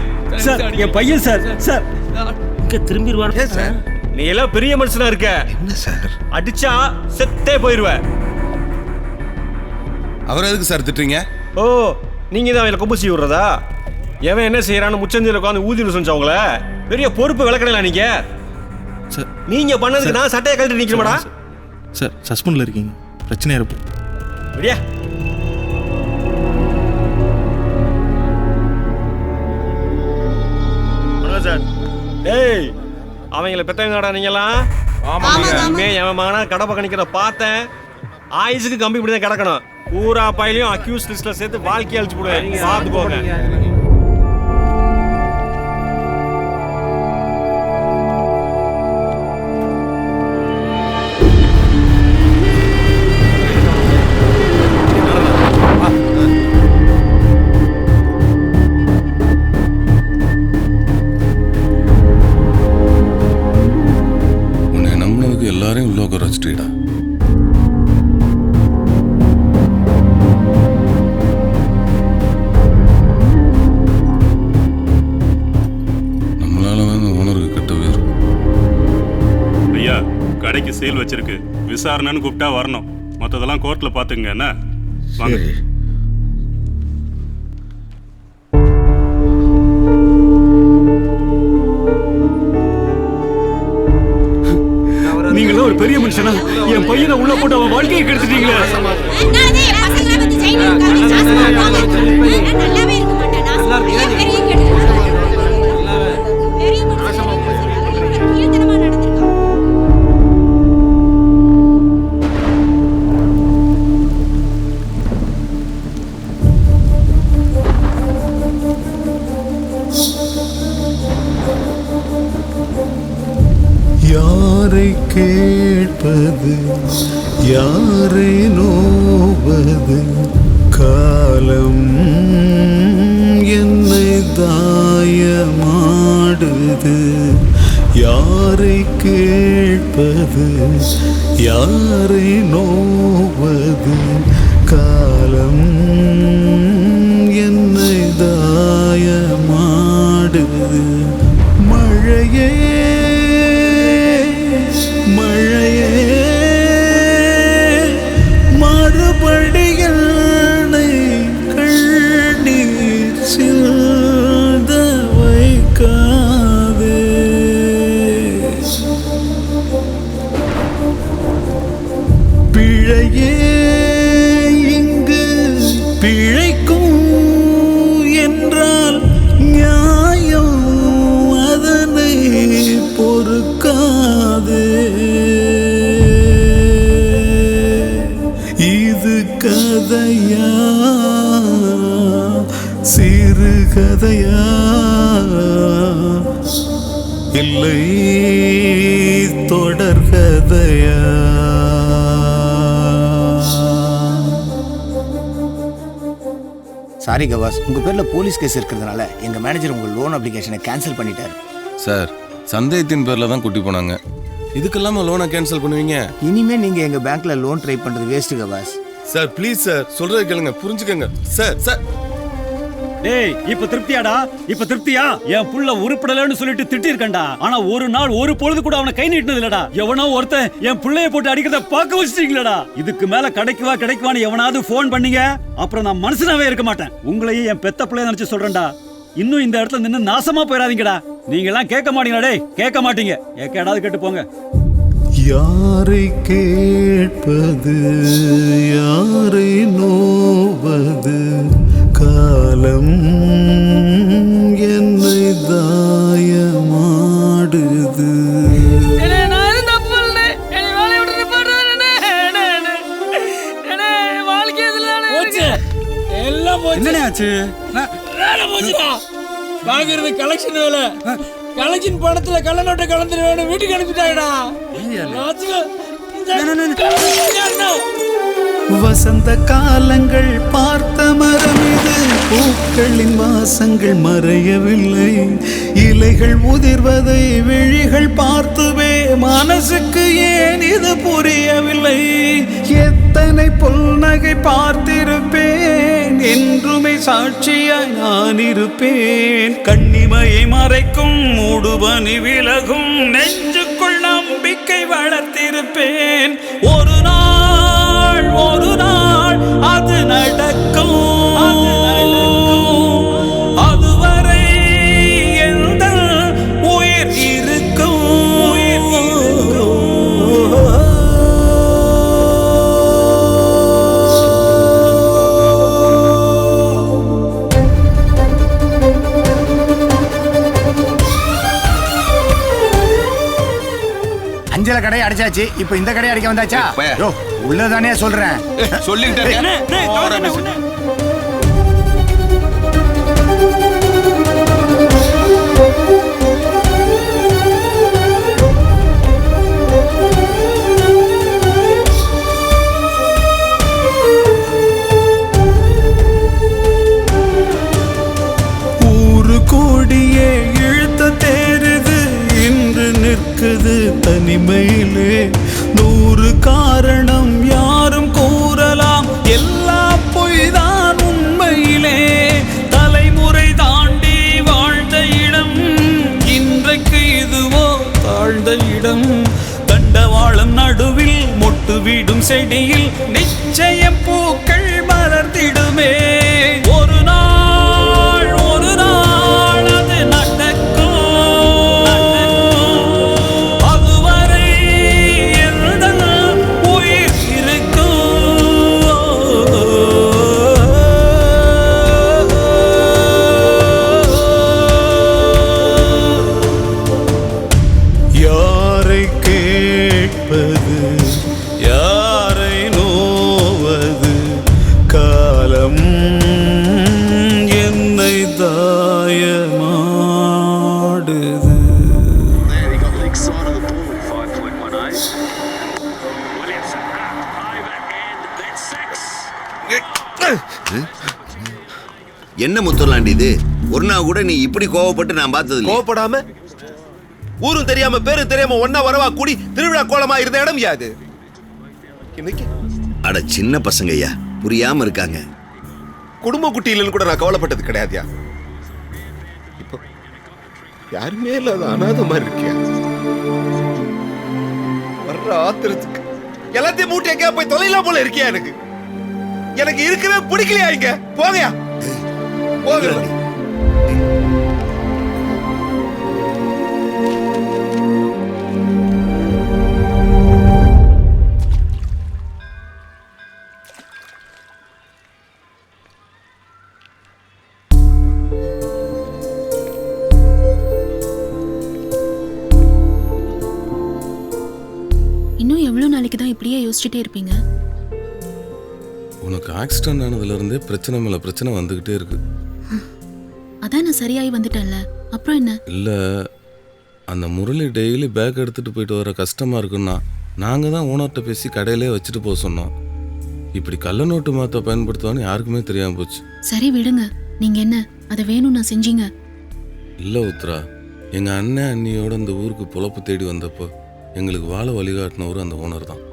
சார் என் பையன் சார். சார் இங்க திரும்பிடுவார் சார். நீ எல்லாம் பெரிய மனுஷனா இருக்க. என்ன சார் அடிச்சா செத்தே போயிருவ. அவர் எதுக்கு சார் திட்டுறீங்க? ஓ நீங்க தான் அவளை கொம்பு செய்ய விடுறதா? எவன் என்ன செய்யறான்னு முச்சந்தில உட்காந்து ஊதியில் செஞ்சவங்கள பெரிய பொறுப்பு விளக்கணும். நீங்க நீங்க பண்ணதுக்கு நான் சட்டையை கழட்டி நிக்கணுமாடா? சார் சஸ்பெண்ட்ல இருக்கீங்க, பிரச்சனையா இருப்போம். அப்படியா? சார் டேய் அவங்கள பெத்தவங்கடா நீங்களாம். இனிமே எவன் மகனா கடை பக்கம் நிக்கிறத பார்த்தேன் ஆயுசுக்கு கம்பி இப்படி தான் கிடக்கணும். பூரா பையிலையும் அக்யூஸ் லிஸ்ட்ல சேர்த்து வாழ்க்கையை அழிச்சு போடுவேன். பார்த்து போங்க. எல்லாரையும் உள்ள உட்கார வச்சுட்டீடா. நம்மளால தான் ஓனருக்கு கெட்ட பேர். ஐயா கடைக்கு சேல் வச்சிருக்கு, விசாரணைன்னு கூப்பிட்டா வரணும். மற்றதெல்லாம் கோர்ட்ல பாத்துங்க. என்ன வாங்க. நீங்களும் ஒரு பெரிய மனுஷனா என் பையனை உள்ள போட்டு அவன் வாழ்க்கையை கெடுத்துட்டீங்களே. யாரை கேட்பது யாரை நோவது, காலம் என்னை தாயமாடுதே. மாடுது. யாரை கேட்பது, யாரை நோவது, காலம் என்னை தாயமாடுது. மழையே மழையே மறுபடியும் கண்ணீர் சிந்த வைக்காதே. பிழையே இங்கு பிழைக்கும் என்றால் நியாயம் அதனை பொறுக்காதே. இது கதையா சிறுகதையா இல்லை தொடர்கதையா? சாரி கவாஸ், உங்க பேர்ல போலீஸ் கேஸ் இருக்கிறதுனால எங்க மேனேஜர் உங்க லோன் அப்ளிகேஷனை கேன்சல் பண்ணிட்டாரு. சார், சந்தேகத்தின் பேர்ல தான் கூட்டி போனாங்க. இதுக்கெல்லாம லோனை கேன்சல் பண்ணுவீங்க? இனிமே நீங்க எங்க பேங்க்ல லோன் ட்ரை பண்றது waste Kawas. Sir please sir, சொல்றதை கேளுங்க, புரிஞ்சுக்கங்க சார். சார் டேய், இப்ப திருப்தியாடா? இப்ப திருப்தியா? என் புள்ள உருப்படலன்னு சொல்லிட்டு திட்டி இருக்கண்டா. ஆனா ஒரு நாள் ஒரு பொழுது கூட அவனை கை நீட்டினது இல்லடா. எவனோ ஒருத்தன் என் புள்ளைய போட்டு அடிக்கிறத பார்க்க வச்சிட்டீங்களடா. இதுக்கு மேல கிடைக்குவான்னு எவனாவது போன் பண்ணீங்க, அப்புறம் நான் மனுஷனாவே இருக்க மாட்டேன். உங்களையும் என் பெத்த பிள்ளைய நினைச்சு சொல்றேன்டா. இன்னும் இந்த இடத்துல நின்று நாசமா போயிடாதீங்கடா. நீங்க எல்லாம் கேட்க மாட்டீங்களா? டேய், கேட்க மாட்டீங்க. ஏதாவது கேட்டு போங்க. யாரை கேட்பது, யாரை நோவது, காலம் என்னை தாயமாடுது. பாக்குறது கலெக்ஷன் வேலை. கலெக்ஷன் பணத்துல கள்ள நோட்டை கலந்துரு வேணும், வீட்டுக்கு அனுப்பிட்டாடா. வசந்த காலங்கள் பார்த்த மரம் இது, பூக்களின் வாசங்கள் மறையவில்லை. இலைகள் உதிர்வதை விழிகள் பார்த்துவே மனசுக்கு ஏன் இது புரியவில்லை. எத்தனை புல்நகை பார்த்திருப்பேன், என்றுமே சாட்சியாய் நான் இருப்பேன். கண்ணிமையை மறைக்கும் மூடுபனி விலகும், நெஞ்சுக்குள் நம்பிக்கை வளர்த்திருப்பேன். ஒரு நாள் அது நடக்கும். அதுவரை எந்த உயிர் இருக்கும். அஞ்சல கடை அடைச்சாச்சு, இப்ப இந்த கடை அடிக்க வந்தாச்சா? உள்ளதானே சொல்றேன். சொல்லிட்டேன். ஊரு கோடியே இழுத்த தேருது, இன்று நிற்குது தனிமையிலே. 100 காரணம் யாரும் கூறலாம், எல்லாம் பொய்தான் உண்மையிலே. தலைமுறை தாண்டி வாழ்ந்த இடம், இன்றைக்கு இதுவோ தாழ்ந்த இடம். தண்டவாளம் நடுவில் மொட்டு வீடும் செடியில் நிச்சயம் பூக்கள் மலர்ந்திடுமே. ஒரு நாள் அது நடக்கும். அதுவரை எந்த உயிர் இருக்கும். யாரை கேட்பது, யாரை நோவது, காலம் என்னை தாயமாடுது. என்ன முத்துலாண்டி இது? ஒரு நாள் கூட நீ இப்படி கோவப்பட்டு நான் பார்த்தது கோவப்படாம ஊரும் தெரியாம பேரும் தெரியாம ஒன்னா வரவா கூடி திருவிழா கோலமா இருந்த இடம் யாது இன்னைக்கு அட சின்ன பசங்க ஐயா புரியாம இருக்காங்க. குடும்ப குட்டியிலன்னு கூட நான் கவலைப்பட்டது கிடையாதுயா. இப்போ யாருமே இல்லாத அனாத மாதிரி இருக்கியா? வர்ற ஆத்திரத்துக்கு எல்லாத்தையும் மூட்டை எங்கேயா போய் தொலைலாம் போல இருக்கியா? எனக்கு இருக்கவே பிடிக்கலையா? இங்க போங்கயா போங்க. இன்னும் எவ்வளவு நாளைக்கு தான் இப்படியே யோசிச்சுட்டே இருப்பீங்க? உனக்கு ஆக்சிடென்ட் ஆனதுல இருந்தே பிரச்சனை மேல பிரச்சனை வந்துகிட்டே இருக்கு. அதான் நான் சரியாயி வந்துட்டேன்ல, அப்புறம் என்ன? இல்ல அந்த முரளி டெய்லி பேக் எடுத்துட்டு போயிட்டு வர கஷ்டமா இருக்குன்னா நாங்க தான் ஓனர்கிட்ட பேசி கடையிலே வச்சுட்டு போக சொன்னோம். இப்படி கள்ள நோட்டு மாத்த பயன்படுத்துவான்னு யாருக்குமே தெரியாம போச்சு. சரி விடுங்க. நீங்க என்ன அதை வேணும் நான் செஞ்சீங்க? இல்ல உத்ரா, எங்க அண்ணன் அண்ணியோட இந்த ஊருக்கு பொழப்பு தேடி வந்தப்போ எங்களுக்கு வாழ வழிகாட்டினவரு அந்த ஓனர் தான்.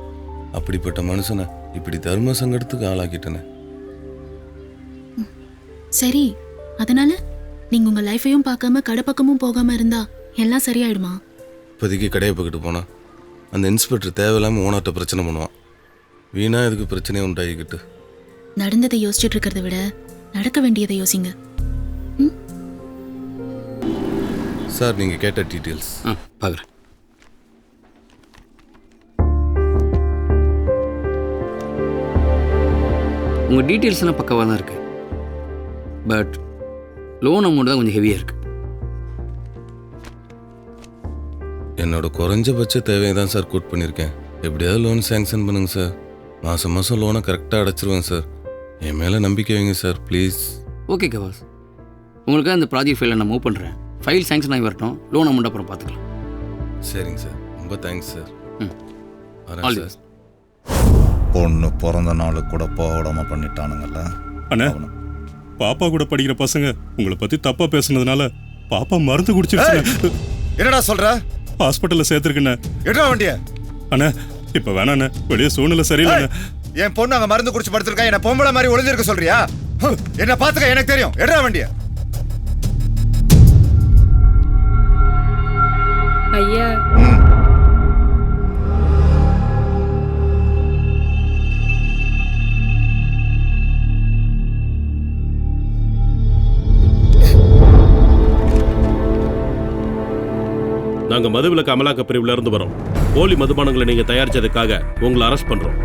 அப்படிப்பட்ட மனுஷனை இப்படி தர்ம சங்கடத்துக்கு ஆளாக்கிட்டனே. சரி, அதனால நீங்க உங்க லைஃபையும் பார்க்காம கடை பக்கமும் போகாம இருந்தா எல்லாம் சரியாயிடுமா? இப்போதைக்கு கடையை பக்கிட்டு போனா அந்த இன்ஸ்பெக்டர் தேவையில்லாம ஓனர்கிட்ட பிரச்சனை பண்ணுவான். வீணா இதுக்கு பிரச்சனையை உண்டாகிக்கிட்டு. நடந்ததை யோசிச்சுட்டு இருக்கிறத விட நடக்க வேண்டியதை யோசிங்க. சார் நீங்க கேட்ட டீட்டெயில்ஸ் பார்க்குறேன். உங்கள் டீட்டெயில்ஸ்லாம் பக்கவாக தான் இருக்குது. பட் லோன் அமௌண்ட் தான் கொஞ்சம் ஹெவியாக இருக்குது. என்னோட குறைஞ்சபட்ச தேவையை தான் சார் கோட் பண்ணியிருக்கேன். எப்படியாவது லோன் சேங்ஷன் பண்ணுங்க சார். மாதம் மாதம் லோனை கரெக்டாக அடைச்சிருவேன் சார். என் மேலே நம்பிக்கை வைங்க சார் ப்ளீஸ். ஓகே கவாஸ், உங்களுக்காக அந்த ப்ராஜெக்ட் ஃபைலை நான் மூவ் பண்ணுறேன். ஃபைல் சேங்ஷன் ஆகி வரட்டும், லோன் அமௌண்ட் அப்புறம் பார்த்துக்கலாம். சரிங்க சார், ரொம்ப thanks sir. All the best. பொண்ணு பிறந்த நாள் கூட போக விடாம பண்ணிட்டானுங்கல்ல. அண்ணா, பாப்பா கூட படிக்கிற பசங்க உங்களை பத்தி தப்பா பேசுனதுனால பாப்பா மருந்து குடிச்சிருச்சு. என்னடா சொல்ற? ஹாஸ்பிட்டல்ல சேர்த்திருக்கேன். எடுறா வண்டிய. அண்ணா இப்ப வேணாண்ணே, வெளியே சூழ்நிலை சரியில்லை. என் பொண்ணு அங்க மருந்து குடிச்சு படுத்திருக்கா, என்ன பொம்பளை மாதிரி ஒளிஞ்சிருக்க சொல்றியா? என்ன பாத்துக்க, எனக்கு தெரியும். எடுறா வண்டிய. ஐயா நாங்க மதுவிலக்கு அமலாக்க பிரிவுல இருந்து வரோம். போலி மதுபானங்களை நீங்க தயாரிச்சதுக்காக உங்களை அரெஸ்ட் பண்றோம்.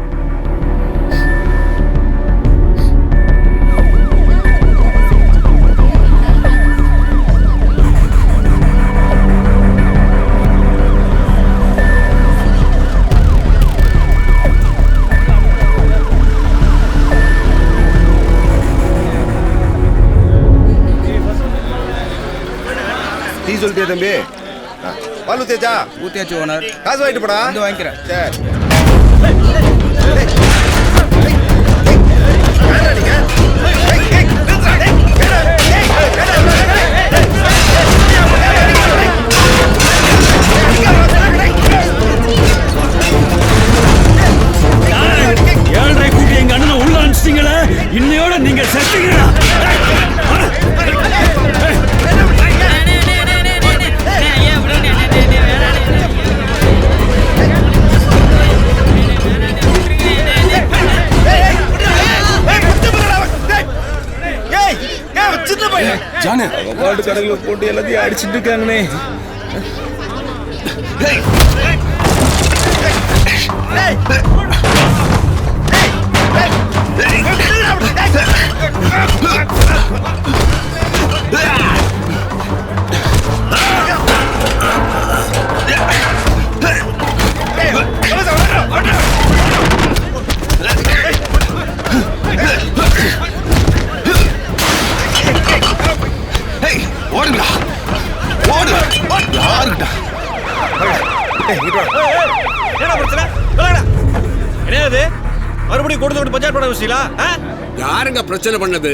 டீ சொல்லிட்டே தம்பி. பால் ஊத்தியாச்சா? ஊத்தியாச்சு ஓனர். காசு வாங்கிட்டு போடா. வந்து வாங்கிக்கிறேன். சரி. ஏழரை கூட்டி எங்க அண்ணனை உள்ள அனுப்பிச்சிட்டீங்களே, இன்னையோட நீங்க செத்துக்கிறா. கடையில் போட்டு எல்லாத்தையும் அடிச்சுட்டு இருக்காங்கண்ணே. என்னது மறுபடியும் கொடுத்து பஞ்சாயத்து பண்ண வச்சீங்களா? யாருங்க பிரச்சனை பண்ணது?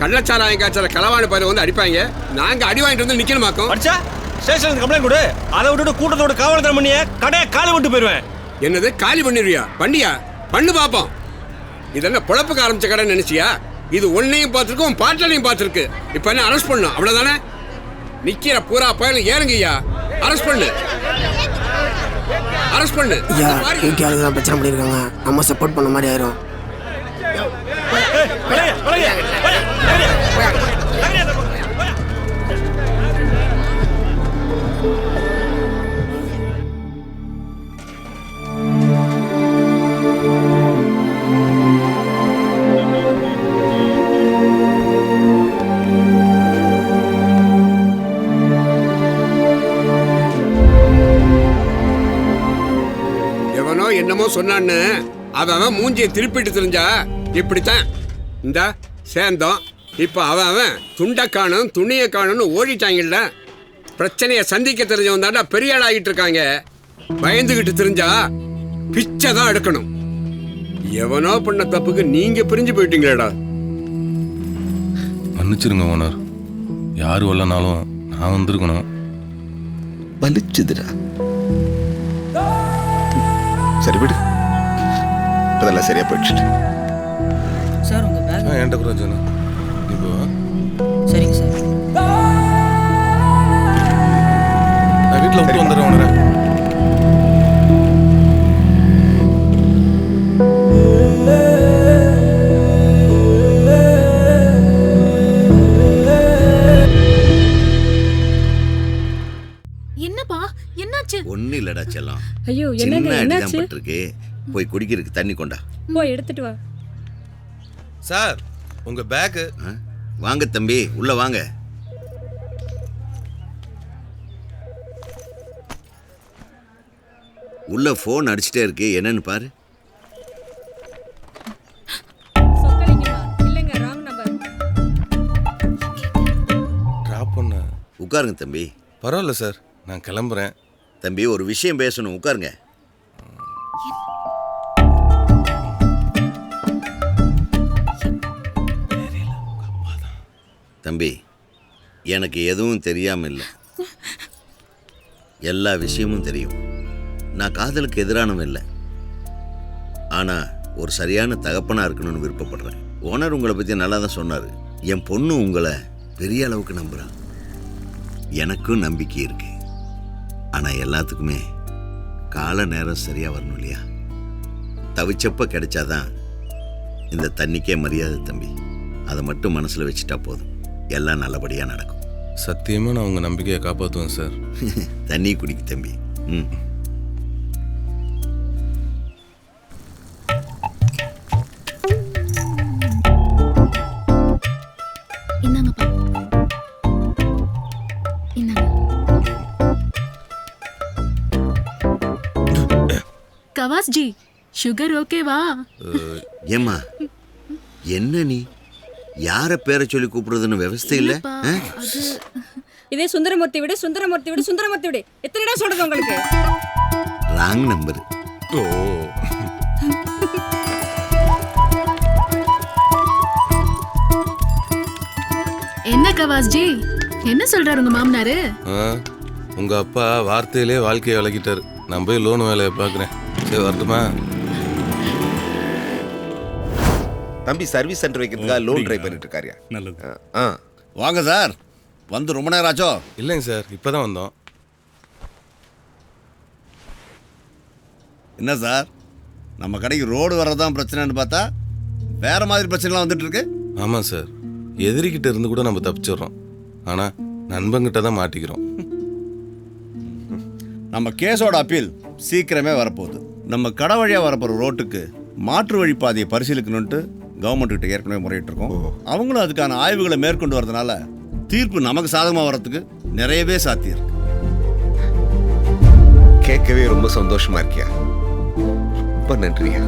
கள்ளச்சாராயம் காய்ச்சல களவாணி பயில வந்து அடிப்பாங்க. நாங்க அடி வாங்கிட்டு வந்து நிக்கணுமாக்கும். அடிச்சா ஸ்டேஷனுக்கு கம்ப்ளைண்ட் கொடு. அதை விட்டுட்டு கூட்டத்தோட காவல்துறை பண்ணிய கடையை காலி விட்டு போயிருவேன். என்னது காலி பண்ணிடுவியா? பண்ணியா? பண்ணு பாப்போம். இதெல்லாம் பொழப்புக்கு ஆரம்பிச்ச கடை நினைச்சியா? இது ஒன்னையும் பார்த்துருக்கு, உன் பாட்டலையும் பார்த்துருக்கு. இப்ப என்ன அரெஸ்ட் பண்ணும் அவ்வளவுதானே? நிக்கிற பூரா பயலும் ஏறுங்கய்யா. அரெஸ்ட் பண்ணு, அரெஸ்ட் பண்ணு. பிரச்சனை பண்ணிருக்காங்க, நம்ம சப்போர்ட் பண்ண மாதிரி ஆயிரும். எவனோ என்னமோ சொன்னான்னு அவன் மூஞ்சியை திருப்பிட்டு தெரிஞ்சா இப்படித்தான். இந்த சேர்ந்தோம். இப்ப அவன் துண்டை காணும் துணியை காணும்னு ஓடிட்டாங்கல்ல. பிரச்சனையை சந்திக்க தெரிஞ்சவன் தாண்டா பெரிய ஆள் ஆகிட்டு இருக்காங்க. பயந்துகிட்டு தெரிஞ்சா பிச்சை தான் எடுக்கணும். எவனோ பண்ண தப்புக்கு நீங்க பிரிஞ்சு போயிட்டீங்களேடா. மன்னிச்சிருங்க ஓனர். யாரு வரலனாலும் நான் வந்திருக்கணும். வலிச்சுதுடா. சரி விடு, அதெல்லாம் சரியா போயிடுச்சு. சார் உங்க பேக் என்கிட்ட கூட வச்சுண்ணா. இப்போ சரிங்க சார். நான் வீட்டில் விட்டு வந்துடுறேன் ஓனரை. என்னப்பா என்னாச்சு? ஒன்னும் இல்லடா செல்லம். ஐயோ சின்ன என்னங்க அடிதான் என்னாச்சு? பட்டிருக்கு. போய் குடிக்கிறதுக்கு தண்ணி கொண்டா. போய் எடுத்துட்டு வா. சார் உங்க பேக்கு. வாங்க தம்பி, உள்ள வாங்க. உள்ள போன் அடிச்சுட்டே இருக்கு, என்னன்னு பாரு. இல்லங்க ராங் நம்பர். டிராப் பண்ண. உட்காருங்க தம்பி. பரவாயில்ல சார், நான் கிளம்புறேன். தம்பி ஒரு விஷயம் பேசணும், உட்காருங்க. தம்பி எனக்கு எதுவும் தெரியாம இல்லை, எல்லா விஷயமும் தெரியும். நான் காதலுக்கு எதிரானவன் இல்லை, ஆனா ஒரு சரியான தகப்பனா இருக்கணும்னு விருப்பப்படுறேன். ஓனர் உங்களை பத்தி நல்லா தான் சொன்னாரு. என் பொண்ணு உங்களை பெரிய அளவுக்கு நம்புறான். எனக்கும் நம்பிக்கை இருக்கு. ஆனா எல்லாத்துக்குமே கால நேரம் சரியா வரணும் இல்லையா? தவிச்சப்ப கிடைச்சாதான் இந்த தண்ணிக்கே மரியாதை தம்பி. அதை மட்டும் மனசுல வச்சுட்டா போதும், எல்லாம் நல்லபடியா நடக்கும். சத்தியமா நான் உங்க நம்பிக்கையை காப்பாற்றுவேன் சார். தண்ணி குடிக்கு தம்பி. ம். இந்தாங்கப்பா, இந்தாங்க. கவாஸ் ஜி, சுகர் ஓகேவா? ஏம்மா என்ன நீ யார பேரை சொல்லி கூப்பிடுறதுன்னு விவசாய இல்ல? இதே சுந்தரமூர்த்தி விடு சுந்தரமூர்த்தி விடு சுந்தரமூர்த்தி விடு எத்தனை இடம் சொல்றது உங்களுக்கு? Wrong number. ஓ என்ன கவாஸ் ஜி, என்ன சொல்றாரு உங்க மாமனாரு? உங்க அப்பா வார்த்தையிலே வாழ்க்கையை விளக்கிட்டாரு. நான் போய் லோன் வேலையை பார்க்குறேன். சரி வரட்டுமா? தம்பி சர்வீஸ் சென்டர் வைக்கிறதுக்காக லோன் ட்ரை பண்ணிட்டு இருக்காரியா? நல்லது. வாங்க சார். வந்து ரொம்ப நேரம் ஆச்சோ? இல்லைங்க சார், இப்போதான் வந்தோம். என்ன சார், நம்ம கடைக்கு ரோடு வர்றதான் பிரச்சனைன்னு பார்த்தா வேற மாதிரி பிரச்சனைலாம் வந்துட்டு இருக்கு. ஆமாம் சார், எதிரிக்கிட்ட இருந்து கூட நம்ம தப்பிச்சிடுறோம், ஆனால் நண்பங்கிட்ட தான் மாட்டிக்கிறோம். நம்ம கேஸோட அப்பீல் சீக்கிரமே வரப்போகுது. நம்ம கடை வழியாக வரப்போகிற ரோட்டுக்கு மாற்று வழிப்பாதையை பரிசீலிக்கணுன்ட்டு கவர்மெண்ட் கிட்ட ஏற்கனவே முறையிட்டு இருக்கோம். அவங்களும் அதுக்கான ஆய்வுகளை மேற்கொண்டு வரதுனால தீர்ப்பு நமக்கு சாதகமாக வர்றதுக்கு நிறையவே சாத்தியம் இருக்கு. கேட்கவே ரொம்ப சந்தோஷமா இருக்கியா? ரொம்ப நன்றியா.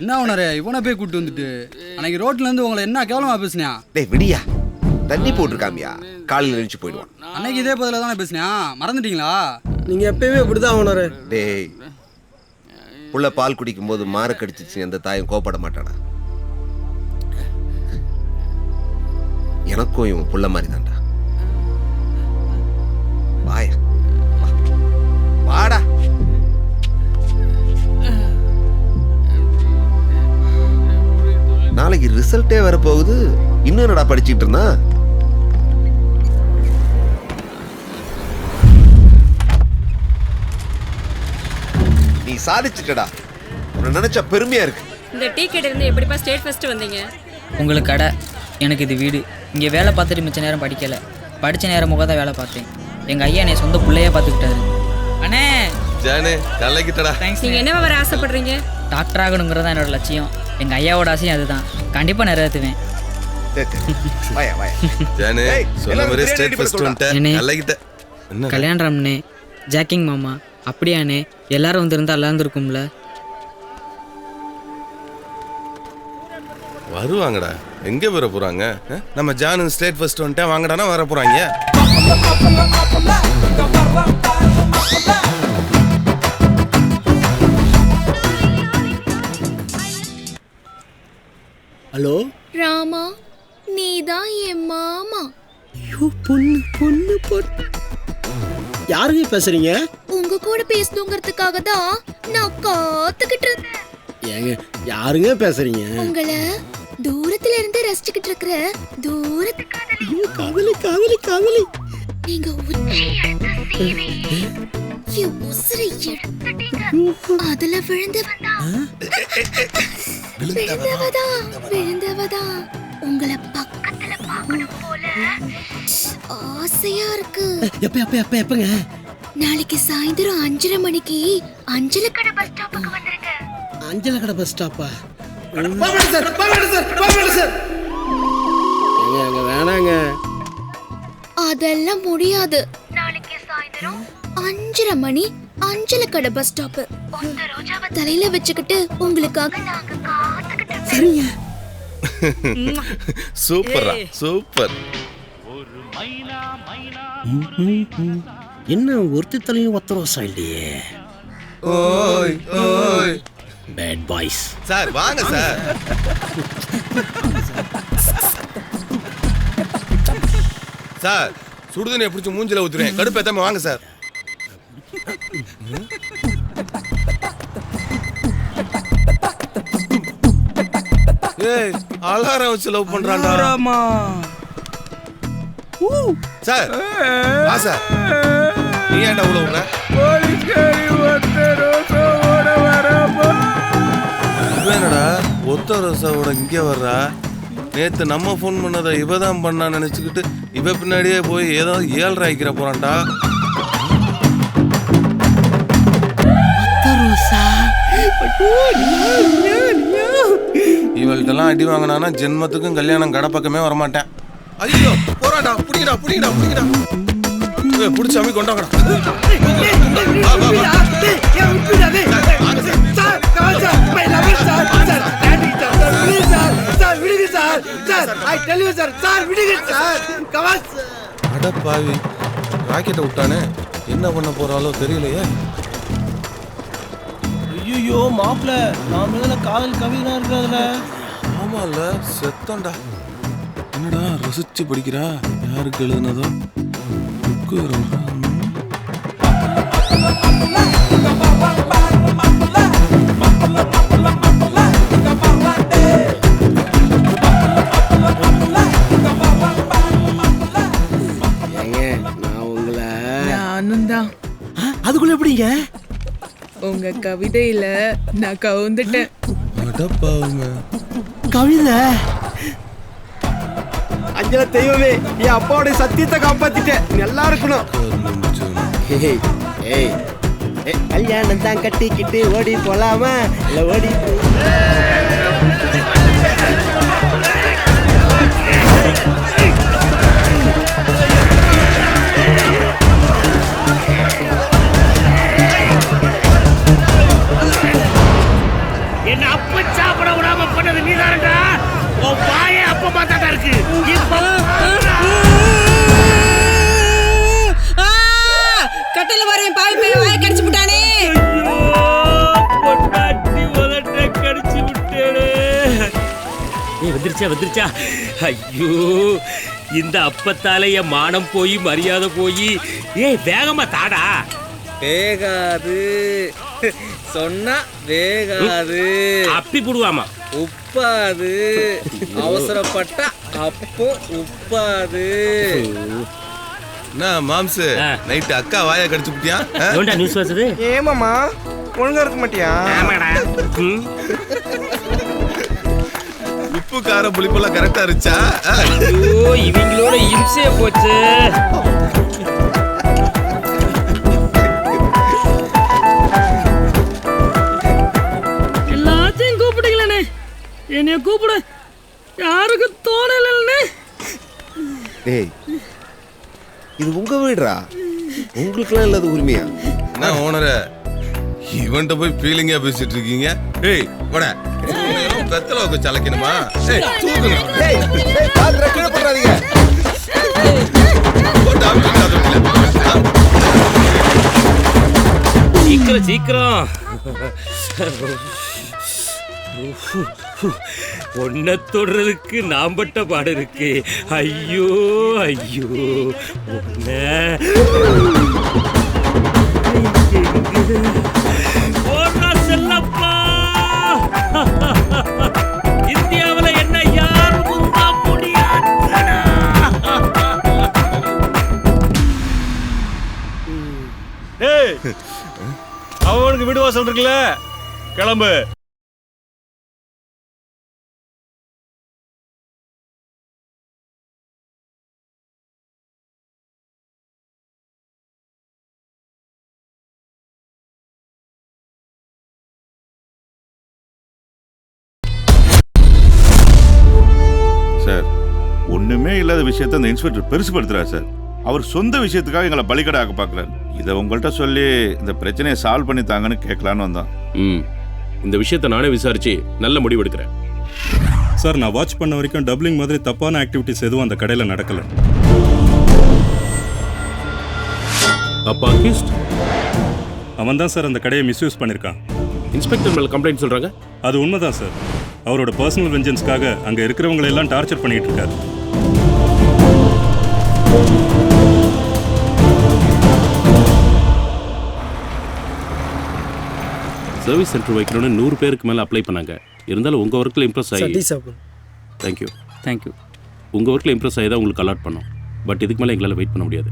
என்ன ஓனரே இவனை போய் கூட்டு வந்துட்டு அன்னைக்கு ரோட்ல இருந்து உங்களை என்ன கேவலமா பேசுனியா? டேய் விடியா, தண்ணி போட்டிருக்காமியா, காலையில் எழுச்சி போயிடுவான். அன்னைக்கு இதே பதில தானே பேசுனியா, மறந்துட்டீங்களா? நீங்க எப்பயுமே இப்படிதான் ஓனரே. டேய் புள்ள பால் குடிக்கும் போது மாறு கடிச்சிச்சு, எந்த தாயும் கோப்பட மாட்டானா? எனக்கும் இவன் புள்ள மாதிரி தான்டா. வாயா வாடா. நாளைக்கு ரிசல்ட்டே வரப்போகுது, இன்னும் என்னடா படிச்சுட்டு இருந்தா? நீ சாதிச்சுட்டடா, உன்னை நினைச்சா பெருமையா இருக்கு. இந்த டீ கடை இருந்து எப்படிப்பா ஸ்டேட் ஃபர்ஸ்ட் வந்தீங்க? உங்களுக்கு கடை, எனக்கு இது வீடு. இங்கே வேலை பார்த்துட்டு மிச்ச நேரம் படிக்கலை, படித்த நேரம் முக தான் வேலை பார்த்தேன். எங்கள் ஐயா என்னை சொந்த பிள்ளையா பார்த்துக்கிட்டாரு. அண்ணே ஜானே கலக்கிட்டடா. நீங்கள் என்ன வர ஆசைப்படுறீங்க? டாக்டர் ஆகணுங்கிறது தான் என்னோட லட்சியம். எங்கள் ஐயாவோட ஆசையும் அதுதான், கண்டிப்பாக நிறைவேற்றுவேன். ஜானே சொன்ன மாதிரி ஸ்டேட் ஃபர்ஸ்ட் வந்துட்டேன், கலக்கிட்ட. கல்யாணம்ண்ணே, ஜாக்கிங் மாமா. அப்படியாண்ணே, எல்லாரும் வந்துருந்தா நல்லா இருந்திருக்கும்ல. வருவாங்கடா, எங்க வர போறாங்க? நம்ம ஜானு ஸ்டேட் ஃபர்ஸ்ட் வந்துட்டேன் வாங்கடானா வர போறாங்க. ஹலோ ராமா, நீதான் என் மாமா. ஐயோ பொண்ணு பொண்ணு பொண்ணு. யாருங்க பேசுறீங்க? உங்க கூட பேசணுங்கிறதுக்காக தான் நான் காத்துக்கிட்டு இருந்தேன். ஏங்க யாருங்க பேசுறீங்க? உங்களை தூரத்துல இருந்து ரசிச்சுக்கிட்டு இருக்கிற தூரத்து காதலி காதலி காதலி. நீங்க உச்சி எடுத்த சீவி என் உசுரை எடுத்துட்டீங்க. அதுல விழுந்தவதா உங்களை பக்கத்துல பார்க்கணும் போல ஆசையா இருக்கு. எப்பங்க? நாளைக்கு சாயந்தரம் 5:30 மணிக்கு அஞ்சலக்கடை பஸ் ஸ்டாப்புக்கு வந்துருங்க. அஞ்சலக்கடை பஸ் ஸ்டாப்பா? வேணாங்க, அதெல்லாம் முடியாது. நாளைக்கு சாயந்தரம் 5:30 மணி அஞ்சலக்கடை பஸ் ஸ்டாப். அந்த ரோஜாவை தலையில வச்சுக்கிட்டு உங்களுக்காக நாங்க காத்துக்கிட்டு. சரிங்க. சூப்பரா சூப்பர். என்ன ஒருத்தி தலையும் ஒத்தரோசா இல்லையே. ஓய் ஓய் பேட் பாய்ஸ். சார் வாங்க சார். சார் சுடுதண்ணியை பிடிச்சி மூஞ்சில ஊத்துறேன், கடுப்பேத்தாம வாங்க சார். ஏய் அலாரம் வச்சு லவ் பண்றான்டா. சார் வா சார். நீ ஏன்டா உள்ள வர? என்னடா ஒத்த ரோசாவோட இங்கே வர்றா? நேத்து நம்ம ஃபோன் பண்ணதை இவ தான் பண்ணா நினைச்சுக்கிட்டு இவ பின்னாடியே போய் ஏதோ 7 ஆயிக்கிற போறான்டா. இவள்கிட்டலாம் அடி வாங்கினானா ஜென்மத்துக்கும் கல்யாணம் கடை பக்கமே வரமாட்டேன். ஐயோ போறாடா, புடிங்கடா புடிங்கடா புடிங்கடா. புடிச்சாமி கொண்டாங்கடா. அடப்பாவி, ராக்கெட்டை விட்டானே, என்ன பண்ண போறாளோ தெரியலையே. ஐயோ மாப்பிள்ள, நான் மேல காதல் கவிதா இருக்கிறதுல. ஆமால செத்தண்டா. என்னடா ரசிச்சு படிக்கிறா? யாருக்கு எழுதுனதோ? அதுக்குள்ள எப்படிங்க? உங்க கவிதையில நான் கவுந்துட்டேன். கவிதை? அஞ்சல தெய்வமே, என் அப்பாவோட சத்தியத்தை காப்பாத்திட்டேன். நல்லா இருக்கணும். கல்யாணம் தான் கட்டிக்கிட்டு ஓடி போலாமா? இல்ல ஓடி என்ன அப்பச்சா வந்துருச்சா. ஐயோ, இந்த அப்பத்தால என் மானம் போய் மரியாதை போய். ஏய் வேகமா தாடா. வேகாது சொன்னா வேகாது. அப்பி போடுவாமா. உப்பாது அவசரப்பட்டா அப்போ உப்பாது. என்ன மாம்சு நைட்டு அக்கா வாயை கடிச்சு விட்டியா? ஏண்டா நியூஸ் வச்சது? ஏமாமா ஒழுங்கா இருக்க மாட்டியா? ஆமாடா. உப்பு கார புளிப்பெல்லாம் கரெக்டா இருந்துச்சா? ஐயோ இவங்களோட இம்சையே போச்சு. எல்லாத்தையும் கூப்பிடுங்களே, என்னைய கூப்பிடு. யாருக்கு தோணலன்னு. டேய் இது உங்க வீடுடா, உங்களுக்குலாம் இல்லாத உரிமையா? என்ன ஓனர இவன்ட்ட போய் ஃபீலிங்கா பேசிட்டு இருக்கீங்க? ஏய் வட பெத்தல வச்சு சலைக்கணுமா? ஏய் தூக்குங்க. டேய் டேய் பாத்து கீழ போடாதீங்க. சீக்கிரம் சீக்கிரம். ஒன்ன தொடுறதுக்கு நாம் பட்ட பாடு இருக்கு. ஐயோ ஐயோ செல்லப்பா. இந்தியாவில் என்ன யாரும் முந்தா முடியாது. அவனுக்கு வீடு வாசல் இருக்குல்ல, கிளம்பு. சார் ஒண்ணுமே இல்லாத விஷயத்த அந்த இன்ஸ்பெக்டர் பெருசுபடுத்துறாரு சார். அவர் சொந்த விஷயத்துக்காக எங்களை பலிக்கடை ஆக்க பார்க்குறாரு. இதை உங்கள்கிட்ட சொல்லி இந்த பிரச்சனையை சால்வ் பண்ணி தாங்கன்னு கேட்கலான்னு வந்தான். இந்த விஷயத்தை நானே விசாரிச்சு நல்ல முடிவு எடுக்கிறேன். சார் நான் வாட்ச் பண்ண வரைக்கும் டபுளிங் மாதிரி தப்பான ஆக்டிவிட்டிஸ் எதுவும் அந்த கடையில் நடக்கல. அப்பா அக்யூஸ்ட் அவன் தான் சார் அந்த கடையை மிஸ்யூஸ் பண்ணியிருக்கான். இன்ஸ்பெக்டர் மேல கம்ப்ளைண்ட் சொல்றாங்க. அது உண்மைதான் சார். அவரோட பர்சனல் வெஞ்சன்ஸ்க்காக அங்கே இருக்கிறவங்களை எல்லாம் டார்ச்சர் பண்ணிட்டு இருக்காரு. சர்வீஸ் சென்டர் வைக்கணும்னு 100 பேருக்கு மேலே அப்ளை பண்ணாங்க. இருந்தாலும் உங்கள் ஒர்க்கில் இம்ப்ரெஸ் ஆகி. Thank you thank you. உங்கள் ஒர்க்கில் இம்ப்ரெஸ் ஆகி தான் உங்களுக்கு அலாட் பண்ணோம். பட் இதுக்கு மேலே எங்களால் வெயிட் பண்ண முடியாது.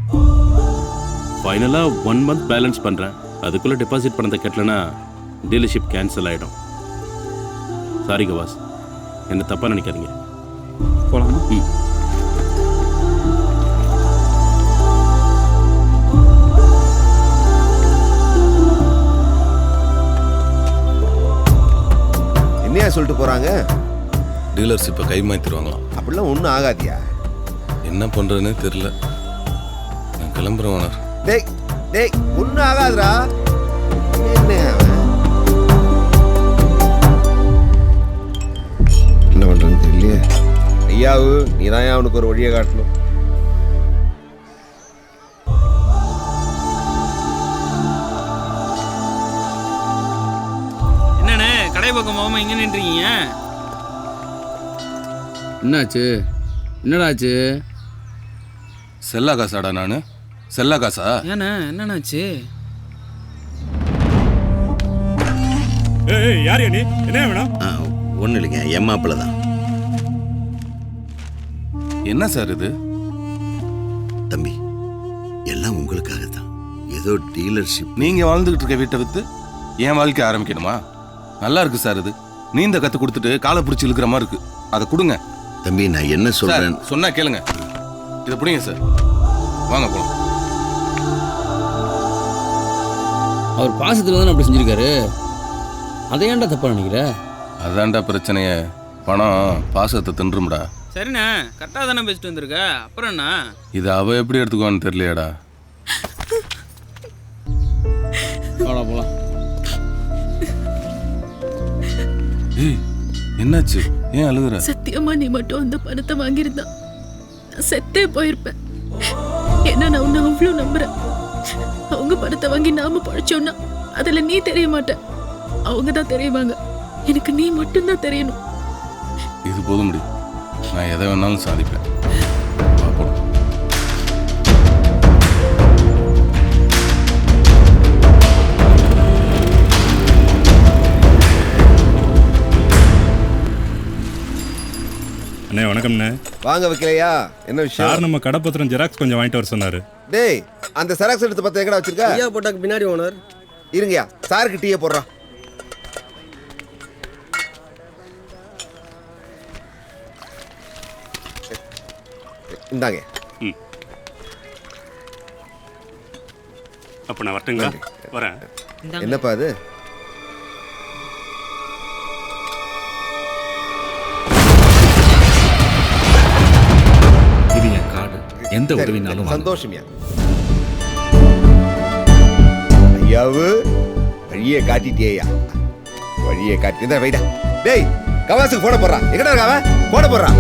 ஃபைனலாக 1 மந்த் பேலன்ஸ் பண்ணுறேன். அதுக்குள்ளே டெபாசிட் பண்ணதை கட்டலைன்னா டீலர்ஷிப் கேன்சல் ஆகிடும். சாரி கவாஸ், என்ன தப்பாக நினைக்காதீங்க. போகலாமா? என்னையா சொல்லிட்டு போறாங்க? டீலர்ஷிப்பை கைமாத்திடுவாங்களாம். அப்படிலாம் ஒன்றும் ஆகாதியா? என்ன பண்றதுன்னு தெரியல. நான் கிளம்புறேன் ஓனர். டேய் டேய் ஒன்றும் ஆகாதுடா. என்ன பண்றதுன்னு தெரியலையே. ஐயாவு நீதான் அவனுக்கு ஒரு வழியை காட்டணும். என்னண்ணே கடை பக்கம் போகாம இங்க நின்றீங்க? என்னாச்சு? என்னடாச்சு? செல்லா காசாடா நானு? செல்லா காசா? ஏண்ணே என்னன்னாச்சு? யார் நீ? என்ன வேணும்? ஒன்றும் இல்லைங்க, என் மாப்பிள்ள தான். என்ன சார் இது? தம்பி எல்லாம் உங்களுக்காக தான். ஏதோ டீலர்ஷிப். நீங்க வாழ்ந்துகிட்டு இருக்க வீட்டை வித்து என் வாழ்க்கை ஆரம்பிக்கணுமா? நல்லா இருக்கு சார் இது. நீந்த கத்து கொடுத்துட்டு காலை பிடிச்சி இழுக்கிற மாதிரி இருக்கு. அதை கொடுங்க தம்பி. நான் என்ன சொல்றேன் சொன்னா கேளுங்க. இதை பிடிங்க சார். வாங்க போலாம். அவர் பாசத்துல தான் அப்படி செஞ்சிருக்காரு. அதை ஏன்டா தப்பா நினைக்கிற? அதான்டா பிரச்சனைய. பணம் பாசத்தை தின்றும்டா. சரிண்ணே, கரெக்டாக தானே பேசிட்டு வந்திருக்க. அப்புறம் என்ன? இது அவ எப்படி எடுத்துக்குவான்னு தெரியலையாடா. போலாம். ஏய் என்னாச்சு? ஏன் அழுகுற? சத்தியமா நீ மட்டும் அந்த பணத்தை வாங்கியிருந்தா நான் செத்தே போயிருப்பேன். ஏன்னா நான் உன்னை அவ்வளோ நம்புறேன். அவங்க பணத்தை வாங்கி நாம பழைச்சோம்னா அதுல நீ தெரிய மாட்ட, அவங்க தான் தெரியுவாங்க. எனக்கு நீ மட்டும்தான் தெரியணும். இது போதும் முடி. நான் எதை வேணாலும் சாதிப்பேன். பார்ப்போம். அண்ணே வணக்கம்ண்ணே. வாங்க வைக்கலையா? என்ன விஷயம்? சார் நம்ம கடப்பத்திரம் ஜெராக்ஸ் கொஞ்சம் வாங்கிட்டு வர சொன்னாரு. டேய், அந்த செராக்ஸ் எடுத்து பத்த எங்கடா வச்சிருக்க? ஐயா போட்டாக்கு பின்னாடி ஓனர். இருங்கயா, சாருக்கு டீயை போடுறான். இந்தாங்க. அப்போ நான் வரட்டுங்களா? வரேன். என்னப்பா அது? இது என் கார்டு. எந்த உதவினாலும் சந்தோஷம்யா. ஐயாவு வழியை காட்டிட்டேயா, வழியை காட்டி தான் வைடா. டேய், கவாசுக்கு போட போடுறான். எங்கடா இருக்க அவன்? போட போடுறான்.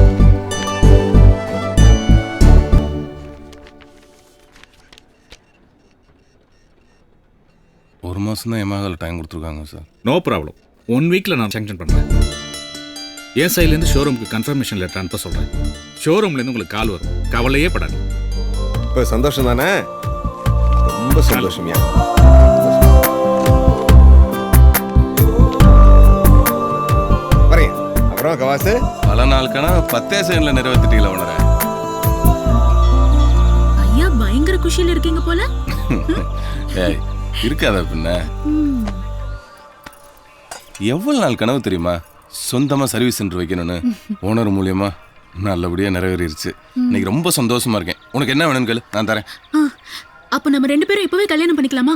ஒரு மாதம் தான் எமஹால் டைம் கொடுத்துருக்காங்க சார். No problem. 1 வீக்கில் நான் சேங்ஷன் பண்ணுறேன். என் சைட்லேருந்து ஷோரூமுக்கு கன்ஃபர்மேஷன் லெட்டர் அனுப்ப சொல்கிறேன். ஷோரூம்லேருந்து உங்களுக்கு கால் வரும். கவலையே படாது. இப்போ சந்தோஷம் தானே? ரொம்ப சந்தோஷம்யா. வரேன். அப்புறம் கவாசு பல நாள் கனவு 10 செகண்ட்ல நிறைவேற்றிட்டீங்களா உணர? ஐயா பயங்கர குஷியில இருக்கீங்க போல. ஏய், இருக்காதா பின்ன? எவ்வளவு நாள் கனவு தெரியுமா சொந்தமா சர்வீஸ் சென்டர் வைக்கணும்னு. ஓனர் மூலியமா நல்லபடியா நிறைவேறிடுச்சு. இன்னைக்கு ரொம்ப சந்தோஷமா இருக்கேன். உனக்கு என்ன வேணும்னு கேளு, நான் தரேன். அப்ப நம்ம 2 பேரும் இப்பவே கல்யாணம் பண்ணிக்கலாமா?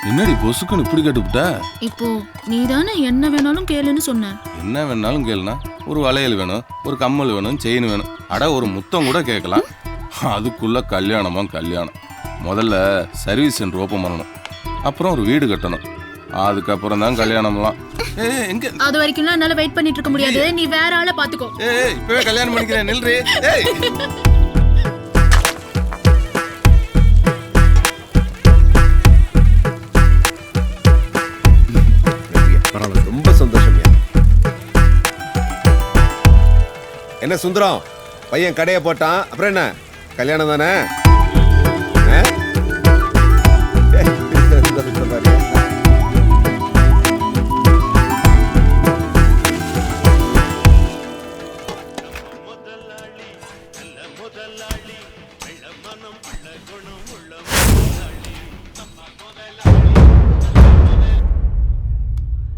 என்னடி பொசுக்குன்னு இப்படி கேட்டுவிட்டா? இப்போ நீதானே என்ன வேணாலும் கேளுன்னு சொன்ன. என்ன வேணாலும் கேளுனா, ஒரு வளையல் வேணும், ஒரு கம்மல் வேணும், செயின் வேணும், அட ஒரு முத்தம் கூட கேட்கலாம். அதுக்குள்ள கல்யாணமா கல்யாணம். முதல்ல சர்வீஸ் சென்டர் ஓப்பன் பண்ணணும், அப்புறம் ஒரு வீடு கட்டணும், அதுக்கப்புறம் தான் கல்யாணம்லாம். எங்க அது வரைக்கும் என்னால வெயிட் பண்ணிட்டு இருக்க முடியாது. நீ வேற ஆளை பாத்துக்கோ. இப்பவே கல்யாணம் பண்ணிக்கிறேன். நில்றே. ரொம்ப சந்தோஷம்யா. என்ன சுந்தரம், பையன் கடையை போட்டான், அப்புறம் என்ன கல்யாணம் தானே?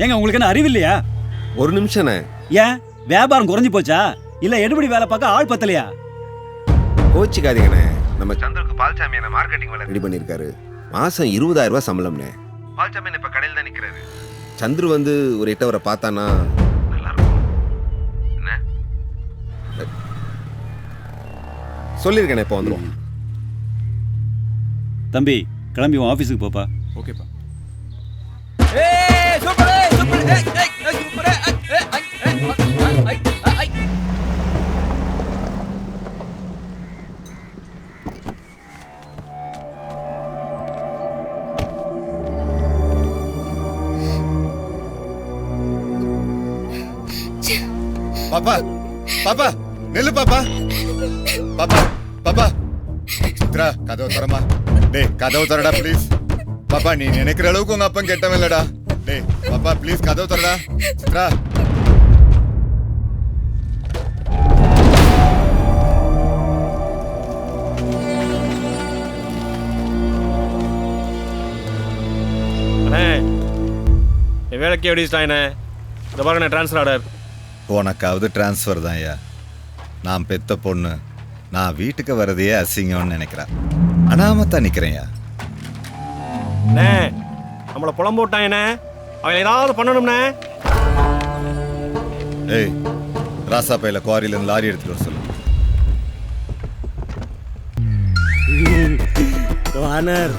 ஏங்க உங்களுக்கு என்ன அறிவு இல்லையா? ஒரு நிமிஷம். ஏன் வியாபாரம் குறைஞ்சு போச்சா? இல்ல எடுபடி வேலை பார்க்க ஆள் பத்தலையா? கோச்சிக்காதீங்கண்ணே. நம்ம சந்திரக்கு பால்சாமி என்ன மார்க்கெட்டிங் வேலை ரெடி பண்ணியிருக்காரு. மாசம் 20,000 ரூபாய் சம்பளம்ண்ணே. பால்சாமி இப்ப கடையில் தான் நிக்கிறாரு. சந்துரு வந்து ஒரு 8 அவரை பார்த்தானா நல்லா இருக்கும். என்ன சொல்லியிருக்கேனே, இப்போ வந்துடும். தம்பி கிளம்பி உன் ஆஃபீஸுக்கு போப்பா. ஓகேப்பா. பாப்பா, பாப்பா, நெல்லு பாப்பா, பாப்பா, பாப்பா, சித்ரா கதவு தரமா. டேய் கதவு தரடா ப்ளீஸ். பாப்பா நீ நினைக்கிற அளவுக்கு உங்க அப்பன் கெட்டவன் இல்லடா. டேய் பாப்பா ப்ளீஸ் கதவு தரடா. சித்ரா அண்ணே, என் வேலைக்கு எப்படி ஸ்டாயினே? இந்த பாருங்க ட்ரான்ஸ்ஃபர் ஆர்டர். உனக்காவது டிரான்ஸ்ஃபர் தான் ஐயா. நான் பெத்த பொண்ணு, நான் வீட்டுக்கு வரதையே அசிங்கம்னு நினைக்கிறேன். அனாமத்தான் நிற்கிறேன்யா. அண்ணே, நம்மளை புலம்பு விட்டாங்கண்ணே. அவன் ஏதாவது பண்ணணும்ண்ணே. ஏய் ராசா பையில குவாரியில லாரி எடுத்துட்டு வர சொல்லு. ஓனர்,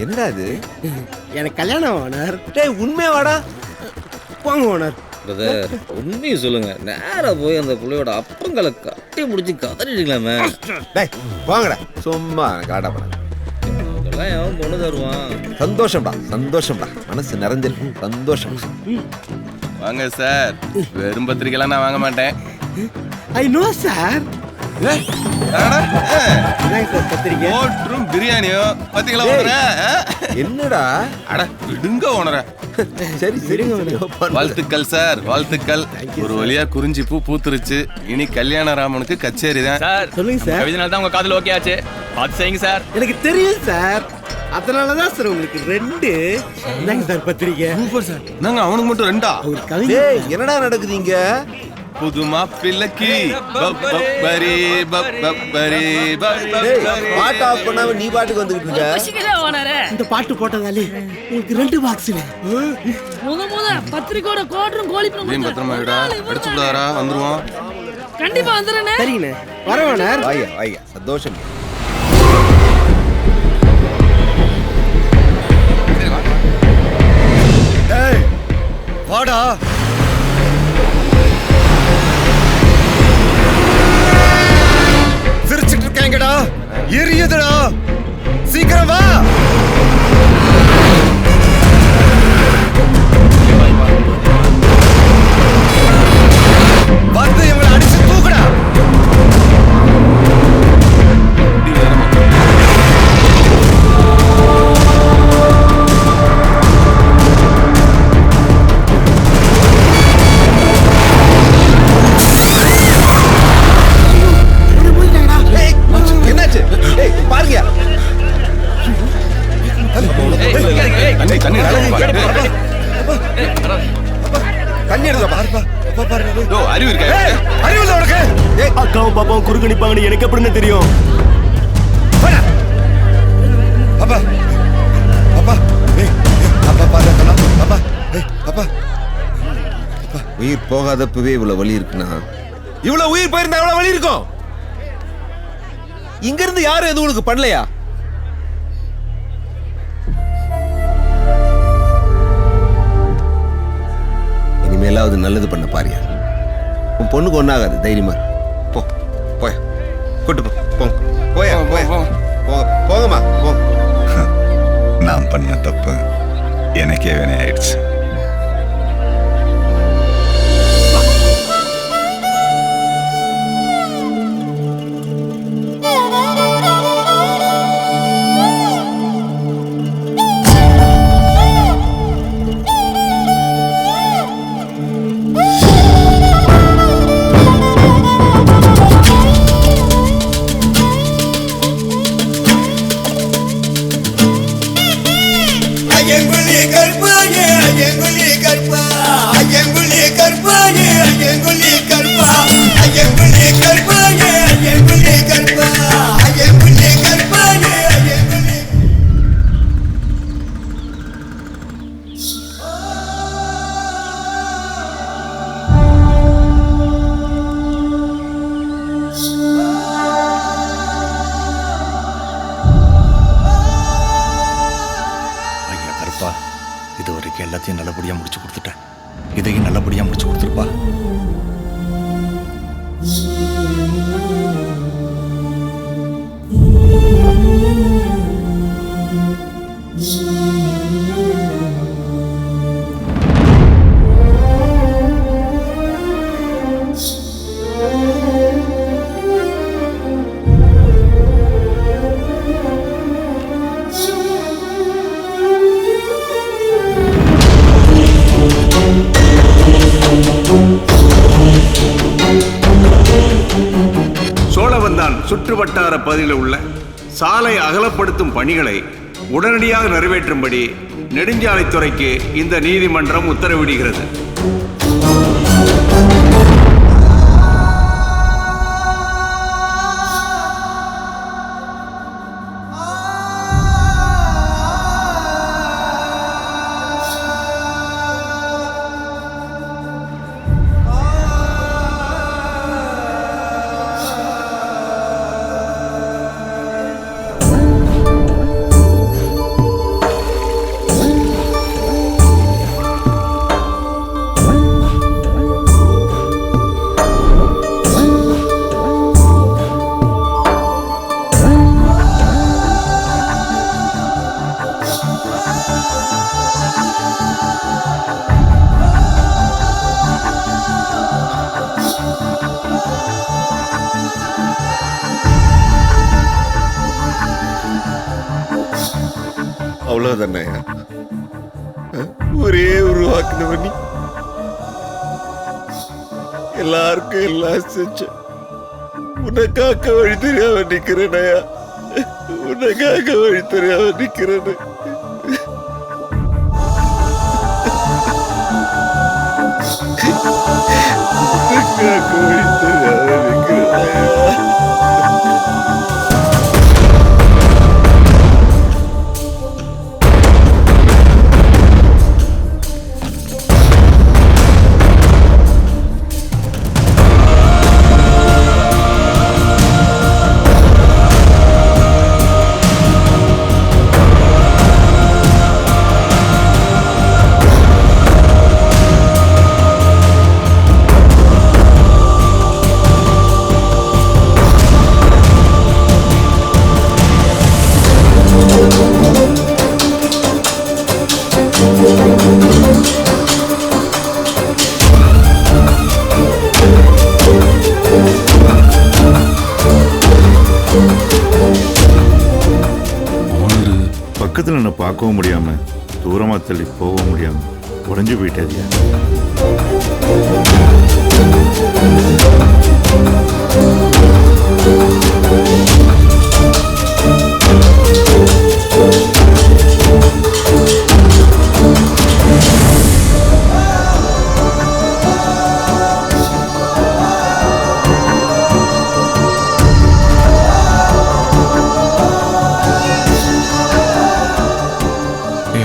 என்னடா இது? எனக்கு கல்யாணம் ஓனர். டேய் உண்மையா வாடா. போங்க ஓனர். பிரதர் உண்மையை சொல்லுங்க. நேரா போய் அந்த புள்ளையோட அப்பங்களை கட்டி முடிச்சு கதறிட்டீங்களாமே. டேய் வாங்கடா, சும்மா காடா பண்ண. இதெல்லாம் எவன் பொண்ணு தருவான்? சந்தோஷம்டா, சந்தோஷம்டா, மனசு நிறைஞ்சிருக்கு. சந்தோஷம். வாங்க சார். வெறும் பத்திரிக்கைலாம் நான் வாங்க மாட்டேன். I know sir. ஓட்டரும் பிரியாணியோ பாத்தீங்களா ஓனர? என்னடா அட விடுங்க ஓனர. சரி சரி வாழ்த்துக்கள் சார், வாழ்த்துக்கள். ஒரு வழியா குறிஞ்சி பூ பூத்துருச்சு. இனி கல்யாண ராமனுக்கு கச்சேரி தான் சார். சொல்லுங்க சார். கவிதனால தான் உங்க காதல் ஓகே ஆச்சு. பார்த்து செய்யுங்க சார். எனக்கு தெரியும் சார். அதனாலதான் சார் உங்களுக்கு 2. என்னங்க சார் பத்திரிக்கை? Super sir. நாங்க அவனுக்கு மட்டும் 2ஆ? டேய் என்னடா நடக்குதுங்க? புது மாப்பிள்ளைக்கு பப்பரி பப்பரி பாட்டு ஆஃப் பண்ணாம நீ பாட்டுக்கு வந்துகிட்டு இருக்க. இந்த பாட்டு போட்டதாலே உங்களுக்கு 2 பாக்ஸ்ல முத பத்திரிக்கையோட கோட்டரும் கோழிப்பும் நீ பத்திரமா விடா. அடிச்சு விடாரா வந்துருவோம். கண்டிப்பா வந்துறேனே. சரிங்கண்ணே. வரவானார். வாயா வாயா சந்தோஷம். டேய் வாடா. சிரிச்சிட்டு இருக்காங்கடா. எரியுதுடா. சீக்கிரம் வா. வந்து இவங்களை அடிச்சு தூக்குடா. என்னாச்சு? ஏய் பாருங்க. தண்ணி எடுத்து பாருப்பா. அறிவு இருக்கா? அறிவு இல்ல உனக்கு? அக்காவும் பாப்பாவும் குறுக்க நிப்பாங்கன்னு எனக்கு எப்படின்னு தெரியும்? அப்பா அப்பா ஏய் அப்பா பாரு அப்பா ஏய் அப்பா. உயிர் போகாதப்பவே இவ்வளவு வலி இருக்குன்னா இவ்வளவு உயிர் போயிருந்தா எவ்வளவு வலி இருக்கும்? இங்க இருந்து யாரும் எதுவும் உனக்கு பண்ணலையா? இனிமேலாவது நல்லது பண்ண பாரியா. உன் பொண்ணுக்கு ஒண்ணாகாது, தைரியமா போ. போய கூட்டு போ. போங்க போயா போயா போங்கம்மா போ. நான் பண்ண தப்பு எனக்கே வினை ஆயிடுச்சு. இதுவரைக்கும் எல்லாத்தையும் நல்லபடியா முடிச்சு கொடுத்துட்டேன். இதையும் நல்லபடியா முடிச்சு கொடுத்துருப்பா. சோழவந்தான் சுற்றுவட்டார பகுதியில் உள்ள சாலை அகலப்படுத்தும் பணிகளை உடனடியாக நிறைவேற்றும்படி நெடுஞ்சாலைத்துறைக்கு இந்த நீதிமன்றம் உத்தரவிடுகிறது. அவ்வளவுதானே? ஒரே ஒரு வாக்குன பண்ணி எல்லாருக்கும் எல்லாம் செஞ்ச உனக்காக்க வழி தெரியாம நிக்கிறேனயா, உனக்காக வழி தெரியாம நிக்கிறேன்னு. உனக்காக வழி தெரியாம நிக்கிறேனயா. பக்கத்தில் என்ன பார்க்கவும் முடியாம தூரமா தள்ளி போகவும் முடியாம உடஞ்சு போயிட்டாதியா.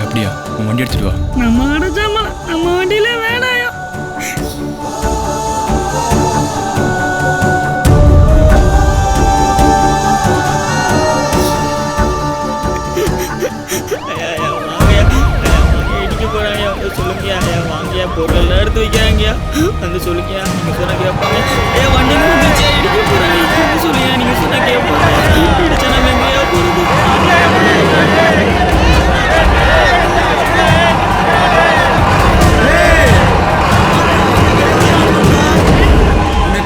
அப்படியா? உன் வண்டி எடுத்துட்டு வா. நம்ம அடைச்சாம நம்ம வண்டியில வேணாயா. பொருள் எடுத்து வைக்கிறாங்கயா, வந்து சொல்லுங்கயா, நீங்க சொன்ன கேட்பாங்க. வண்டி முடிஞ்சா இடிக்க போறாங்க, சொல்லுங்க, நீங்க சொன்ன கேட்பாங்க. இடிச்சா நம்ம எங்கேயா போறது?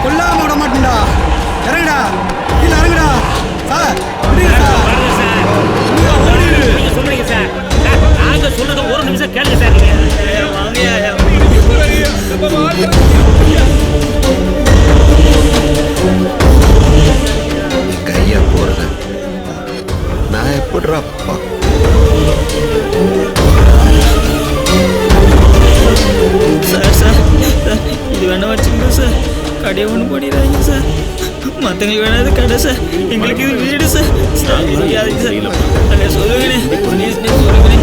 கொல்லாம விட மாட்டேன்டா. இறங்குடா, கீழே இறங்குடா. சார் நீங்க சொல்றீங்க சார், நாங்க சொல்றது ஒரு நிமிஷம் கேளுங்க சார். நீங்க வாங்கயா கையா போறத நான் எப்படிப்பா? சார் சார் சார், இது வேணா வச்சுக்கோங்க சார். கடையை ஒன்று பண்ணிடுறாங்க சார். மற்றவங்களுக்கு வேணாது கடை சார், எங்களுக்கு இது வீடு சார். சார் முடியாதுங்க சார். அதை சொல்லுங்கண்ணே, ப்ளீஸ்ண்ணே சொல்லுங்கண்ணே.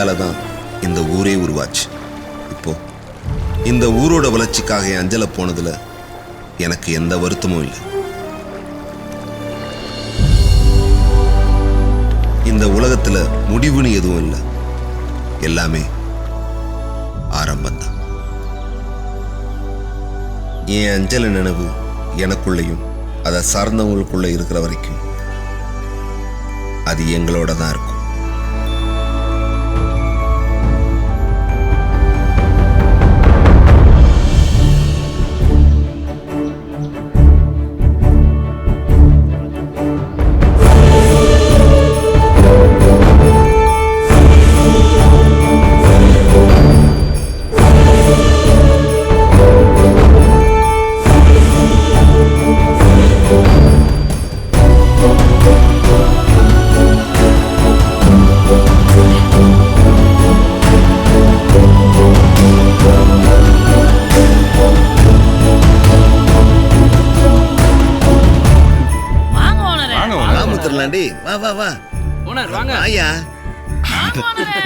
கையால தான் இந்த ஊரே உருவாச்சு. இப்போ இந்த ஊரோட வளர்ச்சிக்காக என் அஞ்சலை போனதுல எனக்கு எந்த வருத்தமும் இல்லை. இந்த உலகத்துல முடிவுன்னு எதுவும் இல்லை, எல்லாமே ஆரம்பம்தான். என் அஞ்சலை நினைவு எனக்குள்ளேயும் அதை சார்ந்தவங்களுக்குள்ள இருக்கிற வரைக்கும் அது எங்களோட தான் இருக்கும்.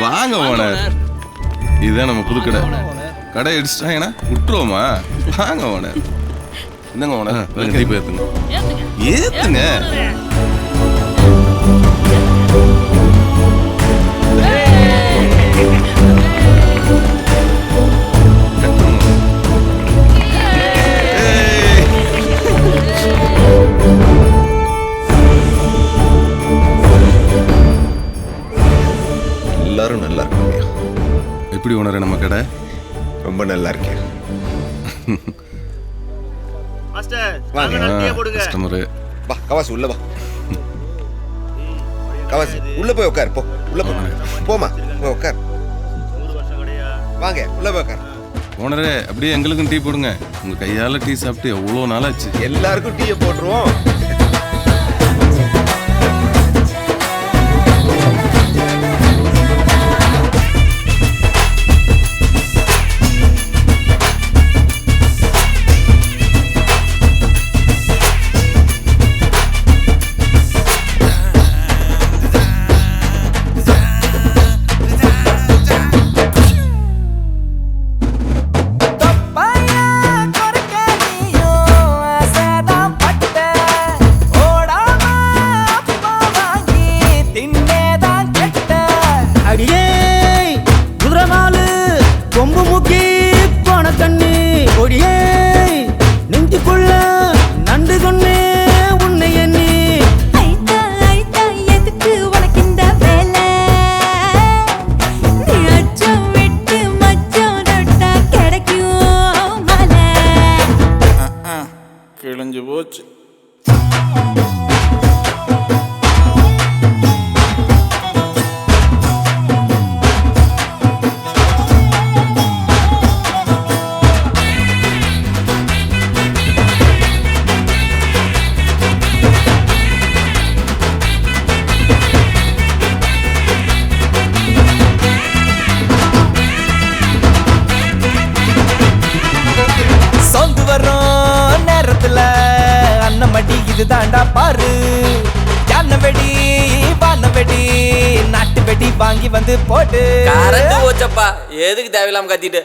வாங்க ஓனர், இதுதான் நம்ம புது கடை. கடை அடிச்சிட்டாங்கன்னா விட்டுருவோமா? வாங்க ஓனர். இந்தாங்க ஓனர், தீபம் ஏத்துங்க. ஏத்துங்க. எல்லாரும் நல்லா இருக்காங்க. எப்படி ஓனர் நம்ம கடை? ரொம்ப நல்லா இருக்கேன். கஸ்டமரு வா கவாசி உள்ள வா. கவாசி உள்ள போய் உட்கார். போ உள்ள போ. போமா போய் உட்கார். வாங்க உள்ள போய் உட்கார். ஓனரே அப்படியே எங்களுக்கும் டீ போடுங்க. உங்க கையால டீ சாப்பிட்டு எவ்வளோ நாளாச்சு. எல்லாருக்கும் டீயை போட்டுருவோம். கிழிஞ்சு போச்சு. சொந்து வரும் நேரத்துல அன்னமடி இது தாண்டா பாரு. யானை வெடி வான வெடி நாட்டு வெடி வாங்கி வந்து போட்டு. கரண்ட் போச்சப்பா, எதுக்கு தேவையில்லாம கத்திட்டு.